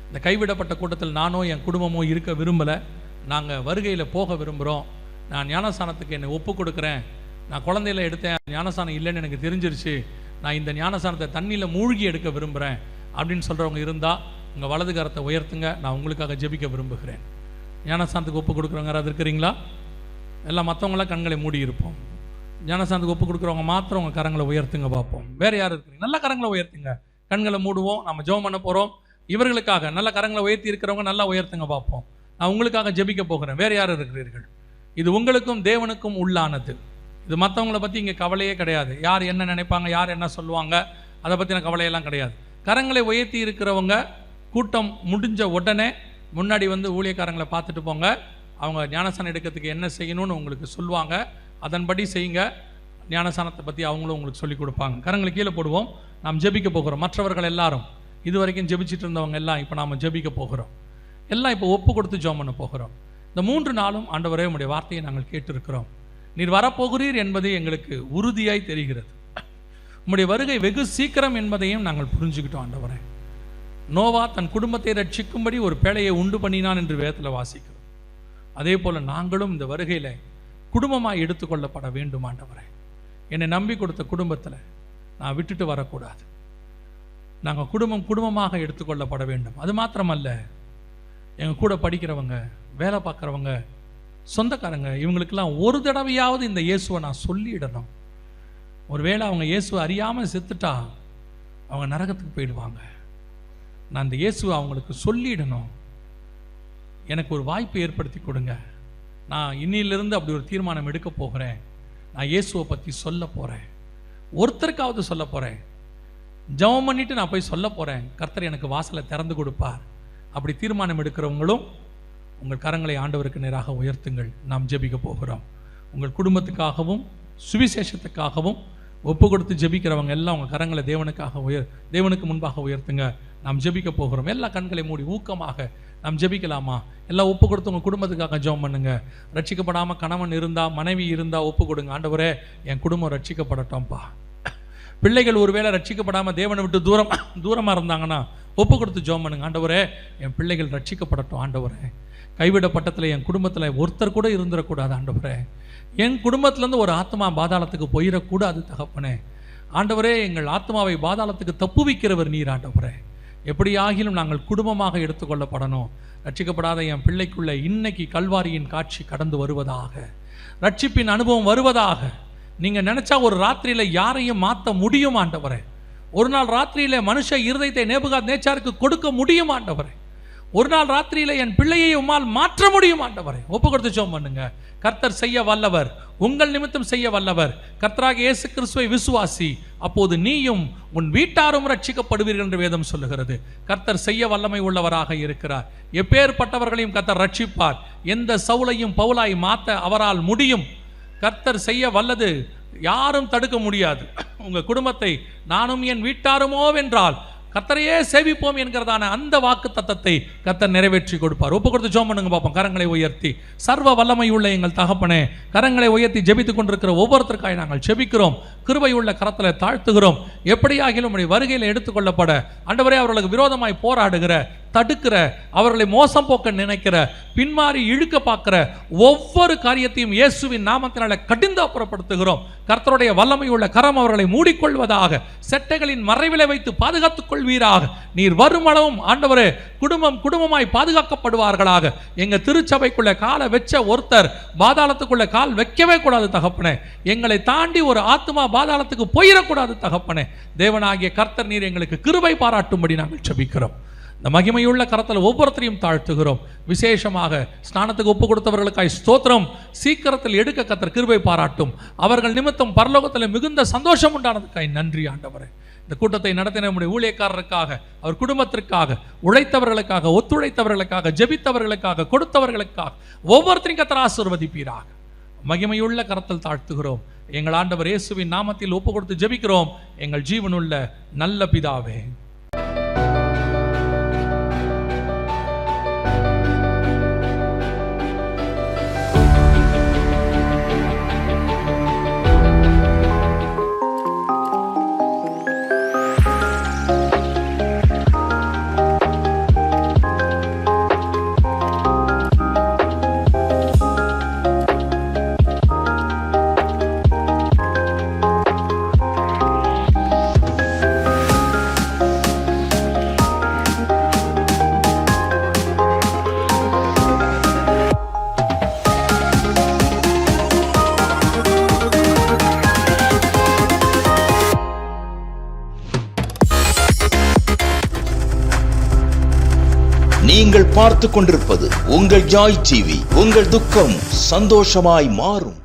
இந்த கைவிடப்பட்ட கூட்டத்தில் நானோ என் குடும்பமோ இருக்க விரும்பலை, நாங்கள் வருகையில் போக விரும்புகிறோம். நான் ஞானஸ்தானத்துக்கு என்னை ஒப்பு கொடுக்குறேன், நான் குழந்தையில எடுத்தேன், ஞானஸ்தானம் இல்லைன்னு எனக்கு தெரிஞ்சிருச்சு, நான் இந்த ஞானஸ்தானத்தை தண்ணியில் மூழ்கி எடுக்க விரும்புகிறேன் அப்படின்னு சொல்கிறவங்க இருந்தால் உங்கள் வலது கரத்தை உயர்த்துங்க, நான் உங்களுக்காக ஜெபிக்க விரும்புகிறேன். ஞானஸ்தானத்துக்கு ஒப்பு கொடுக்குறவங்க யாராவது இருக்கிறீங்களா? எல்லாம் மற்றவங்களாம் கண்களை மூடி இருப்போம். ஞானஸ்தானத்துக்கு ஒப்பு கொடுக்குறவங்க மாத்திரம் உங்கள் கரங்களை உயர்த்துங்க பார்ப்போம். வேறு யார் இருக்கிறீங்க? நல்ல கரங்களை உயர்த்துங்க. கண்களை மூடுவோம், நம்ம ஜெபம் பண்ண போகிறோம். இவர்களுக்காக நல்ல கரங்களை உயர்த்தி இருக்கிறவங்க நல்லா உயர்த்துங்க பார்ப்போம். நான் உங்களுக்காக ஜெபிக்க போகிறேன். வேறு யார் இருக்கிறீர்கள்? இது உங்களுக்கும் தேவனுக்கும் உள்ளானது. இது மற்றவங்களை பற்றி இங்கே கவலையே கிடையாது. யார் என்ன நினைப்பாங்க, யார் என்ன சொல்லுவாங்க, அதை பற்றின கவலையெல்லாம் கிடையாது. கரங்களை உயர்த்தி இருக்கிறவங்க கூட்டம் முடிஞ்ச உடனே முன்னாடி வந்து ஊழியக்காரங்களை பார்த்துட்டு போங்க. அவங்க ஞானஸ்தானம் எடுக்கிறதுக்கு என்ன செய்யணும்னு உங்களுக்கு சொல்லுவாங்க, அதன்படி செய்யுங்க. ஞானஸ்தானத்தை பற்றி அவங்களும் உங்களுக்கு சொல்லிக் கொடுப்பாங்க. கரங்களை கீழே போடுவோம், நாம் ஜெபிக்க போகிறோம். மற்றவர்கள் எல்லாரும் இது வரைக்கும் ஜெபிச்சுட்டு இருந்தவங்க எல்லாம் இப்போ நாம் ஜெபிக்க போகிறோம். எல்லாம் இப்போ ஒப்பு கொடுத்து ஜெபம் பண்ண போகிறோம். இந்த 3 நாளும் ஆண்டவரே உம்முடைய வார்த்தையை நாங்கள் கேட்டிருக்கிறோம். நீர் வரப்போகிறீர் என்பது எங்களுக்கு உறுதியாய் தெரிகிறது. உம்முடைய வருகை வெகு சீக்கிரம் என்பதையும் நாங்கள் புரிஞ்சுக்கிட்டோம். ஆண்டவரே, நோவா தன் குடும்பத்தை ரட்சிக்கும்படி ஒரு பேழையை உண்டு பண்ணினான் என்று வேதத்தில் வாசிக்கிறோம். அதே போல் நாங்களும் இந்த வருகையில் குடும்பமாக எடுத்துக்கொள்ளப்பட வேண்டும். ஆண்டவரே, என்னை நம்பி கொடுத்த குடும்பத்தில் நான் விட்டுட்டு வரக்கூடாது. நாங்கள் குடும்பமாக எடுத்துக்கொள்ளப்பட வேண்டும். அது மாத்திரமல்ல, எங்கள் கூட படிக்கிறவங்க, வேலை பார்க்குறவங்க, சொந்தக்காரங்க, இவங்களுக்கெல்லாம் ஒரு தடவையாவது இந்த இயேசுவை நான் சொல்லிடணும். ஒருவேளை அவங்க இயேசுவை அறியாமல் செத்துட்டா அவங்க நரகத்துக்கு போயிடுவாங்க. நான் இந்த இயேசுவை அவங்களுக்கு சொல்லிடணும். எனக்கு ஒரு வாய்ப்பு ஏற்படுத்தி கொடுங்க. நான் இன்னிலிருந்து அப்படி ஒரு தீர்மானம் எடுக்க போகிறேன். நான் இயேசுவை பற்றி சொல்ல போகிறேன், ஒருத்தருக்காவது சொல்ல போகிறேன், ஜெபம் பண்ணிட்டு நான் போய் சொல்ல போகிறேன். கர்த்தர் எனக்கு வாசலை திறந்து கொடுப்பார். அப்படி தீர்மானம் எடுக்கிறவங்களும் உங்கள் கரங்களை ஆண்டவருக்கு நேராக உயர்த்துங்கள். நாம் ஜெபிக்க போகிறோம். உங்கள் குடும்பத்துக்காகவும் சுவிசேஷத்துக்காகவும் ஒப்பு கொடுத்து ஜெபிக்கிறவங்க எல்லாம் உங்கள் கரங்களை தேவனுக்கு முன்பாக உயர்த்துங்க. நாம் ஜெபிக்க போகிறோம். எல்லா கண்களை மூடி ஊக்கமாக நாம் ஜெபிக்கலாமா? எல்லாம் ஒப்பு கொடுத்து உங்கள் குடும்பத்துக்காக ஜெபம் பண்ணுங்க. ரட்சிக்கப்படாமல் கணவன் இருந்தால், மனைவி இருந்தால் ஒப்பு கொடுங்க. ஆண்டவரே, என் குடும்பம் ரட்சிக்கப்படட்டோம்ப்பா. பிள்ளைகள் ஒருவேளை ரட்சிக்கப்படாமல் தேவனை விட்டு தூரமாக இருந்தாங்கன்னா ஒப்பு கொடுத்து ஜெபம் பண்ணுங்க. ஆண்டவரே, என் பிள்ளைகள் ரட்சிக்கப்படட்டும். ஆண்டவரே, கைவிடப்பட்டத்தில் என் குடும்பத்தில் ஒருத்தர் கூட இருந்துடக்கூடாது. ஆண்டவரே, என் குடும்பத்திலேருந்து ஒரு ஆத்மா பாதாளத்துக்கு போயிடக்கூடாது. தகப்பனே, ஆண்டவரே, எங்கள் ஆத்மாவை பாதாளத்துக்கு தப்புவிக்கிறவர் நீர். ஆண்டவரே, எப்படி ஆகிலும் நாங்கள் குடும்பமாக எடுத்துக்கொள்ளப்படணும். ரட்சிக்கப்படாத என் பிள்ளைக்குள்ள இன்னைக்கு கல்வாரியின் காட்சி கடந்து வருவதாக, ரட்சிப்பின் அனுபவம் வருவதாக. நீங்கள் நினச்சா ஒரு ராத்திரியில் யாரையும் மாற்ற முடியும் ஆண்டவரே. ஒரு நாள் ராத்திரியில் மனுஷ இருதயத்தை நேபுகாத்நேச்சாருக்கு கொடுக்க முடியும் ஆண்டவரே. ஒரு நாள் ராத்திரியில் என் பிள்ளையை உம்மால் மாற்ற முடியும் ஆண்டவரே. ஒப்பு கொடுத்து ஜெபம் பண்ணுங்க. கர்த்தர் செய்ய வல்லவர், உங்கள் நிமித்தம் செய்ய வல்லவர். கர்த்தராகிய இயேசு கிறிஸ்துவை விசுவாசி, அப்போது நீயும் உன் வீட்டாரும் ரட்சிக்கப்படுவீர்கள் என்று வேதம் சொல்லுகிறது. கர்த்தர் செய்ய வல்லமை உள்ளவராக இருக்கிறார். எப்பேற்பட்டவர்களையும் கர்த்தர் ரட்சிப்பார். எந்த சவுலையும் பவுலாய் மாற்ற அவரால் முடியும். கர்த்தர் செய்ய வல்லது, யாரும் தடுக்க முடியாது. உங்கள் குடும்பத்தை நானும் என் வீட்டாருமோ வென்றால் கர்த்தரையே சேவிப்போம் என்கிறதான அந்த வாக்கு தத்தத்தை கர்த்தர் நிறைவேற்றி கொடுப்பார். ஒப்பு கொடுத்து ஜெபம் பண்ணுங்க பார்ப்போம். கரங்களை உயர்த்தி, சர்வ வல்லமை உள்ள எங்கள் தகப்பனே, கரங்களை உயர்த்தி ஜெபித்துக் கொண்டிருக்கிற ஒவ்வொருத்தருக்காய் நாங்கள் ஜெபிக்கிறோம். கிருபை உள்ள கரத்தில் தாழ்த்துகிறோம். எப்படியாகிலும் உடைய வருகையில் எடுத்துக்கொள்ளப்பட ஆண்டவரே, அவர்களுக்கு விரோதமாய் போராடுகிற, தடுக்கிற, அவர்களை மோசம் போக்க நினைக்கிற, பின்மாறி இழுக்க பார்க்கிற ஒவ்வொரு காரியத்தையும் இயேசுவின் நாமத்தினால கடிந்து அப்புறப்படுத்துகிறோம். கர்த்தருடைய வல்லமை உள்ள கரம் அவர்களை மூடிக்கொள்வதாக, செட்டைகளின் மறைவிலை வைத்து பாதுகாத்துக் கொள்வீராக. நீர் வருமளவும் ஆண்டவரே, குடும்பமாய் பாதுகாக்கப்படுவார்களாக. எங்க திருச்சபைக்குள்ள காலை வச்ச ஒருத்தர் பாதாளத்துக்குள்ள கால் வைக்கவே கூடாது தகப்பனே. எங்களை தாண்டி ஒரு ஆத்மா பாதாளத்துக்கு போயிடக்கூடாது தகப்பனே. தேவனாகிய கர்த்தர் நீர் எங்களுக்கு கிருபை பாராட்டும்படி நாங்கள் ஜெபிக்கிறோம். இந்த மகிமையுள்ள கரத்தில் ஒவ்வொருத்தரையும் தாழ்த்துகிறோம். விசேஷமாக ஸ்நானத்துக்கு ஒப்பு கொடுத்தவர்களுக்காய் ஸ்தோத்திரம். சீக்கிரத்தில் எடுக்க கர்த்தர் கிருபை பாராட்டும். அவர்கள் நிமித்தம் பரலோகத்தில் மிகுந்த சந்தோஷம் உண்டானதுக்காய் நன்றி ஆண்டவரே. இந்த கூட்டத்தை நடத்தின நம்முடைய ஊழியக்காரருக்காக, அவர் குடும்பத்திற்காக, உழைத்தவர்களுக்காக, ஒத்துழைத்தவர்களுக்காக, ஜெபித்தவர்களுக்காக, கொடுத்தவர்களுக்காக ஒவ்வொருத்தரையும் கர்த்தர் ஆசீர்வதிப்பீராக. மகிமையுள்ள கரத்தில் தாழ்த்துகிறோம். எங்கள் ஆண்டவர் இயேசுவின் நாமத்தில் ஒப்பு கொடுத்து ஜெபிக்கிறோம். எங்கள் ஜீவனுள்ள நல்ல பிதாவே.
நீங்கள் பார்த்துக் கொண்டிருப்பது உங்கள் ஜாய் டிவி. உங்கள் துக்கம் சந்தோஷமாய் மாறும்.